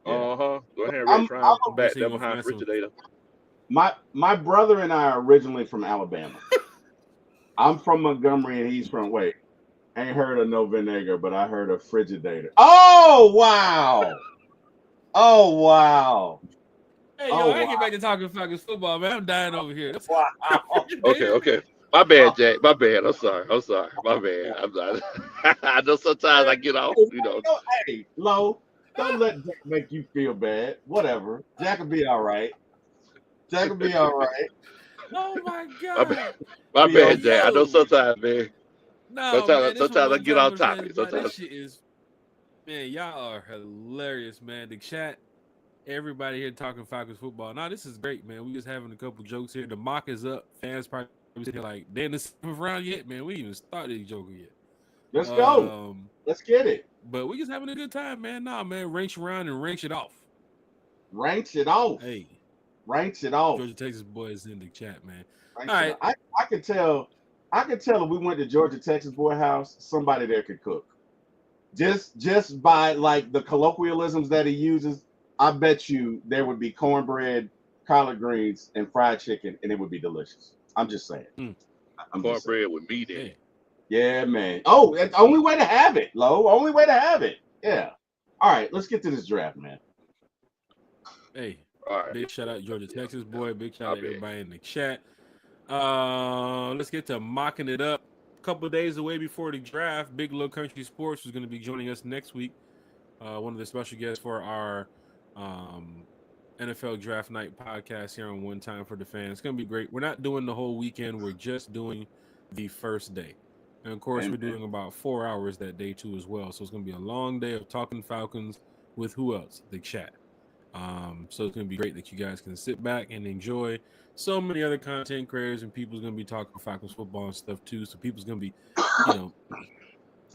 Uh-huh. Go ahead and I'm, reach I'm around a- back there behind the refrigerator. my brother and I are originally from Alabama. I'm from Montgomery and he's from ain't heard of no vinegar, but I heard of Frigidator. Oh wow. Oh wow. Hey, yo, I get back to talking Falcons football, man. I'm dying over here. Wow. Okay. My bad, Jack. My bad. I'm sorry. My bad. I'm sorry. I know sometimes I get off, Hey, Lo, don't let Jack make you feel bad. Whatever. Jack will be all right. Oh my god. My bad, Yo. Jack. I know sometimes, man. No, man. Sometimes I get off topic. This shit is, man, y'all are hilarious, man. The chat, everybody here talking Falcons football. Now, this is great, man. We just having a couple jokes here. The mock is up. Fans probably sitting like, they in the 7th round yet, man. We ain't even started the joker yet. Let's go. Let's get it. But we just having a good time, man. Nah, man. Ranch around and ranch it off. Hey. Ranch it off. Georgia, Texas boys in the chat, man. All right. I could tell if we went to Georgia, Texas boy house, somebody there could cook. Just by like the colloquialisms that he uses, I bet you there would be cornbread, collard greens, and fried chicken, and it would be delicious. I'm just saying. Cornbread with meat in it. Yeah, man. Oh, that's the only way to have it, Lo. Only way to have it. Yeah. All right, let's get to this draft, man. Hey, all right. Big shout out Georgia, Texas boy. Big shout out everybody in the chat. Let's get to mocking it up. A couple of days away before the draft, Big Low Country Sports is going to be joining us next week. One of the special guests for our NFL Draft Night podcast here on One Time for the Fans. It's going to be great. We're not doing the whole weekend. We're just doing the first day. And, of course, we're doing about 4 hours that day, too, as well. So it's going to be a long day of talking Falcons with who else? The chat. So it's going to be great that you guys can sit back and enjoy. So many other content creators and people's going to be talking Falcons football and stuff, too. So people's going to be,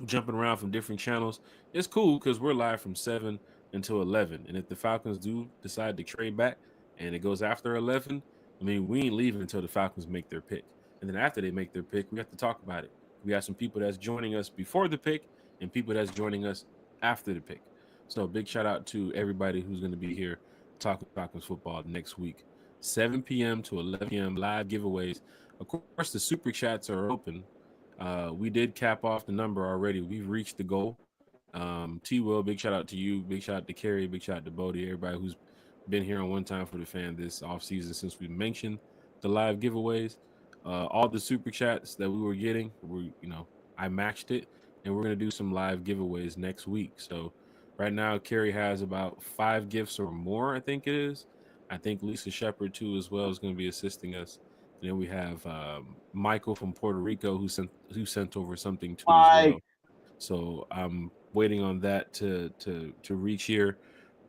jumping around from different channels. It's cool because we're live from 7 until 11. And if the Falcons do decide to trade back and it goes after 11, I mean, we ain't leaving until the Falcons make their pick. And then after they make their pick, we have to talk about it. We have some people that's joining us before the pick and people that's joining us after the pick. So big shout out to everybody who's going to be here talking Falcons football next week. 7 p.m. to 11 p.m. live giveaways. Of course, the super chats are open. We did cap off the number already. We've reached the goal. T-Will, big shout out to you. Big shout out to Kerry. Big shout out to Bodie. Everybody who's been here on One Time for the Fan this offseason since we mentioned the live giveaways. All the super chats that we were getting, I matched it, and we're going to do some live giveaways next week. So right now, Kerry has about 5 gifts or more, I think it is. I think Lisa Shepard, too, as well, is going to be assisting us. And then we have Michael from Puerto Rico who sent over something too as well. So I'm waiting on that to reach here.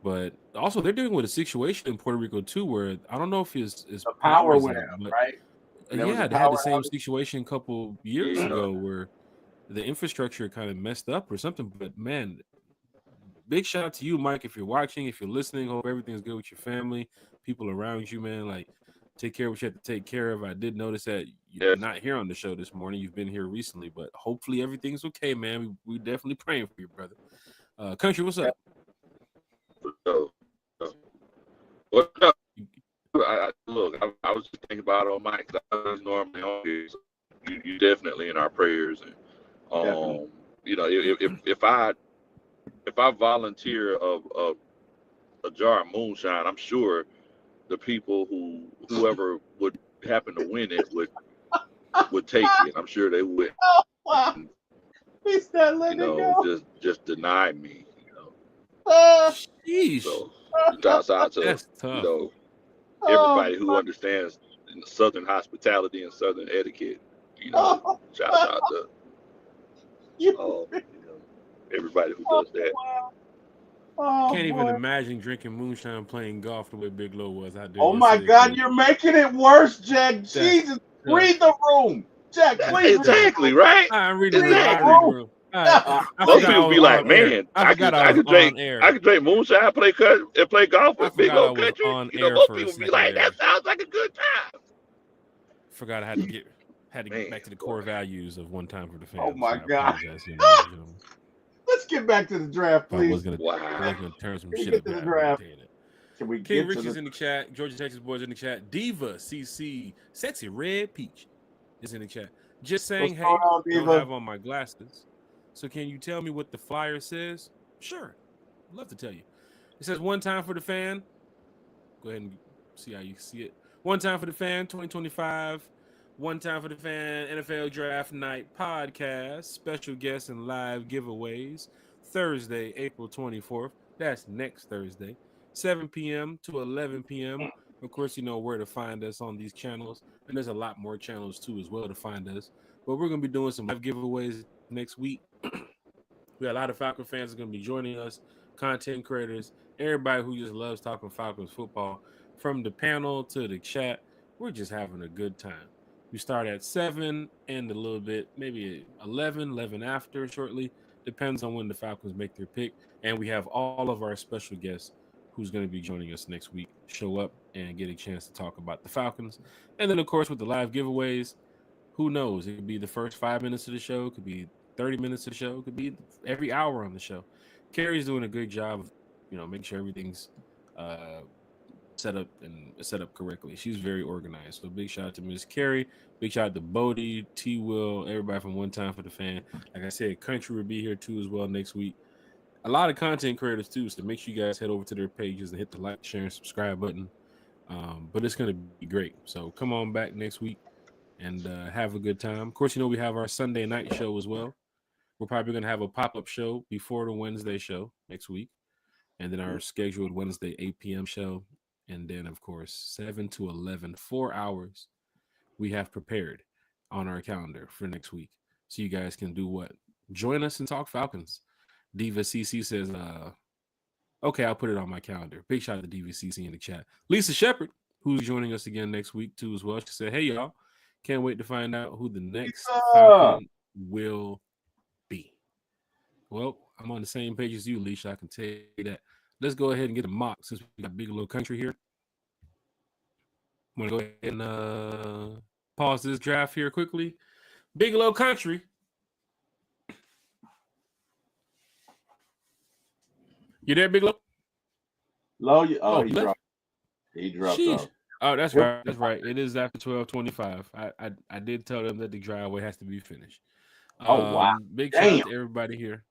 But also they're dealing with a situation in Puerto Rico too, where I don't know if his power went out, right? Yeah, they had the same situation a couple years ago where the infrastructure kind of messed up or something. But man, big shout out to you, Mike, if you're watching, if you're listening. Hope everything's good with your family, people around you, man. Like, take care of what you have to take care of. I did notice that you're not here on the show this morning. You've been here recently, but hopefully everything's okay, man. We definitely praying for you, brother. Country, what's up? What up? I was just thinking about it on Mike. I was normally on here. So you definitely in our prayers, and if I volunteer a jar of moonshine, I'm sure the people whoever would happen to win it would take it. I'm sure they would. Oh wow! He's not letting it go. Just deny me. Sheesh. So shouts out to everybody who understands Southern hospitality and Southern etiquette. Shouts out to everybody who does that. Can't even imagine drinking moonshine playing golf the way Big Low was out there. Oh my God, you're making it worse, Jack. Jesus, read the room. Jack, please. Exactly, right? I'm reading the room. Most people be like, man, I could drink moonshine, play golf with Big Old Country. Most people be like, that sounds like a good time. Forgot I had to get Man, back to the boy. core values of one time for the Oh fans. my I God. apologize, ladies and gentlemen. Let's get back to the draft, If I was please. gonna Wow. turn some Can we shit get up to here, the I draft? maintain it. Can we King get Rich to is the in the chat. Georgia Texas boys in the chat. Diva CC Sexy Red Peach is in the chat. Just saying, what's going hey, on, don't Diva? have on my glasses. So can you tell me what the flyer says? Sure. I'd love to tell you. It says one time for the fan. Go ahead and see how you see it. One time for the fan, 2025. One time for the fan, NFL Draft Night podcast. Special guests and live giveaways. Thursday, April 24th. That's next Thursday, 7 p.m. to 11 p.m. Of course, you know where to find us on these channels. And there's a lot more channels, too, as well to find us. But we're going to be doing some live giveaways next week. We got a lot of Falcon fans are going to be joining us, content creators, everybody who just loves talking Falcons football. From the panel to the chat, we're just having a good time. We start at 7 and a little bit, maybe 11 after shortly. Depends on when the Falcons make their pick. And we have all of our special guests who's going to be joining us next week show up and get a chance to talk about the Falcons. And then, of course, with the live giveaways, who knows? It could be the first 5 minutes of the show. It could be 30 minutes of the show. It could be every hour on the show. Carrie's doing a good job of, making sure everything's set up correctly. She's very organized. So big shout out to Miss Carrie. Big shout out to Bodie, T. Will, everybody from One Time for the Fan. Like I said, Country will be here too as well next week. A lot of content creators too. So make sure you guys head over to their pages and hit the like, share, and subscribe button. But it's gonna be great. So come on back next week and have a good time. Of course, we have our Sunday night show as well. We're probably going to have a pop-up show before the Wednesday show next week, and then our scheduled Wednesday 8 p.m. show, and then, of course, 7 to 11, 4 hours we have prepared on our calendar for next week. So you guys can do what? Join us and talk Falcons. Diva CC says, okay, I'll put it on my calendar. Big shout out to Diva CC in the chat. Lisa Shepard, who's joining us again next week, too, as well. She said, hey, y'all. Can't wait to find out who the next Falcon will be. Well, I'm on the same page as you, Leisha. I can tell you that. Let's go ahead and get a mock since we got Bigelow Country here. I'm going to go ahead and pause this draft here quickly. Bigelow Country. You there, Bigelow? Low, he he dropped. He dropped off. Oh, that's right. That's right. It is after 12:25. I did tell them that the driveway has to be finished. Oh, wow. Big shout out to everybody here.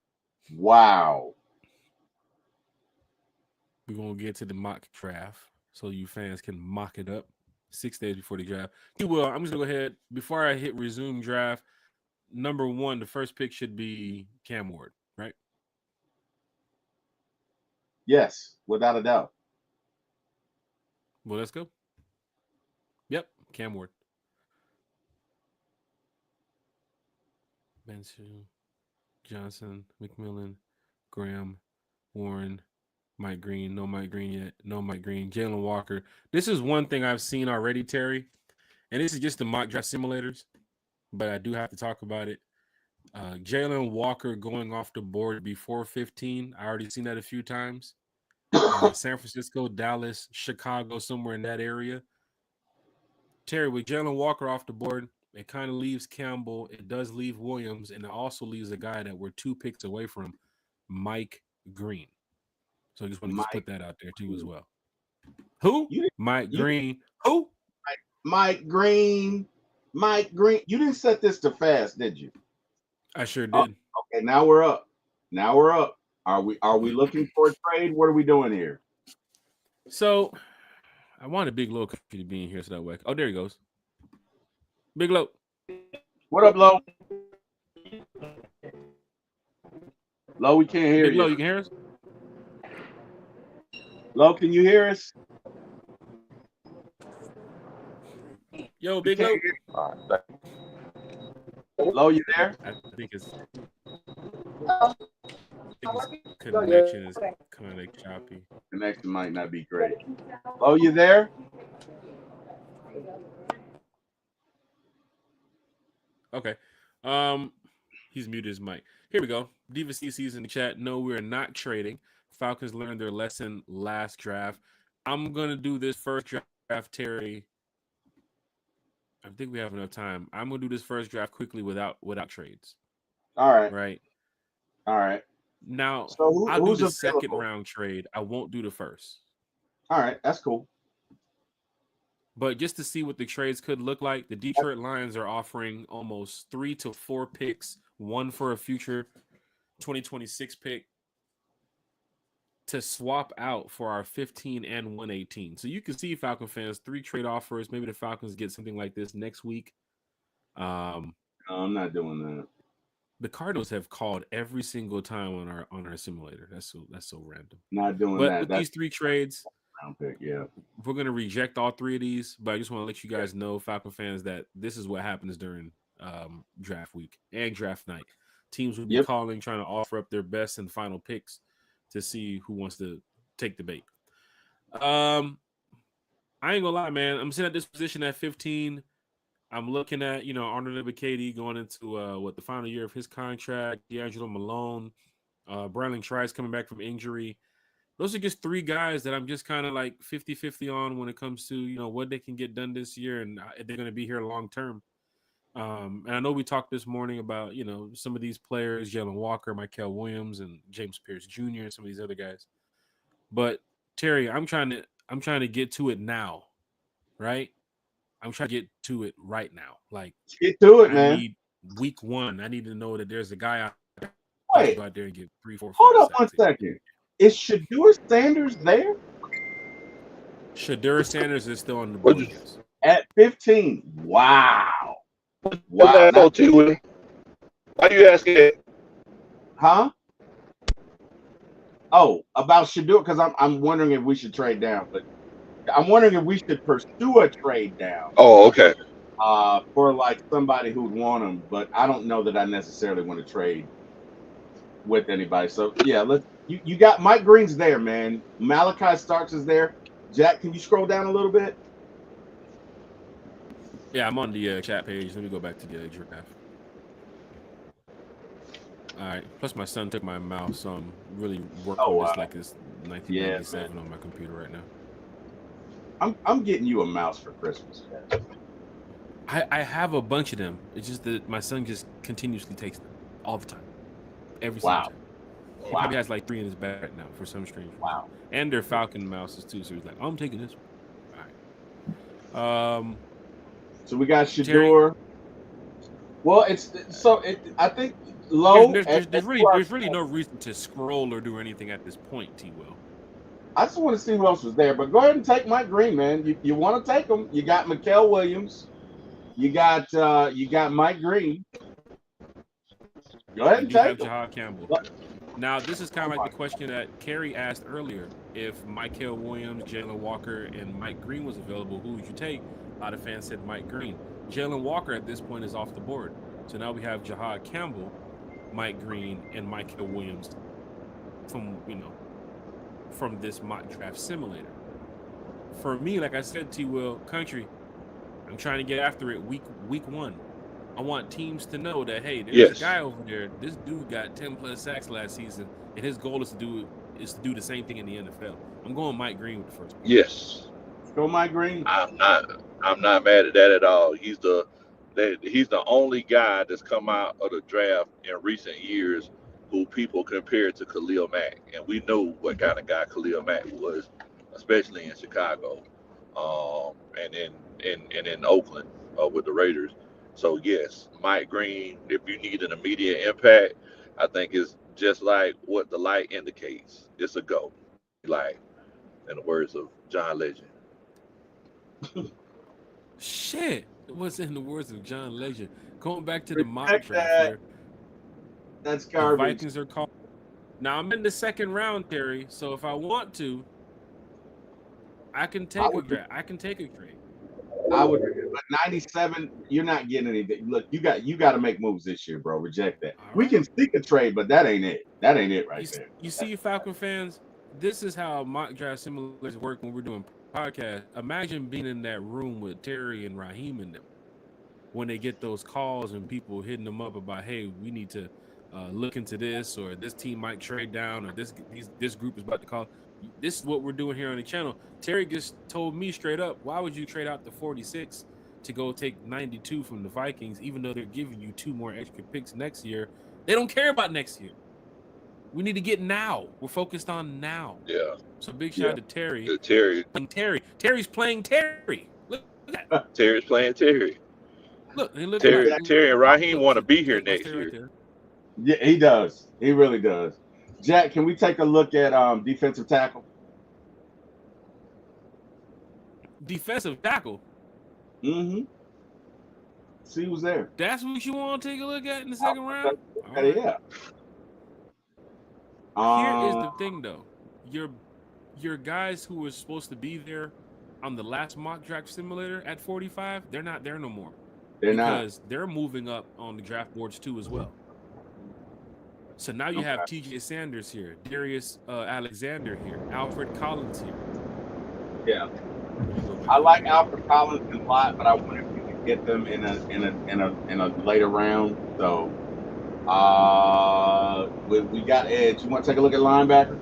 Wow. We're going to get to the mock draft so you fans can mock it up 6 days before the draft. Well, I'm just going to go ahead. Before I hit resume draft, number 1, the first pick should be Cam Ward, right? Yes, without a doubt. Well, let's go. Yep, Cam Ward. Benson, Johnson, McMillan, Graham, Warren, Mike Green. No Mike Green yet. No Mike Green. Jalen Walker. This is one thing I've seen already, Terry, and this is just the mock draft simulators, but I do have to talk about it. Jalen Walker going off the board before 15. I already seen that a few times. San Francisco, Dallas, Chicago, somewhere in that area. Terry, with Jalen Walker off the board, it kind of leaves Campbell. It does leave Williams, and it also leaves a guy that we're 2 picks away from, Mike Green. So I just want to put that out there too as well. Who? Mike Green. Who? Mike Green. Mike Green. You didn't set this to fast, did you? I sure did. Okay, now we're up. Are we looking for a trade? What are we doing here? So I wanted Big Low to be in here so that way. Oh, there he goes. Big Low. What up, Low? Low, we can't hear Big you. Low, you can hear us? Low, can you hear us? Yo, Big Low. Low, you there? I think his connection is kind of choppy. Connection might not be great. Low, you there? Okay. He's muted his mic. Here we go. Diva CC's in the chat. No, we're not trading. Falcons learned their lesson last draft. I'm gonna do this first draft, Terry, I think we have enough time. I'm gonna do this first draft quickly without trades. All right. Right All right. now, So I'll do who's the second available? round trade. I won't do the first. All right. That's cool. But just to see what the trades could look like, the Detroit Lions are offering almost 3 to 4 picks, one for a future 2026 pick, to swap out for our 15 and 118. So you can see, Falcon fans, 3 trade offers. Maybe the Falcons get something like this next week. No, I'm not doing that. The Cardinals have called every single time on our simulator. That's so random. Not doing But that. with That's these 3 trades, round pick. Yeah. we're going to reject all 3 of these. But I just want to let you guys know, Falcon fans, that this is what happens during draft week and draft night. Teams will be Yep. calling, trying to offer up their best and final picks to see who wants to take the bait. I ain't gonna lie, man. I'm sitting at this position at 15. I'm looking at, Arnold Ebiketie going into the final year of his contract. D'Angelo Malone, Brandon Trice coming back from injury. Those are just 3 guys that I'm just kind of like 50-50 on when it comes to, what they can get done this year, and they're going to be here long term. And I know we talked this morning about, some of these players, Jalen Walker, Michael Williams, and James Pierce Jr., and some of these other guys. But Terry, I'm trying to get to it now, right? I'm trying to get to it right now. Like, Get to it, I man. need week 1. I need to know that there's a guy out there Wait. go out there and get 3, 4, 5. Hold up 1 second. Is Shedeur Sanders there? Shedeur Sanders is still on the board. Yes. At 15. Wow. Wow. Why you asking that? Huh? Oh, about Shedeur, because I'm wondering if we should trade down, but I'm wondering if we should pursue a trade down. Oh, okay. For like somebody who'd want him, but I don't know that I necessarily want to trade with anybody. So yeah, you got Mike Green's there, man. Malachi Starks is there. Jack, can you scroll down a little bit? Yeah, I'm on the chat page. Let me go back to the draft. All right. Plus, my son took my mouse, so I'm really working on this like it's 1997 on my computer right now. I'm getting you a mouse for Christmas, Jack. I have a bunch of them. It's just that my son just continuously takes them all the time, every single time. He probably has like 3 in his bag right now for some strange reason. Wow. And they're Falcon mouses too, so he's like, I'm taking this one. All right. So we got Shedeur. Well, I think low. There's really no reason to scroll or do anything at this point, T. Will. I just want to see who else was there, but go ahead and take Mike Green, man. You want to take him? You got Mikel Williams. You got Mike Green. Go ahead and take him. Jahad Campbell. Now, this is kind of like the question that Kerry asked earlier. If Michael Williams, Jalen Walker, and Mike Green was available, who would you take? A lot of fans said Mike Green. Jalen Walker at this point is off the board. So now we have Jahad Campbell, Mike Green, and Michael Williams from this mock draft simulator. For me, like I said, T. Will, Country, I'm trying to get after it week 1. I want teams to know that, hey, there's a guy over there. This dude got 10+ sacks last season, and his goal is to do the same thing in the NFL. I'm going Mike Green with the first one. Yes. Go Mike Green. I'm not mad at that at all. He's the only guy that's come out of the draft in recent years who people compare to Khalil Mack, and we know what kind of guy Khalil Mack was, especially in Chicago, and in Oakland with the Raiders. So yes, Mike Green, if you need an immediate impact, I think it's just like what the light indicates. It's a go. Like in the words of John Legend. Shit. What's in the words of John Legend? Going back to the mock draft here. That's garbage. The Vikings are called. Now I'm in the second round, Terry. So if I want to, I can take a trade. I would, but 97, you're not getting anything. Look, you got to make moves this year, bro. Reject that. Right. We can seek a trade, but that ain't it. That ain't it right there. You see, Falcon fans, this is how mock draft simulators work when we're doing podcasts. Imagine being in that room with Terry and Raheem and them when they get those calls and people hitting them up about, hey, we need to look into this, or this team might trade down, or this group is about to call. This is what we're doing here on the channel. Terry just told me straight up, why would you trade out the 46 to go take 92 from the Vikings, even though they're giving you 2 more extra picks next year. They don't care about next year. We need to get now. We're focused on now. Yeah. So big shout out to Terry. Good Terry. Terry's playing Terry. Look at that. Terry's playing Terry. Look Terry and Raheem want to look, be here that's next Terry year. right there. Yeah, he does. He really does. Jack, can we take a look at defensive tackle? Defensive tackle. Mm-hmm. See who's there. That's what you want to take a look at in the second round? Right. Yeah. Here is the thing, though. Your guys who were supposed to be there on the last mock draft simulator at 45, they're not there no more. Because they're moving up on the draft boards too as well. So now you have TJ Sanders here, Darius Alexander here, Alfred Collins here. Yeah. I like Alfred Collins a lot, but I wonder if we could get them in a later round. So we got edge. You want to take a look at linebacker?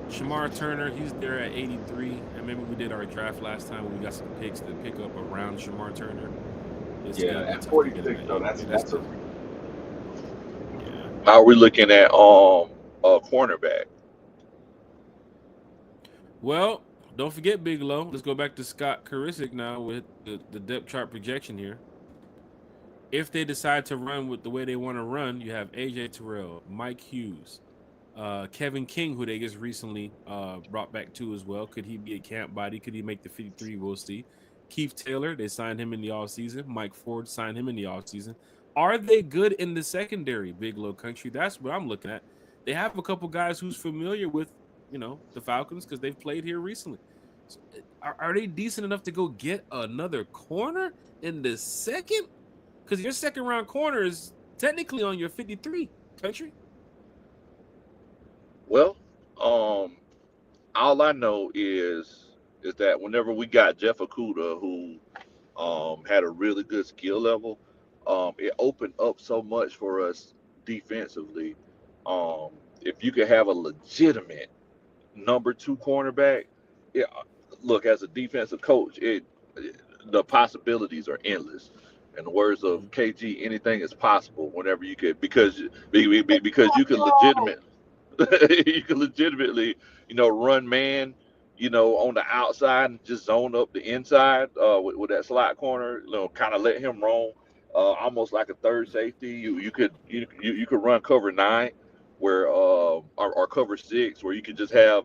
Shamar Turner, he's there at 83. And remember we did our draft last time when we got some picks to pick up around Shamar Turner. At 46 though, that's a How are we looking at cornerback? Well, don't forget Bigelow. Let's go back to Scott Karisic now with the depth chart projection here. If they decide to run with the way they want to run, you have AJ Terrell, Mike Hughes, Kevin King, who they just recently brought back too as well. Could he be a camp body? Could he make the 53? We'll see. Keith Taylor, they signed him in the offseason. Mike Ford signed him in the offseason. Are they good in the secondary, Bigelow Country? That's what I'm looking at. They have a couple guys who's familiar with, the Falcons because they've played here recently. So are they decent enough to go get another corner in the second? Because your second round corner is technically on your 53, Country. Well, all I know is that whenever we got Jeff Okudah, who had a really good skill level, it opened up so much for us defensively. If you could have a legitimate number 2 cornerback, look, as a defensive coach, the possibilities are endless. In the words of KG, anything is possible whenever you could, because you can legitimately, run man, on the outside and just zone up the inside with that slot corner, kind of let him roam, almost like a third safety. You could run cover 9, where or cover 6, where you could just have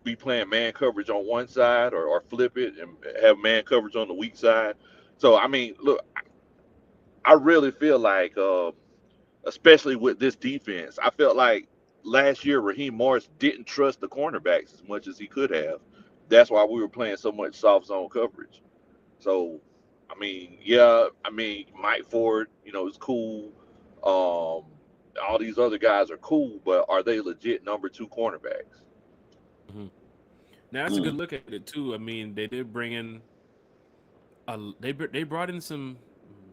be playing man coverage on one side, or flip it and have man coverage on the weak side. So I mean, look, I really feel like, especially with this defense, I felt like last year Raheem Morris didn't trust the cornerbacks as much as he could have. That's why we were playing so much soft zone coverage. So, I mean, Mike Ford, is cool. All these other guys are cool, but are they legit number 2 cornerbacks? Mm-hmm. Now that's a good look at it too. I mean, they did bring in they brought in some,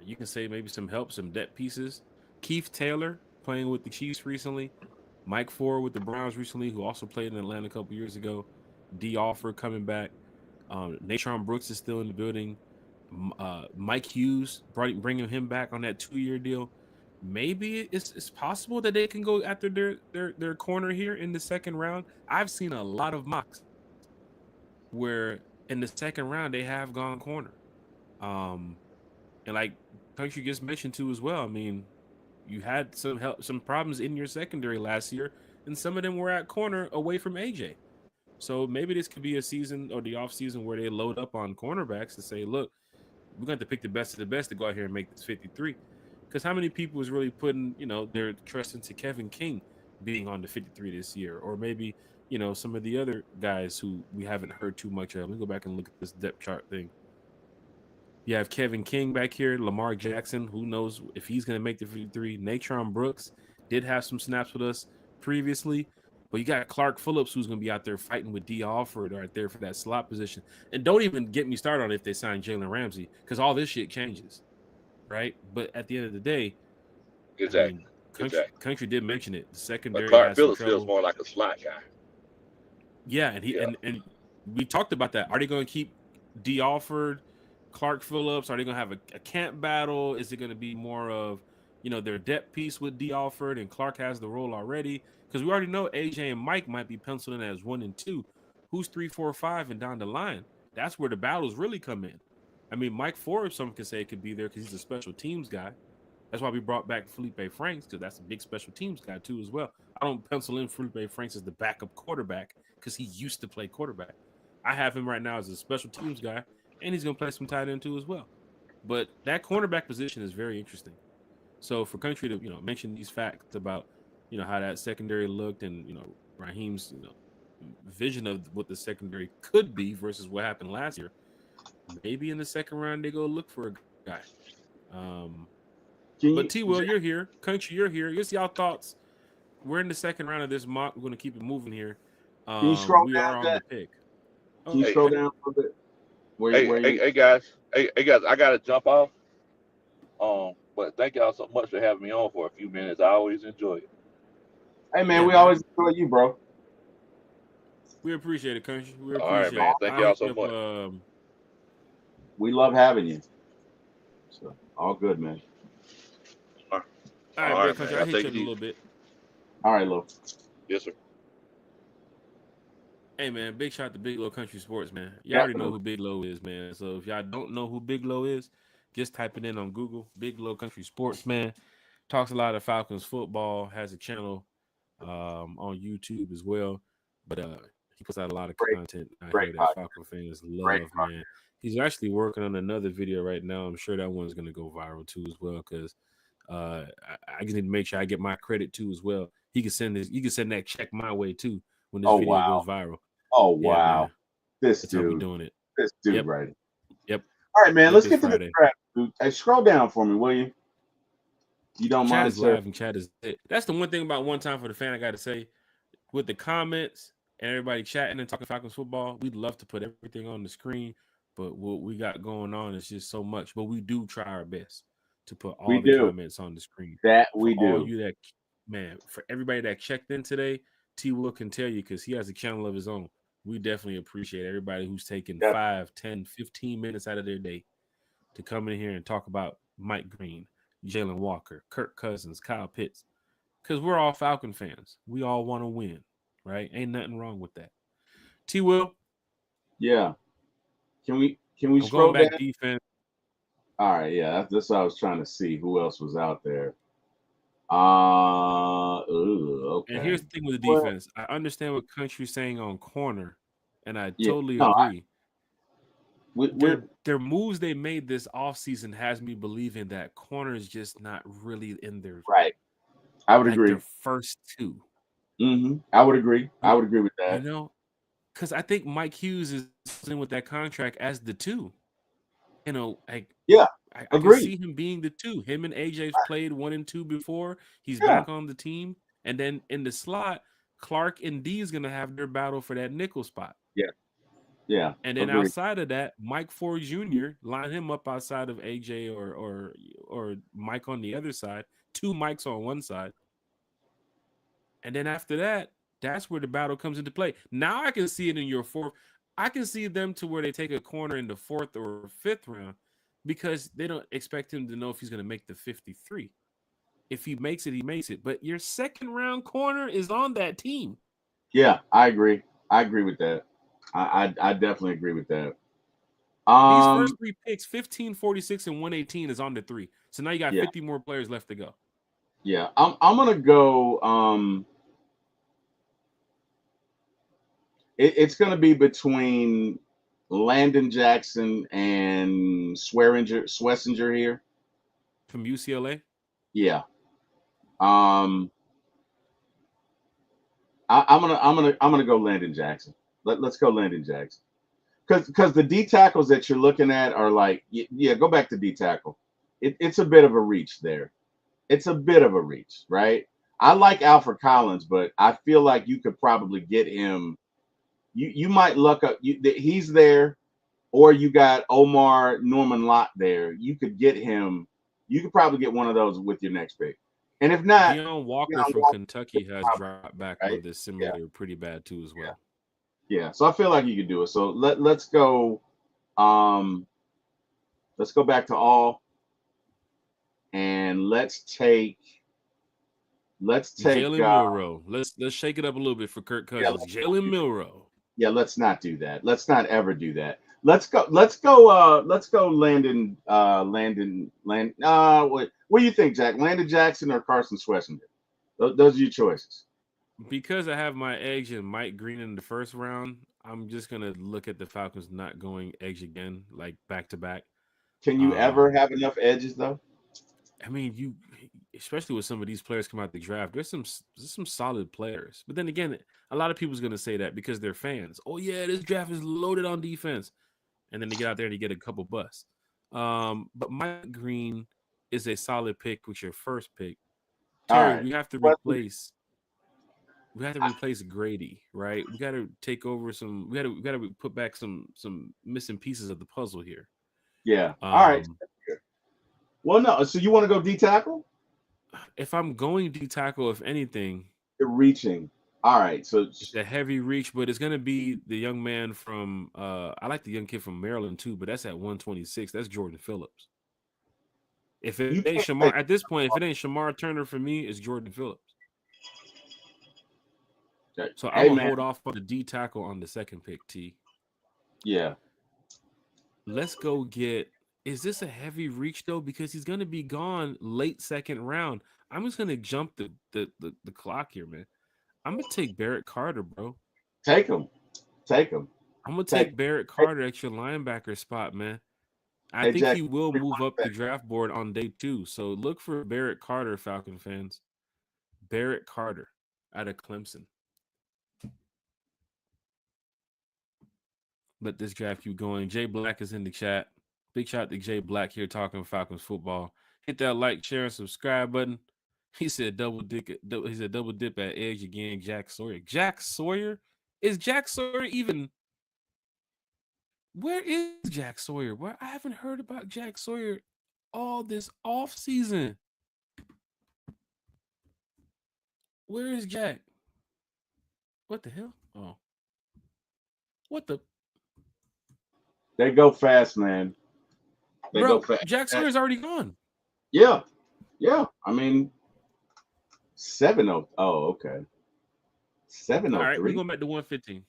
you can say maybe some help, some depth pieces. Keith Taylor playing with the Chiefs recently, Mike Ford with the Browns recently, who also played in Atlanta a couple years ago. D. Alford coming back. Natron Brooks is still in the building. Mike Hughes, bringing him back on that 2-year deal. Maybe it's possible that they can go after their corner here in the second round. I've seen a lot of mocks where in the second round they have gone corner. And like Country just mentioned too as well. I mean, you had some problems in your secondary last year, and some of them were at corner away from AJ. So maybe this could be a season or the off season where they load up on cornerbacks and say, look, we're going to have to pick the best of the best to go out here and make this 53. Because how many people is really putting, their trust into Kevin King being on the 53 this year? Or maybe, some of the other guys who we haven't heard too much of. Let me go back and look at this depth chart thing. You have Kevin King back here, Lamar Jackson. Who knows if he's going to make the 53? Natron Brooks did have some snaps with us previously. But you got Clark Phillips, who's going to be out there fighting with D. Alford right there for that slot position. And don't even get me started on if they sign Jalen Ramsey, because all this shit changes, right? But at the end of the day, exactly. Country did mention it. The secondary. But Clark Phillips feels more like a slot guy. Yeah, and and we talked about that. Are they going to keep D. Alford, Clark Phillips? Are they going to have a camp battle? Is it going to be more of, their depth piece with D. Alford and Clark has the role already? Because we already know AJ and Mike might be penciled in as 1 and 2. Who's 3, 4, 5 and down the line? That's where the battles really come in. I mean, Mike Forbes, some could say, could be there because he's a special teams guy. That's why we brought back Felipe Franks, because that's a big special teams guy too as well. I don't pencil in Felipe Franks as the backup quarterback because he used to play quarterback. I have him right now as a special teams guy, and he's going to play some tight end too as well. But that cornerback position is very interesting. So for Country to mention these facts about how that secondary looked and Raheem's vision of what the secondary could be versus what happened last year, maybe in the second round they go look for a guy. But T. Will, you're here. Country, you're here. Here's y'all thoughts. We're in the second round of this mock. We're going to keep it moving here. Can you scroll we down are on the pick. Can you scroll down a little bit? Hey guys, I gotta jump off. But thank y'all so much for having me on for a few minutes. I always enjoy it. Hey man, we always enjoy you, bro. We appreciate it, Country. We appreciate all right, man. Thank y'all so much. We love having you. So all good, man. All right, Country. I'll hit you in a little bit. All right, Lo. Yes, sir. Hey, man, big shout to Big Low Country Sports, man. Y'all already know who Big Low is, man. So if y'all don't know who Big Low is, just type it in on Google. Big Low Country Sports, man. Talks a lot of Falcons football, has a channel on YouTube as well. But he puts out a lot of content out here that Falcon fans love, man. He's actually working on another video right now. I'm sure that one's going to go viral too as well, because I just need to make sure I get my credit too as well. He can send this. You can send that check my way too when this video goes viral. Oh wow, man. That's dude, how we doing it. This dude, right? Yep. All right, man. Let's get to the draft, dude. Hey, scroll down for me, will you? You don't mind, sir? Live and chat is it. That's the one thing about One Time for the Fan. I got to say, with the comments and everybody chatting and talking Falcons football, we'd love to put everything on the screen, but what we got going on is just so much. But we do try our best to put all the comments on the screen. That we do. All you that, man, for everybody that checked in today, T. Will can tell you because he has a channel of his own. We definitely appreciate everybody who's taking 5, 10, 15 minutes out of their day to come in here and talk about Mike Green, Jalen Walker, Kirk Cousins, Kyle Pitts, because we're all Falcon fans. We all want to win, right? Ain't nothing wrong with that. T. Will? Yeah. Can we scroll going back down? Defense. All right, yeah, that's what I was trying to see. Who else was out there? Okay. And here's the thing with the defense. I understand what Country's saying on corner, and I totally agree. Their moves they made this offseason has me believing that corner is just not really in their I would agree. Their first two. I would agree. I would agree with that. Because I think Mike Hughes is in with that contract as the 2. I can see him being the 2. Him and AJ's played 1 and 2 before. He's back on the team. And then in the slot, Clark and D is going to have their battle for that nickel spot. Yeah. And then outside of that, Mike Ford Jr., line him up outside of AJ or Mike on the other side. 2 Mikes on one side. And then after that, that's where the battle comes into play. Now I can see it in your 4th. I can see them to where they take a corner in the 4th or 5th round because they don't expect him to know if he's going to make the 53. If he makes it, he makes it. But your 2nd round corner is on that team. Yeah, I agree. I agree with that. I definitely agree with that. These first 3 picks, 15, 46, and 118 is on the 3. So now you got 50 more players left to go. Yeah, I'm gonna go. It's gonna be between Landon Jackson and Schlesinger here from UCLA. Yeah. I'm gonna go Landon Jackson. Let's go Landon Jackson. Because the D tackles that you're looking at are like, go back to D tackle. It's a bit of a reach there. It's a bit of a reach, right? I like Alfred Collins, but I feel like you could probably get him. You might look up. He's there, or you got Omar Norman Lott there. You could get him. You could probably get one of those with your next pick. And if not, Deion Walker from Kentucky has dropped back on this similar pretty bad too as well. Yeah. So I feel like you could do it. So let's go Let's go back to all, and let's take Jalen Milroe. Let's shake it up a little bit for Kirk yeah, Cousins. Jalen Milroe. yeah, let's not do that. Let's not ever do that. Let's go what do you think, Jack? Landon Jackson or Carson Schwarzenegger? Those are your choices. Because I have my edge in Mike Green in the first round, I'm just gonna look at the Falcons not going edge again, like back to back. Can you ever have enough edges though? I mean, you, especially with some of these players come out the draft, there's some solid players. But then again, a lot of people's gonna say that because they're fans. Oh yeah, this draft is loaded on defense, and then they get out there and you get a couple busts. But Mike Green is a solid pick with your first pick. Terry, All we have to right. replace Grady, right? We got to take over some. We got to put back some missing pieces of the puzzle here. Yeah. All right. Well, no. So you want to go D tackle? If I'm going D tackle, if anything, you're reaching. All right. So it's a heavy reach, but it's going to be the young man from. I like the young kid from Maryland too, but that's at 126. That's Jordan Phillips. If it ain't Shamar at this point, if it ain't Shamar Turner for me, it's Jordan Phillips. So I'm gonna hold off on the D tackle on the second pick, T. Yeah. Let's go get. Is this a heavy reach though? Because he's gonna be gone late second round. I'm just gonna jump the clock here, man. I'm gonna take Barrett Carter, bro. Take him. I'm gonna take Barrett Carter at your linebacker spot, man. I think he will move up the draft board on day 2. So look for Barrett Carter, Falcon fans. Barrett Carter out of Clemson. Let this draft keep going. Jay Black is in the chat. Big shout out to Jay Black here talking Falcons football. Hit that like, share, and subscribe button. He said double dip at edge again. Jack Sawyer. Jack Sawyer? Is Jack Sawyer even? Where is Jack Sawyer? Where I haven't heard about Jack Sawyer all this off season. Where is Jack? What the hell? Oh. What the? They go fast, man. They go fast. Jack Sawyer's already gone. Yeah. Yeah. I mean, 7-0. Oh, okay. 7-0. All right, we're going back to 115.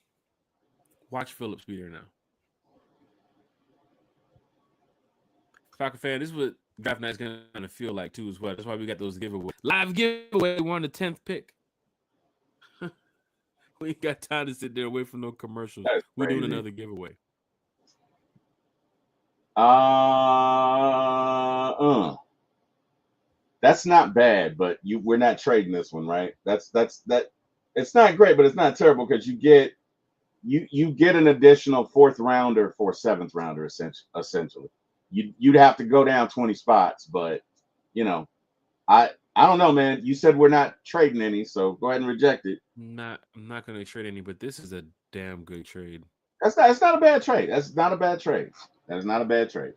Watch Phillips be there now. Falcon fan, this is what draft night's going to feel like too as well. That's why we got those giveaways. Live giveaway, we're on the 10th pick. We ain't got time to sit there away from no commercials. We're doing another giveaway. That's not bad, but we're not trading this one, right? That's it's not great, but it's not terrible because you get an additional 4th rounder for 7th rounder essentially. You'd have to go down 20 spots, but I don't know, man. You said we're not trading any, so go ahead and reject it. I'm not going to trade any, but this is a damn good trade. It's not a bad trade. That's not a bad trade. That is not a bad trade.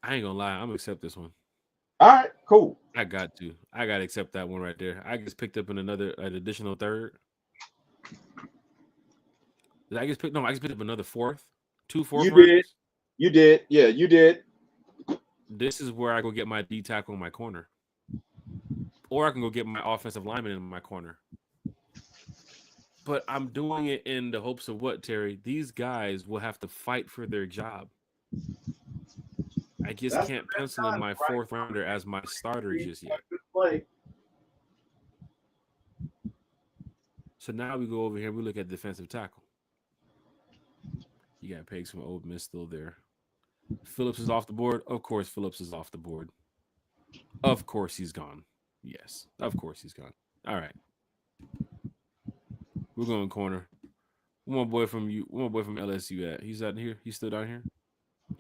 I ain't gonna lie. I'm gonna accept this one. All right, cool. I got to accept that one right there. I just picked up an additional 3rd. I just picked up another 4th. 2 4th rounders. You did. Yeah, you did. This is where I go get my D tackle in my corner. Or I can go get my offensive lineman in my corner. But I'm doing it in the hopes of what, Terry? These guys will have to fight for their job. I just can't pencil in my 4th rounder as my starter just yet. So now we go over here. We look at defensive tackle. You got Pegs from Old Miss still there. Phillips is off the board. Of course, Phillips is off the board. Of course, he's gone. Yes, of course, he's gone. All right. We're going corner. One boy from LSU at. He's out here. He's still down here.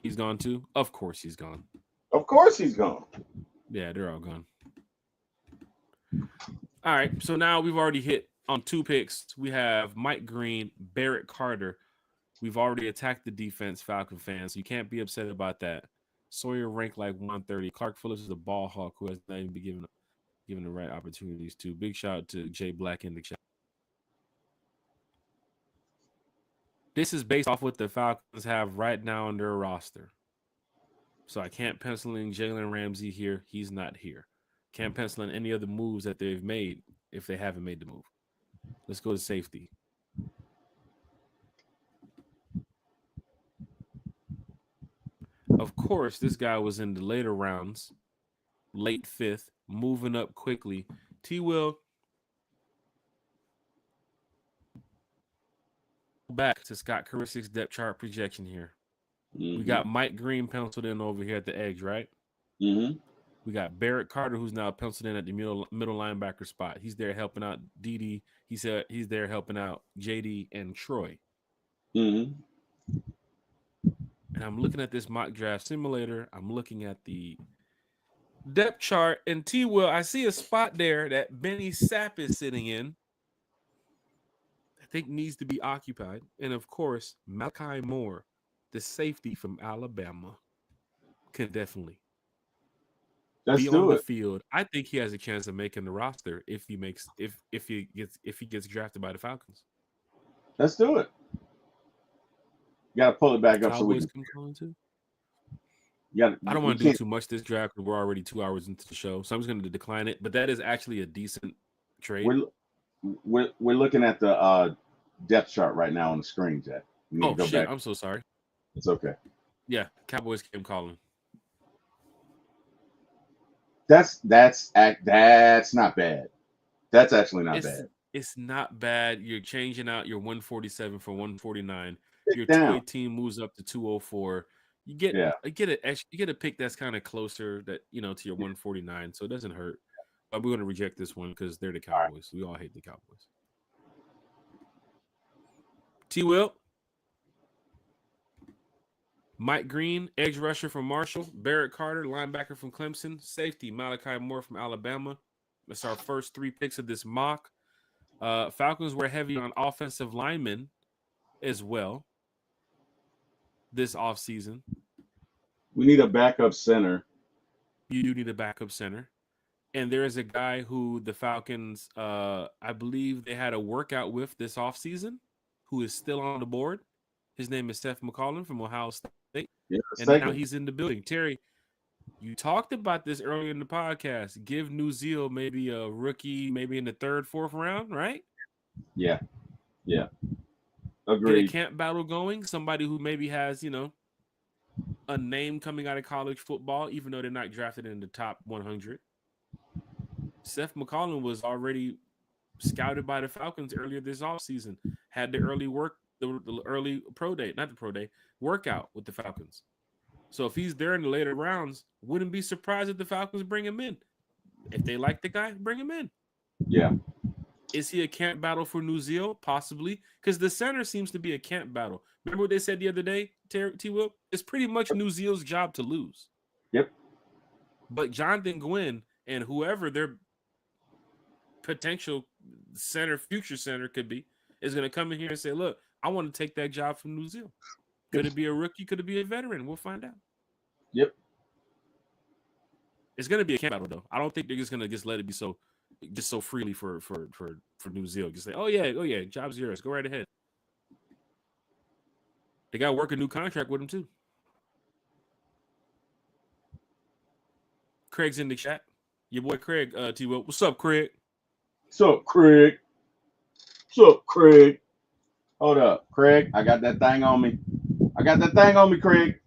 He's gone too. Of course he's gone. Of course he's gone. Yeah, they're all gone. All right. So now we've already hit on 2 picks. We have Mike Green, Barrett Carter. We've already attacked the defense, Falcon fans. So you can't be upset about that. Sawyer ranked like 130. Clark Phillips is a ball hawk who has not even been given the right opportunities to. Big shout out to Jay Black in the chat. This is based off what the Falcons have right now on their roster. So I can't pencil in Jalen Ramsey here. He's not here. Can't pencil in any other moves that they've made if they haven't made the move. Let's go to safety. Of course, this guy was in the later rounds, late 5th, moving up quickly. T-Will, back to Scott Carisick's depth chart projection here. Mm-hmm. We got Mike Green penciled in over here at the edge, right? Mm-hmm. We got Barrett Carter, who's now penciled in at the middle linebacker spot. He's there helping out Dede. He said he's there helping out JD and Troy. Mm-hmm. And I'm looking at this mock draft simulator. I'm looking at the depth chart. And T-Will, I see a spot there that Benny Sapp is sitting in. I think needs to be occupied. And, of course, Malachi Moore, the safety from Alabama, can definitely be on the field. I think he has a chance of making the roster if he gets drafted by the Falcons. Let's do it. You got to pull it back up so we can. I don't want to do too much this draft because we're already 2 hours into the show, so I'm just going to decline it. But that is actually a decent trade. We're looking at the depth chart right now on the screen, Jack. Oh shit! Back. I'm so sorry. It's okay. Yeah, Cowboys came calling. That's not bad. That's actually not bad. It's not bad. You're changing out your 147 for 149. Your down. 218 moves up to 204. You get a pick that's kind of closer to your 149, so it doesn't hurt. But we're going to reject this one because they're the Cowboys. Right. We all hate the Cowboys. T-Will. Mike Green, edge rusher from Marshall. Barrett Carter, linebacker from Clemson. Safety, Malachi Moore from Alabama. That's our first 3 picks of this mock. Falcons were heavy on offensive linemen as well this offseason. We need a backup center. You do need a backup center. And there is a guy who the Falcons, I believe they had a workout with this offseason, who is still on the board. His name is Seth McCollum from Ohio State. Yeah, and now he's in the building. Terry, you talked about this earlier in the podcast. Give New Zeal maybe a rookie, maybe in the 3rd, 4th round, right? Yeah. Agreed. Get a camp battle going. Somebody who maybe has, a name coming out of college football, even though they're not drafted in the top 100. Seth McCollum was already scouted by the Falcons earlier this offseason. Had the early workout with the Falcons. So if he's there in the later rounds, wouldn't be surprised if the Falcons bring him in. If they like the guy, bring him in. Yeah. Is he a camp battle for New Zeal? Possibly. Because the center seems to be a camp battle. Remember what they said the other day, T-Will? It's pretty much New Zeal's job to lose. Yep. But Jonathan Gwynn and whoever their potential future center could be, is going to come in here and say, look, I want to take that job from New Zeal. Could it be a rookie? Could it be a veteran? We'll find out. Yep. It's going to be a camp battle, though. I don't think they're just going to just let it be so freely for New Zeal. Just say, oh yeah, job's yours. Go right ahead. They got to work a new contract with him, too. Craig's in the chat. Your boy Craig, T-Will. What's up, Craig? What's up, Craig? Hold up, Craig. I got that thing on me. Craig.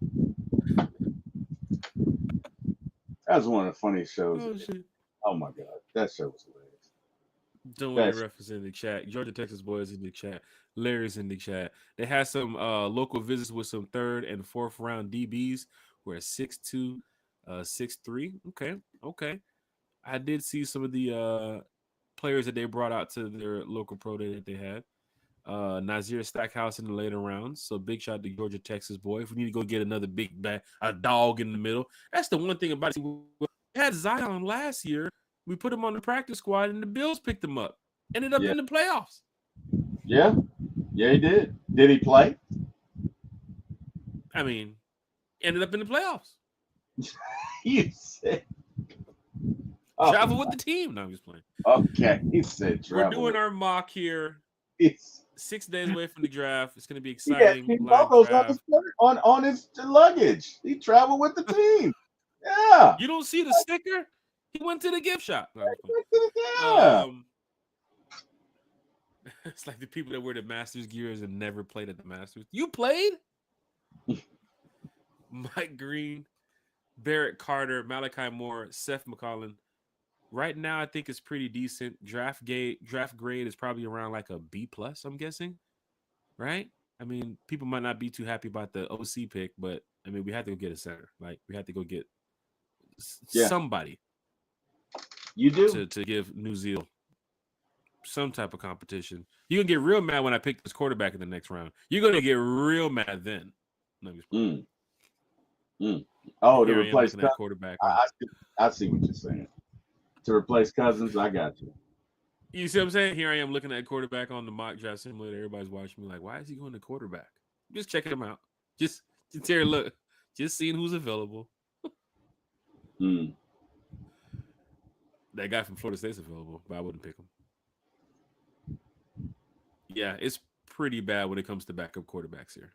That was one of the funniest shows. Oh, shit. Oh my God. That show was hilarious. Don't worry, reference in the chat. Georgia, Texas boys in the chat. Larry's in the chat. They had some local visits with some 3rd and 4th round DBs. We're at 6'2", 6'3". Okay. I did see some of the players that they brought out to their local pro day that they had. Nazir Stackhouse in the later rounds. So big shout to Georgia, Texas boy. If we need to go get another big bag, a dog in the middle. That's the one thing about it. We had Zion last year. We put him on the practice squad, and the Bills picked him up. Ended up in the playoffs. Yeah, he did. Did he play? I mean, ended up in the playoffs. You said. Travel with the team. No, I'm just playing. Okay, he said travel. We're doing our mock here. It's, 6 days away from the draft. It's going to be he had exciting. King Live logos on his draft. on his luggage. He traveled with the team. Yeah. You don't see the sticker? He went to the gift shop. No, I'm just playing. Yeah. It's like the people that wear the Masters gears and never played at the Masters. You played? Mike Green, Barrett Carter, Malachi Moore, Seth McCollum. Right now, I think it's pretty decent. Draft grade is probably around like a B plus, I'm guessing. Right? I mean, people might not be too happy about the OC pick, but I mean, we had to go get a center. Like, we had to go get somebody. You do. To give New Zealand some type of competition. You're going to get real mad when I pick this quarterback in the next round. You're going to get real mad then. Oh, to Here replace that quarterback. I see what you're saying. To replace Cousins, I got you. You see what I'm saying? Here I am looking at quarterback on the mock draft simulator. Everybody's watching me like, why is he going to quarterback? Just checking him out. Just here, look. Just seeing who's available. That guy from Florida State's available, but I wouldn't pick him. Yeah, it's pretty bad when it comes to backup quarterbacks here.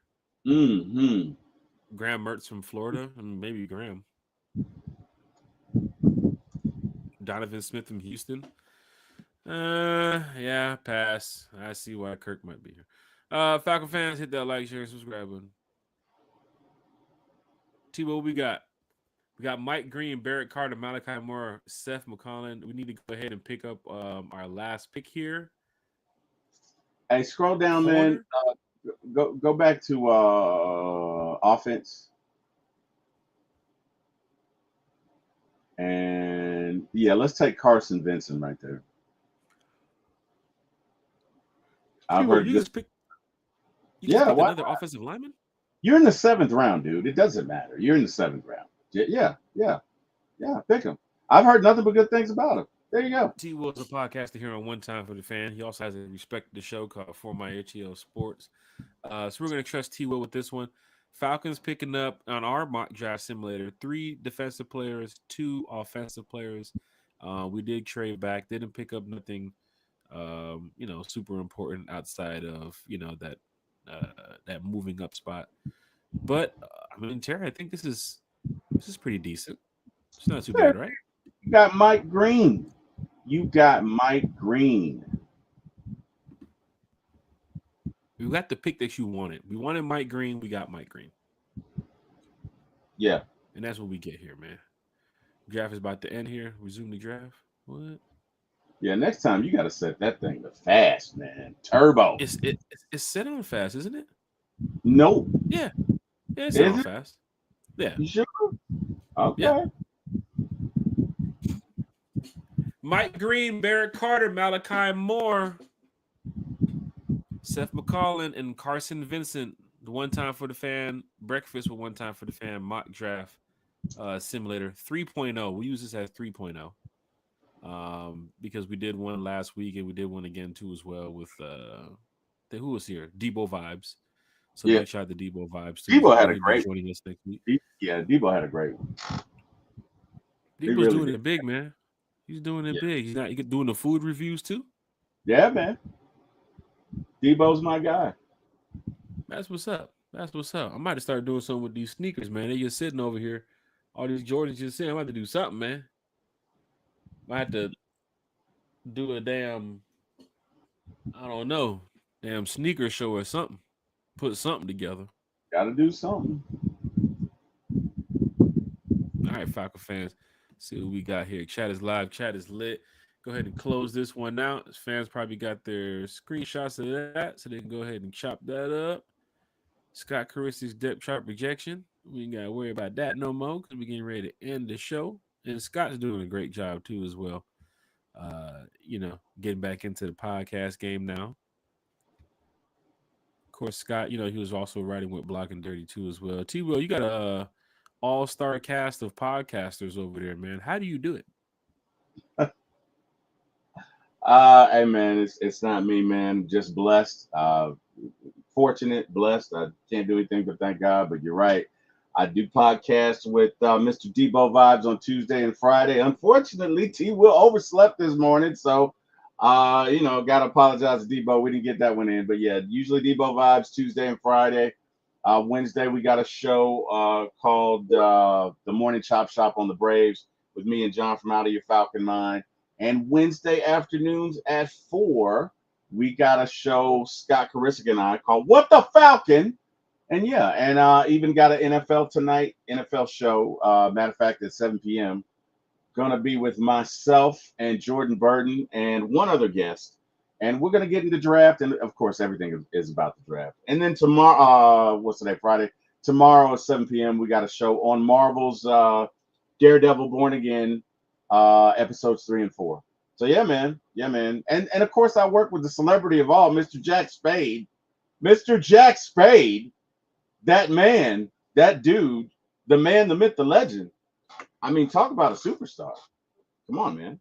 Graham Mertz from Florida. I mean, maybe Graham. Donovan Smith from Houston. Yeah, pass. I see why Kirk might be here. Falcon fans, hit that like, share, and subscribe button. T-Bo, what we got? We got Mike Green, Barrett Carter, Malachi Moore, Seth McCollum. We need to go ahead and pick up our last pick here. Hey, scroll down, man. Go back to offense. And yeah, let's take Carson Vincent right there. I've heard you good. Just pick another offensive lineman? You're in the 7th round, dude. It doesn't matter. You're in the 7th round. Yeah. Pick him. I've heard nothing but good things about him. There you go. T Will's a podcaster here on One Time for the Fan. He also has a Respect the Show called For My ATL Sports. So we're going to trust T Will with this one. Falcons picking up on our mock draft simulator 3 defensive players, 2 offensive players. We did trade back, didn't pick up nothing, super important outside of that moving up spot. But I mean, Terry, I think this is pretty decent. It's not too bad, right? You got Mike Green. You got Mike Green. We got the pick that you wanted. We wanted Mike Green. We got Mike Green. Yeah. And that's what we get here, man. Draft is about to end here. Resume the draft. What? Yeah, next time you got to set that thing to fast, man. Turbo. It's set on fast, isn't it? No. Yeah, it's set on fast. Yeah. You sure? Okay. Yeah. Mike Green, Barrett Carter, Malachi Moore, Seth McCollum, and Carson Vincent. The One Time for the Fan breakfast with One Time for the Fan mock draft simulator 3.0. We use this as 3.0 because we did one last week and we did one again too as well with who was here? Debo Vibes. So big shout out to Debo Vibes too. Debo had a great joining us next week. Debo had a great one. Debo's doing it big, man. He's doing it big. He's doing the food reviews too. Yeah, man. Debo's my guy. That's what's up. I might have started doing something with these sneakers, man. They just sitting over here. All these Jordans just sitting. I might have to do something, man. Might have to do a damn, I don't know, damn sneaker show or something. Put something together. Gotta do something. All right, Falcon fans. See what we got here. Chat is live. Chat is lit. Go ahead and close this one out. Fans probably got their screenshots of that, so they can go ahead and chop that up. Scott Carissa's depth chart projection. We ain't got to worry about that no more because we're getting ready to end the show. And Scott's doing a great job too as well. Getting back into the podcast game now. Of course, Scott, he was also writing with Blocking Dirty too as well. T-Will, you got a all-star cast of podcasters over there, man. How do you do it? Hey man, it's not me, man. Just blessed, fortunate, blessed. I can't do anything but thank God. But you're right. I do podcasts with Mr. Debo Vibes on Tuesday and Friday. Unfortunately, T Will overslept this morning, so Gotta apologize to Debo. We didn't get that one in, but yeah, usually Debo vibes Tuesday and Friday. Wednesday we got a show called the Morning Chop Shop on the Braves with me and John from Out of Your Falcon Mind. And Wednesday afternoons at 4, we got a show, Scott Karisic and I, called What the Falcon? And yeah, and even got an NFL Tonight NFL show. Matter of fact, at 7 p.m. Gonna be with myself and Jordan Burton and one other guest. And we're gonna get into draft, and of course, everything is about the draft. And then tomorrow, what's today? Friday. Tomorrow at 7 p.m. we got a show on Marvel's Daredevil Born Again, episodes 3 and 4. So yeah, man. And of course, I work with the celebrity of all, Mr. Jack Spade. Mr. Jack Spade, that man, that dude, the man, the myth, the legend. I mean, talk about a superstar. Come on, man.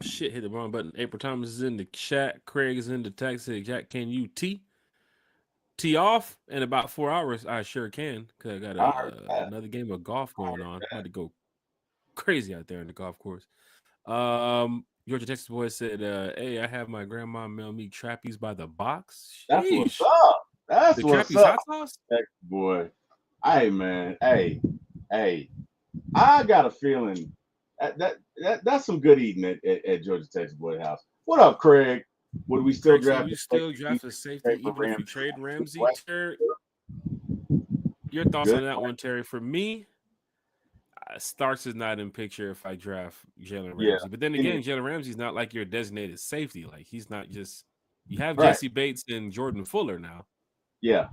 Shit, hit the wrong button. April Thomas is in the chat. Craig is in the text. Jack, can you tee off in about 4 hours? I sure can, because I got another game of golf going on. I'm about to go crazy out there in the golf course. Georgia Texas boy said, hey, I have my grandma mail me trapeze by the box. That's what's up. That's the what's trapeze up. hot sauce? Texas boy. Hey, man. Hey. I got a feeling that's some good eating at Georgia Texas boy house. What up, Craig? Would we still draft? So you still draft a safety even if you trade Ramsey? Terry, your thoughts on that one, Terry? For me, Starks is not in picture if I draft Jalen Ramsey. Yeah. But then again, Jalen Ramsey's not like your designated safety. Like, he's not just – you have Jesse Bates and Jordan Fuller now. Yeah.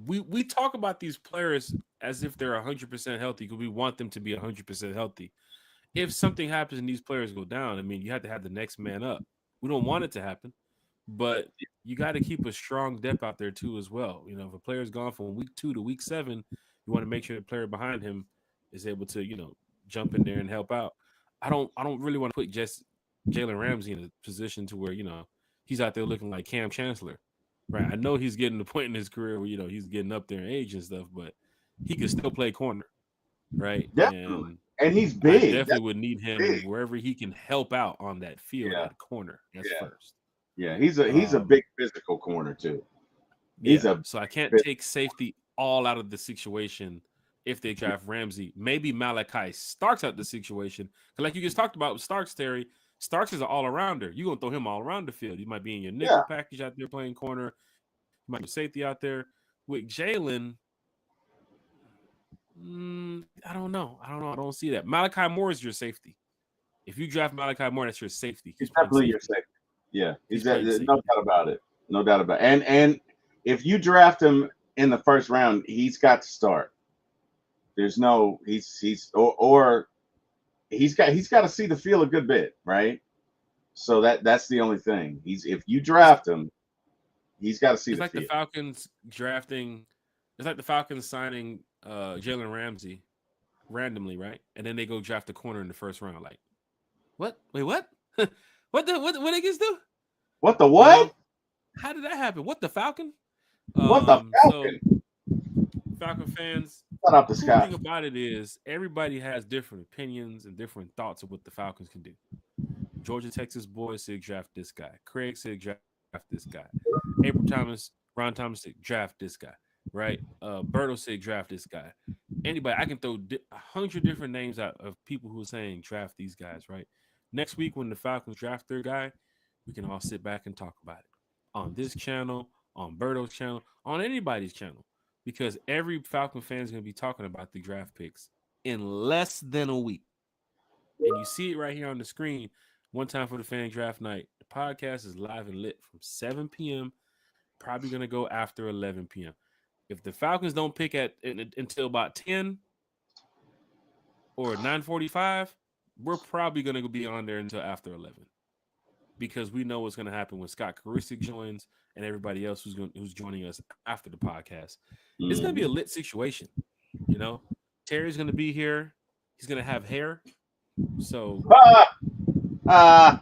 We talk about these players as if they're 100% healthy because we want them to be 100% healthy. If something happens and these players go down, I mean, you have to have the next man up. We don't want it to happen, but you got to keep a strong depth out there too as well. You know, if a player's gone from week 2 to week 7, you want to make sure the player behind him is able to, jump in there and help out. I don't really want to put just Jalen Ramsey in a position to where, he's out there looking like Cam Chancellor. Right. I know he's getting to the point in his career where, he's getting up there in age and stuff, but he can still play corner. Right. Definitely. And he's big. I definitely would need him wherever he can help out on that field at corner. That's first. Yeah, he's a big physical corner too. So I can't take safety all out of the situation if they draft Ramsey. Maybe Malachi Starks out the situation. Because like you just talked about with Starks, Terry, Starks is an all-arounder. You're going to throw him all around the field. You might be in your nickel package out there playing corner. You might be safety out there. With Jalen, I don't know. I don't see that. Malachi Moore is your safety. If you draft Malachi Moore, that's your safety. He's definitely your safety. Yeah, he's no doubt about it. No doubt about it. And if you draft him in the first round, he's got to start. There's no he's got to see the field a good bit, right? So that's the only thing. If you draft him, he's got to see the field. It's like the Falcons drafting. It's like the Falcons signing Jalen Ramsey randomly, right? And then they go draft the corner in the first round. Like, what? Wait, what? what they just do? What the what? How did that happen? What the Falcon? What the Falcon? So, Falcon fans, the thing about it is everybody has different opinions and different thoughts of what the Falcons can do. Georgia Texas boys said draft this guy. Craig said draft this guy. April Thomas, Ron Thomas said draft this guy. Right? Berto said draft this guy. Anybody, I can throw 100 different names out of people who are saying draft these guys, right? Next week when the Falcons draft their guy, we can all sit back and talk about it on this channel, on Berto's channel, on anybody's channel, because every Falcon fan is going to be talking about the draft picks in less than a week. And you see it right here on the screen. One time for the fan draft night. The podcast is live and lit from 7 p.m. Probably going to go after 11 p.m. If the Falcons don't pick until about 10 or 9:45, we're probably going to be on there until after 11, because we know what's going to happen when Scott Karisic joins and everybody else who's joining us after the podcast. It's going to be a lit situation. Terry's going to be here. He's going to have hair. So I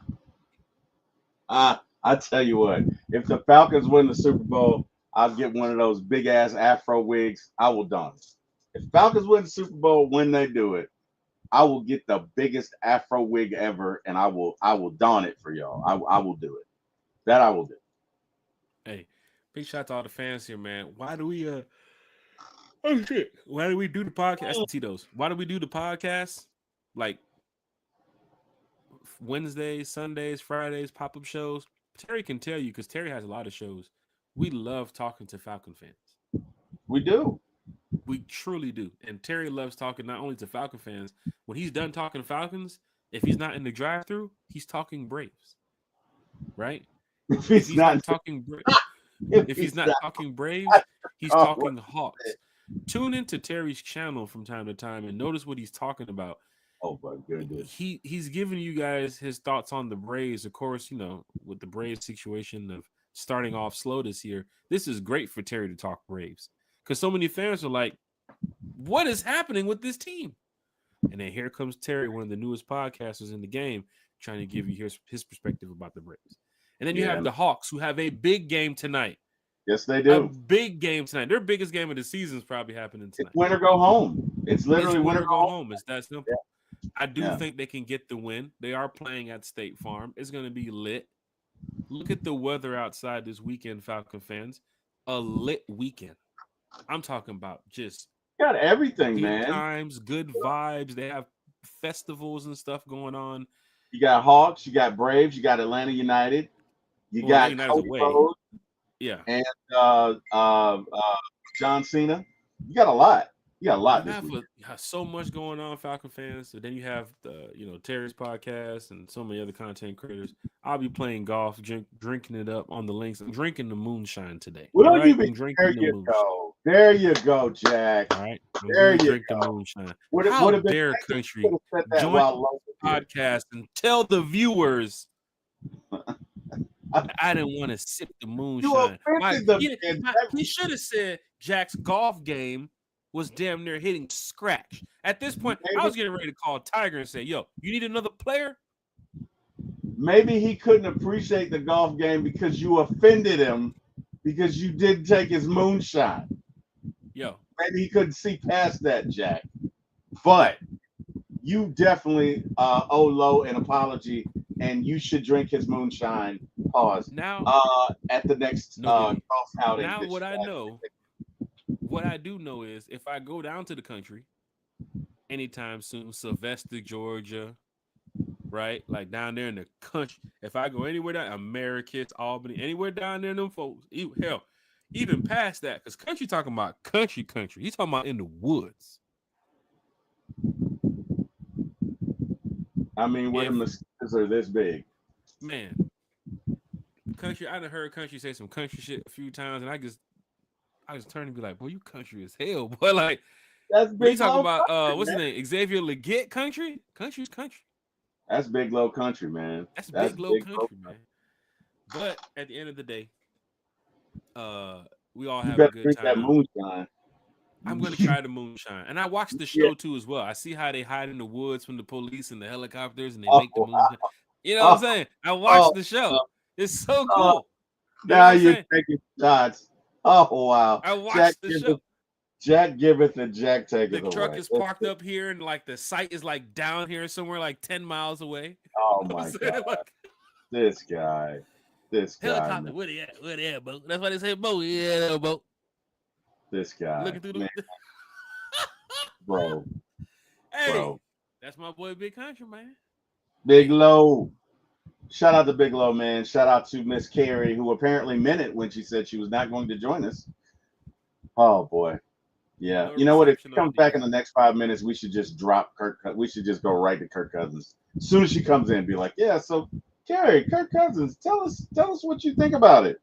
tell you what, if the Falcons win the Super Bowl, I'll get one of those big ass Afro wigs. I will don it. If Falcons win the Super Bowl, when they do it, I will get the biggest Afro wig ever, and I will don it for y'all. I will do it. That I will do. Hey, big shout out to all the fans here, man. Why do we oh shit. Why do we do the podcast? That's the Tito's. Why do we do the podcast? Like Wednesdays, Sundays, Fridays, pop-up shows. Terry can tell you because Terry has a lot of shows. We love talking to Falcon fans. We do. We truly do. And Terry loves talking not only to Falcon fans. When he's done talking Falcons, if he's not in the drive-thru, he's talking Braves. Right? If If he's not talking Braves, if he's not talking Braves, he's talking Hawks. Tune into Terry's channel from time to time and notice what he's talking about. Oh my goodness. He's giving you guys his thoughts on the Braves. Of course, you know, with the Braves situation of starting off slow this year, this is great for Terry to talk Braves. Because so many fans are like, what is happening with this team? And then here comes Terry, one of the newest podcasters in the game, trying to give you his perspective about the Braves. And then you have the Hawks, who have a big game tonight. Yes, they do. A big game tonight. Their biggest game of the season is probably happening tonight. It's win or go home. It's literally It's win or go home. It's that simple. Yeah. I do think they can get the win. They are playing at State Farm. It's going to be lit. Look at the weather outside this weekend, Falcon fans. A lit weekend. I'm talking about just got everything, good man. times, good vibes. They have festivals and stuff going on. You got Hawks, you got Braves, you got Atlanta United, you got Cody Rhodes, and John Cena. You got a lot. You got a lot. You have so much going on, Falcon fans. So then you have Terry's podcast and so many other content creators. I'll be playing golf, drinking it up on the links. I'm drinking the moonshine today. Well, right? There you go. There you go, Jack. All right. There you drink go. The moonshine. How dare country join the podcast and tell the viewers I didn't want to sip the moonshine. He should have said Jack's golf game was damn near hitting scratch. At this point, I was getting ready to call Tiger and say, yo, you need another player? Maybe he couldn't appreciate the golf game because you offended him because you didn't take his moonshine. Yo. Maybe he couldn't see past that, Jack. But you definitely owe Lowe an apology, and you should drink his moonshine. Pause. Now, at the next golf outing. Now, what I do know is if I go down to the country anytime soon, Sylvester, Georgia, right? Like down there in the country. If I go anywhere down, Americus, Albany, anywhere down there, them folks, hell, even past that, because country talking about country. He's talking about in the woods. I mean, where the mosquitoes are this big. Man, country, I done heard country say some country shit a few times, and I just turn and be like, boy, you country as hell, boy. Like, that's big. You talking about country, what's his name? Xavier Leggett country? Country's country. That's big low country, man. That's big low country, man. But at the end of the day, we all have a good time. That moonshine. I'm gonna try the moonshine, and I watched the show too as well. I see how they hide in the woods from the police and the helicopters, and they make the moonshine. You know what I'm saying? I watched the show. It's so cool. Now you're taking shots. Oh wow! I watched the show. Jack giveth and Jack taketh. The truck is parked up here, and like the site is like down here somewhere, like 10 miles away. Oh my god! Like, this guy. Helicopter. Man. Where they at? Where they at, boat? That's why they say boat. Yeah, boat. This guy. Looking through the bro. Hey, bro. That's my boy, Big Country, man. Big Low. Shout out to Big Low, man. Shout out to Miss Carrie, who apparently meant it when she said she was not going to join us. Oh boy. Yeah. No, you know what? If she comes back in the next 5 minutes, we should just drop Kirk. We should just go right to Kirk Cousins. As soon as she comes in, be like, yeah, so Carrie, Kirk Cousins, tell us what you think about it.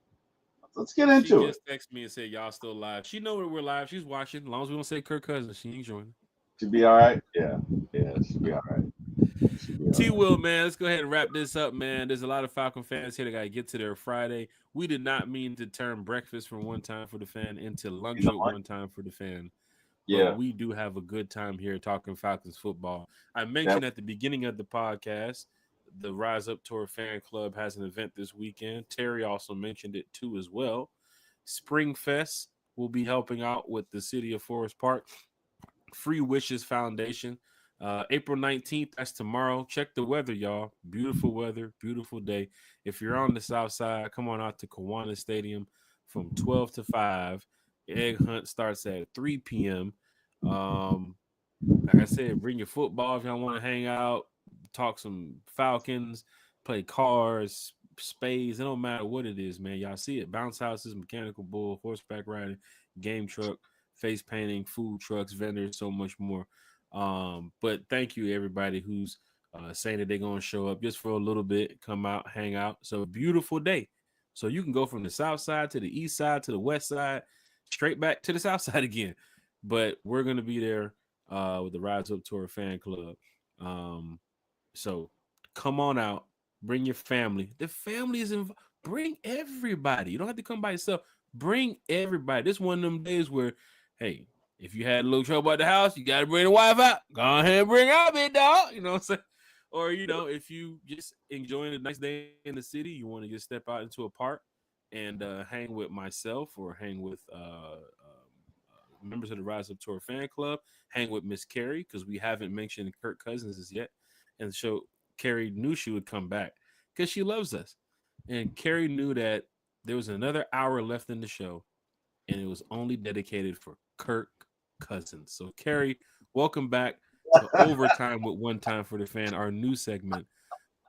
Let's get into it. She just texted me and said, y'all still live. She know that we're live. She's watching. As long as we don't say Kirk Cousins, she ain't joining. She'll be all right. Yeah, she'll be all right. T-Will, man, let's go ahead and wrap this up, man. There's a lot of Falcon fans here that got to get to their Friday. We did not mean to turn breakfast from one time for the fan into lunch at one time for the fan. Yeah. But we do have a good time here talking Falcons football. I mentioned at the beginning of the podcast, the Rise Up Tour fan club has an event this weekend. Terry also mentioned it too as well. Spring Fest will be helping out with the city of Forest Park. Free Wishes Foundation. April 19th, that's tomorrow. Check the weather, y'all. Beautiful weather, beautiful day. If you're on the south side, come on out to Kiwanis Stadium from 12 to 5. Egg hunt starts at 3 p.m. Like I said, bring your football if y'all want to hang out, talk some Falcons, play cars, spades. It don't matter what it is, man. Y'all see it. Bounce houses, mechanical bull, horseback riding, game truck, face painting, food trucks, vendors, so much more. But thank you everybody who's saying that they're gonna show up just for a little bit, come out, hang out. So beautiful day. So you can go from the south side to the east side to the west side, straight back to the south side again. But we're gonna be there with the Rise Up Tour fan club. Um, so come on out, bring your family. The family is involved. Bring everybody. You don't have to come by yourself. Bring everybody. This one of them days where, hey, if you had a little trouble at the house, you got to bring the wife out. Go ahead and bring out, big dog. You know what I'm saying? Or, if you just enjoying a nice day in the city, you want to just step out into a park and hang with myself or hang with members of the Rise Up Tour fan club, hang with Miss Carrie, because we haven't mentioned Kirk Cousins as yet. And so Carrie knew she would come back because she loves us. And Carrie knew that there was another hour left in the show, and it was only dedicated for Kirk Cousins. So, Carrie, welcome back to Overtime with One Time for the Fan, our new segment,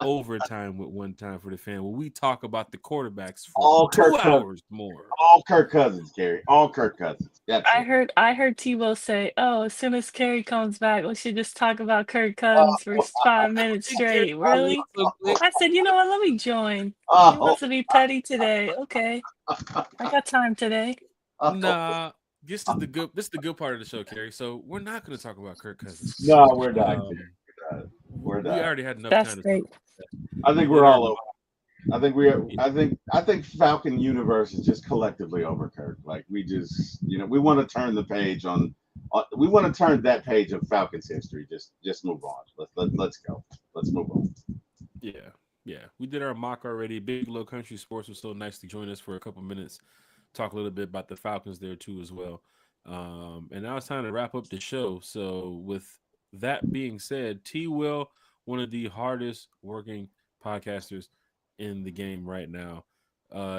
Overtime with One Time for the Fan, where we talk about the quarterbacks for All 2 Kirk hours more. All Kirk Cousins, Gary. All Kirk Cousins. That's it. I heard Tebow say, "Oh, as soon as Carrie comes back, we should just talk about Kirk Cousins for 5 minutes Hey, Carrie, straight." Really? so quick. I said, you know what? Let me join. He Oh, wants to be petty today. Okay, I got time today. Nah, this is the good part of the show, Carrie. So we're not going to talk about Kirk Cousins. No, we're not. Um, We're we not. already had enough That's time to great. talk about I that. think We we're did our all over. I think Falcon universe is just collectively over Kirk. Like we just, we want to turn the page on. We want to turn that page of Falcons history. Just move on. Let's go. Let's move on. Yeah. We did our mock already. Big Low Country Sports was so nice to join us for a couple minutes, talk a little bit about the Falcons there too as well. And now it's time to wrap up the show. So with that being said, T Will, one of the hardest working podcasters in the game right now.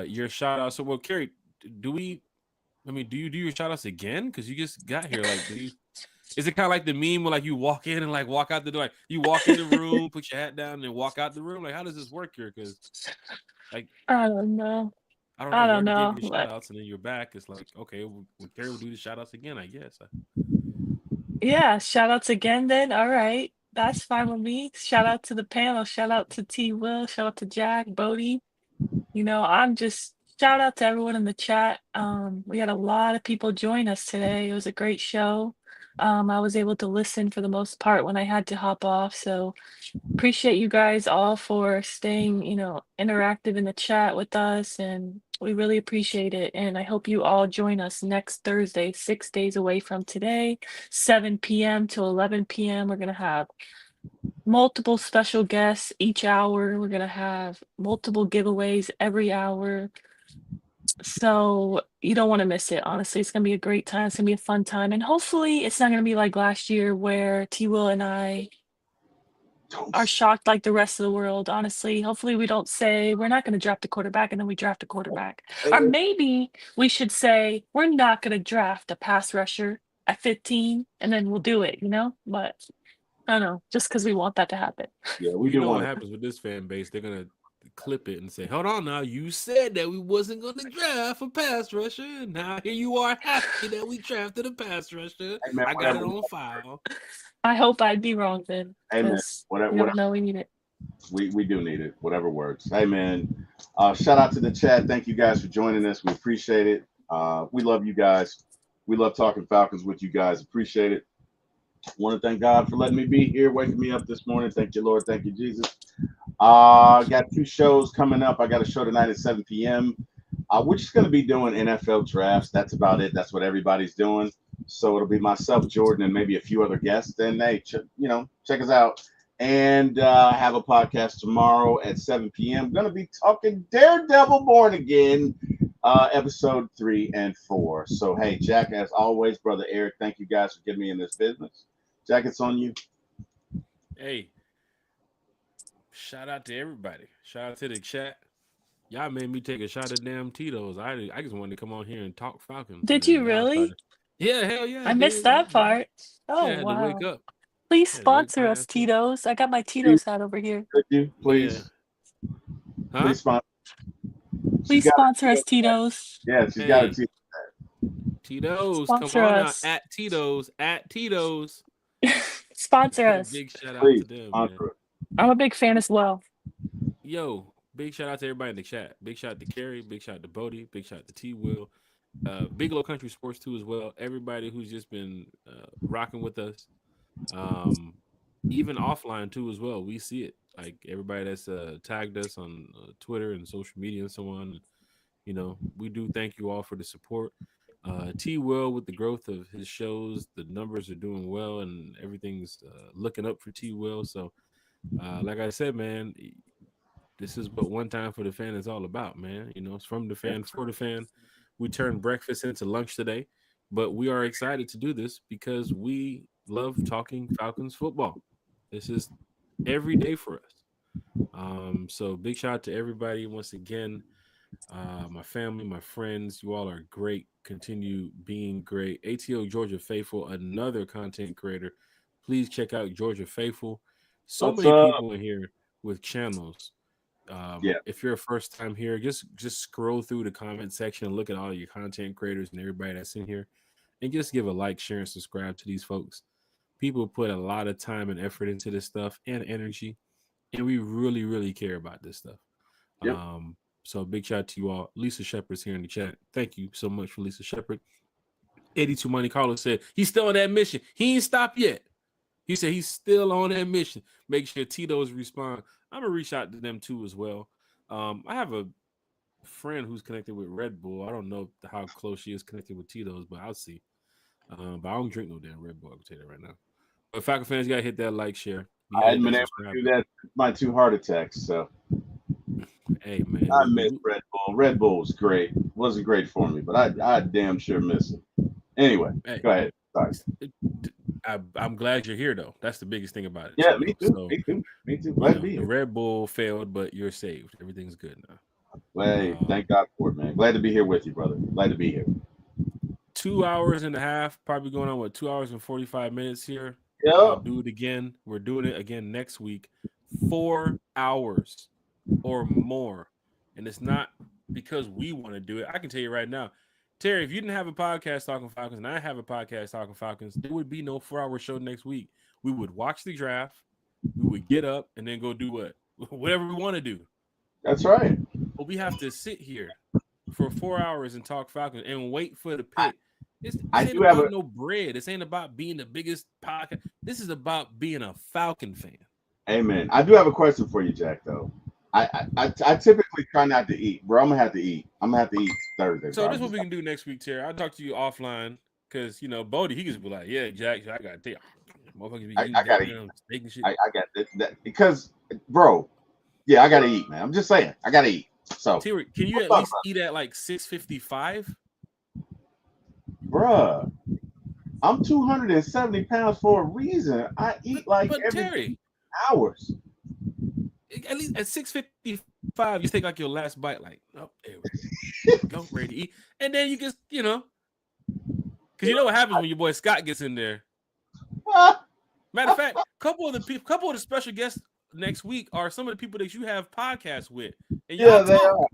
Your shout out. So Carrie, do you do your shout outs again? Because you just got here. Like, is it kind of like the meme where like you walk in and like walk out the door? Like you walk in the room, put your hat down, and then walk out the room? Like, how does this work here? Because like I don't know. I don't know. I You don't already gave know. your shout outs and then you're back. It's like, okay, Carrie will do the shout outs again, I guess. Yeah, shout outs again then. All right. That's fine with me. Shout out to the panel. Shout out to T Will. Shout out to Jack, Bodie. I'm just shout out to everyone in the chat. We had a lot of people join us today. It was a great show. I was able to listen for the most part when I had to hop off. So appreciate you guys all for staying, interactive in the chat with us, and we really appreciate it. And I hope you all join us next Thursday, 6 days away from today, 7 p.m. to 11 p.m. We're gonna have multiple special guests each hour. We're gonna have multiple giveaways every hour. So you don't want to miss it. Honestly, it's gonna be a great time. It's gonna be a fun time, and hopefully, it's not gonna be like last year where T Will and I are shocked like the rest of the world. Honestly, hopefully we don't say we're not going to draft a quarterback and then we draft a quarterback. Or maybe we should say we're not going to draft a pass rusher at 15 and then we'll do it, But I don't know, just because we want that to happen. Yeah, Well, we you do know what want happens with this fan base? They're gonna clip it and say, "Hold on, now you said that we wasn't gonna draft a pass rusher, and now here you are happy that we drafted a pass rusher. Hey, man, I got it on file." I hope I'd be wrong then, Hey man, because whatever, we don't know we need it. we do need it. Whatever works. Hey man, shout out to the chat. Thank you guys for joining us. We appreciate it. We love you guys. We love talking Falcons with you guys. Appreciate it. Want to thank God for letting me be here, waking me up this morning. Thank you, Lord. Thank you, Jesus. Got 2 shows coming up. I got a show tonight at 7 p.m. We're just going to be doing NFL drafts. That's about it. That's what everybody's doing. So it'll be myself, Jordan, and maybe a few other guests. Then, hey, check us out. And have a podcast tomorrow at 7 p.m. Going to be talking Daredevil Born Again, episode 3 and 4. So, hey, Jack, as always, brother Eric, thank you guys for getting me in this business. Jack, it's on you. Hey, shout out to everybody. Shout out to the chat. Y'all made me take a shot of damn Tito's. I just wanted to come on here and talk Falcons, and Did then you y'all really? started. Yeah, hell yeah, I I missed did. Yeah, that part. Oh, yeah, I had to wake wow. up. Please I had to wake sponsor my us, ass up. Tito's. I got my Please, Tito's hat over here. could you Yeah. please, Huh? sponsor? She's Please got sponsor a us, Tito. Tito's. Yeah, she's got a Hey, Tito. Tito's, come Sponsor on now. us. At Tito's, at Tito's. Sponsor us. Big shout out to Please them, man. sponsor it. I'm a big fan as well. Yo, big shout out to everybody in the chat. Big shout out to Kerry. Big shout out to Bodie. Big shout out to T Will. Bigelow Country Sports too as well. Everybody who's just been rocking with us. Even offline too as well. We see it. Like everybody that's tagged us on Twitter and social media and so on. You know, we do thank you all for the support. T Will, with the growth of his shows, the numbers are doing well and everything's looking up for T Will. So, like I said, man, this is what One Time for the Fan is all about, man. You know, it's from the fan for the fan. We turned breakfast into lunch today, but we are excited to do this because we love talking Falcons football. This is every day for us. So big shout out to everybody once again. My family, my friends, you all are great. Continue being great. ATO Georgia Faithful, another content creator. Please check out Georgia Faithful. So What's many up? people in here with channels. Yeah. If you're a first time here, just scroll through the comment section and look at all your content creators and everybody that's in here, and just give a like, share, and subscribe to these folks. People put a lot of time and effort into this stuff and energy, and we really, really care about this stuff. Yep. So big shout out to you all. Lisa Shepard's here in the chat. Thank you so much for Lisa Shepard. 82 Money Carlo said he's still on that mission. He ain't stopped yet. He said he's still on that mission. Make sure Tito's respond. I'm gonna reach out to them too as well. I have a friend who's connected with Red Bull. I don't know how close she is connected with Tito's, but I'll see. But I don't drink no damn Red Bull. I can tell you that right now. But Falcon fans gotta hit that like, share. I hadn't been able to do that. My 2 heart attacks. So hey man, I miss Red Bull. Red Bull was great. Wasn't great for me, but I damn sure miss it. Anyway, go ahead. Sorry. I'm glad you're here though. That's the biggest thing about it. Yeah, me too. So, me too. Glad to be here. The Red Bull failed, but you're saved. Everything's good now. Hey, thank God for it, man. Glad to be here with you, brother. Glad to be here. 2 hours and a half, probably going on 2 hours and 45 minutes here. Yeah. I'll do it again. We're doing it again next week. 4 hours or more. And it's not because we want to do it. I can tell you right now, Terry, if you didn't have a podcast talking Falcons and I have a podcast talking Falcons, there would be no 4 hour show next week. We would watch the draft, we would get up and then go do what? Whatever we want to do. That's right. But we have to sit here for 4 hours and talk Falcons and wait for the pick. This ain't about no bread. This ain't about being the biggest podcast. This is about being a Falcon fan. Amen. I do have a question for you, Jack, though. I typically try not to eat, bro. I'm gonna have to eat. I'm gonna have to eat Thursday. So this is what we can do next week, Terry. I'll talk to you offline because Bodie, he can just be like, "Yeah, Jack, I gotta tell you, motherfuckers be eating I gotta eat. Steak and shit." I got that because, bro. Yeah, I gotta eat, man. I'm just saying, I gotta eat. So, Terry, can you at least eat at like 6:55? Bruh, I'm 270 pounds for a reason. I eat every Terry, hours. At least at 6:55, you take like your last bite, like, oh, there we go, ready to eat, and then you just, because what happens when your boy Scott gets in there. Matter of fact, couple of the special guests next week are some of the people that you have podcasts with, and y'all they talk. are.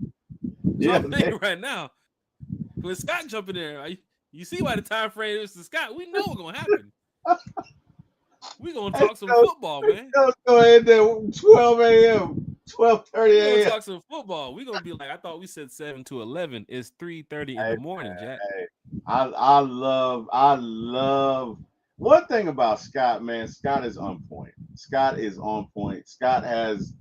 So I'm thinking right now, when Scott jump in there, you see why the time frame is to Scott. We know what's gonna happen. We're going to talk some football, man. Let's go ahead there, 12 a.m., 12:30 a.m. We're going to talk some football. We're going to be like, I thought we said 7 to 11. It's 3:30 in the morning, Jack. Hey, I love one thing about Scott, man. Scott is on point. Scott is on point. Scott has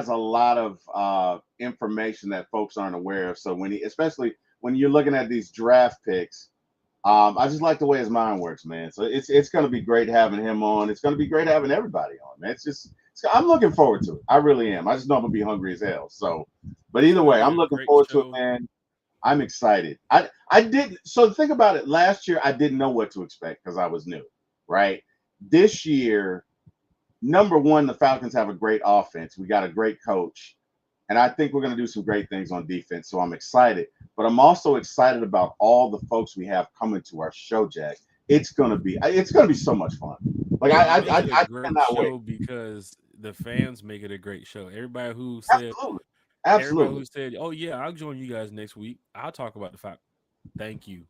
a lot of information that folks aren't aware of. So especially when you're looking at these draft picks, I just like the way his mind works, man. So it's going to be great having him on. It's going to be great having everybody on, man. I'm looking forward to it. I really am. I just know I'm going to be hungry as hell. So, but either way, I'm looking forward to it, man. I'm excited. I did. So think about it. Last year, I didn't know what to expect because I was new, right? This year, number one, the Falcons have a great offense. We got a great coach. And I think we're going to do some great things on defense. So I'm excited. But I'm also excited about all the folks we have coming to our show, Jack. It's going to be so much fun. Like I great cannot show wait. because the fans make it a great show. Everybody who said, "Oh yeah, I'll join you guys next week. I'll talk about the fact." Thank you.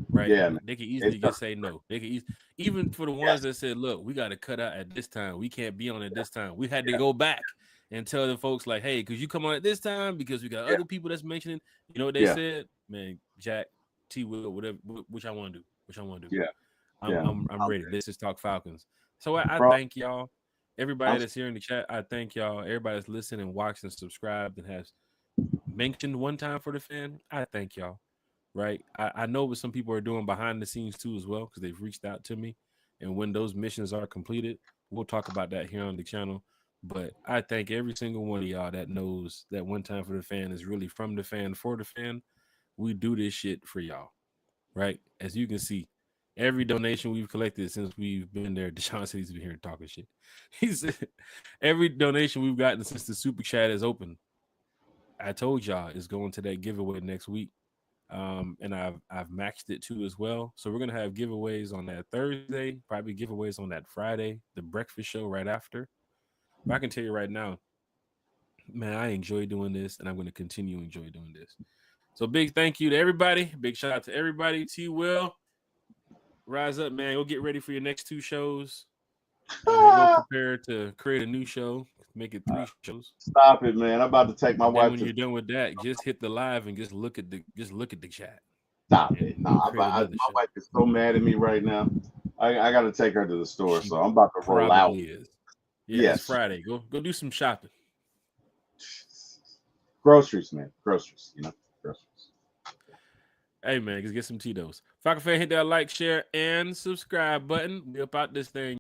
Right? Yeah, man. They can easily just say no. They can even for the ones that said, "Look, we got to cut out at this time. We can't be on at this time." We had to go back and tell the folks like, "Hey, because you come on at this time because we got other people that's mentioning." You know what they said? Man, Jack, T. Will, whatever. Which I want to do. Yeah. I'm ready. Let's just talk Falcons. So I thank y'all. Everybody that's here in the chat, I thank y'all. Everybody that's listened and watched and subscribed and has mentioned one time for the fan, I thank y'all. Right? I know what some people are doing behind the scenes too as well because they've reached out to me. And when those missions are completed, we'll talk about that here on the channel. But I thank every single one of y'all that knows that one time for the fan is really from the fan for the fan. We do this shit for y'all. Right? As you can see, every donation we've collected since we've been there, Deshaun said he's been here talking shit. He said every donation we've gotten since the super chat is open, I told y'all is going to that giveaway next week. And I've matched it too as well. So we're gonna have giveaways on that Thursday, probably giveaways on that Friday, the breakfast show right after. But I can tell you right now, man, I enjoy doing this, and I'm gonna continue to enjoy doing this. So big thank you to everybody. Big shout out to everybody. T. Will, rise up, man. Go get ready for your next 2 shows. Go prepare to create a new show. Make it 3 shows. Stop it, man. I'm about to take my And wife then when to. you're done with that, just hit the live and just look at the chat. Stop it. No, my show. wife is so mad at me right now. I got to take her to the store, so I'm about to roll out. Probably is. Yeah, It's Friday. Go do some shopping. Groceries, man. Groceries. Groceries. Hey, man, just get some Tito's. Falcon fan, hit that like, share, and subscribe button. We up out this thing.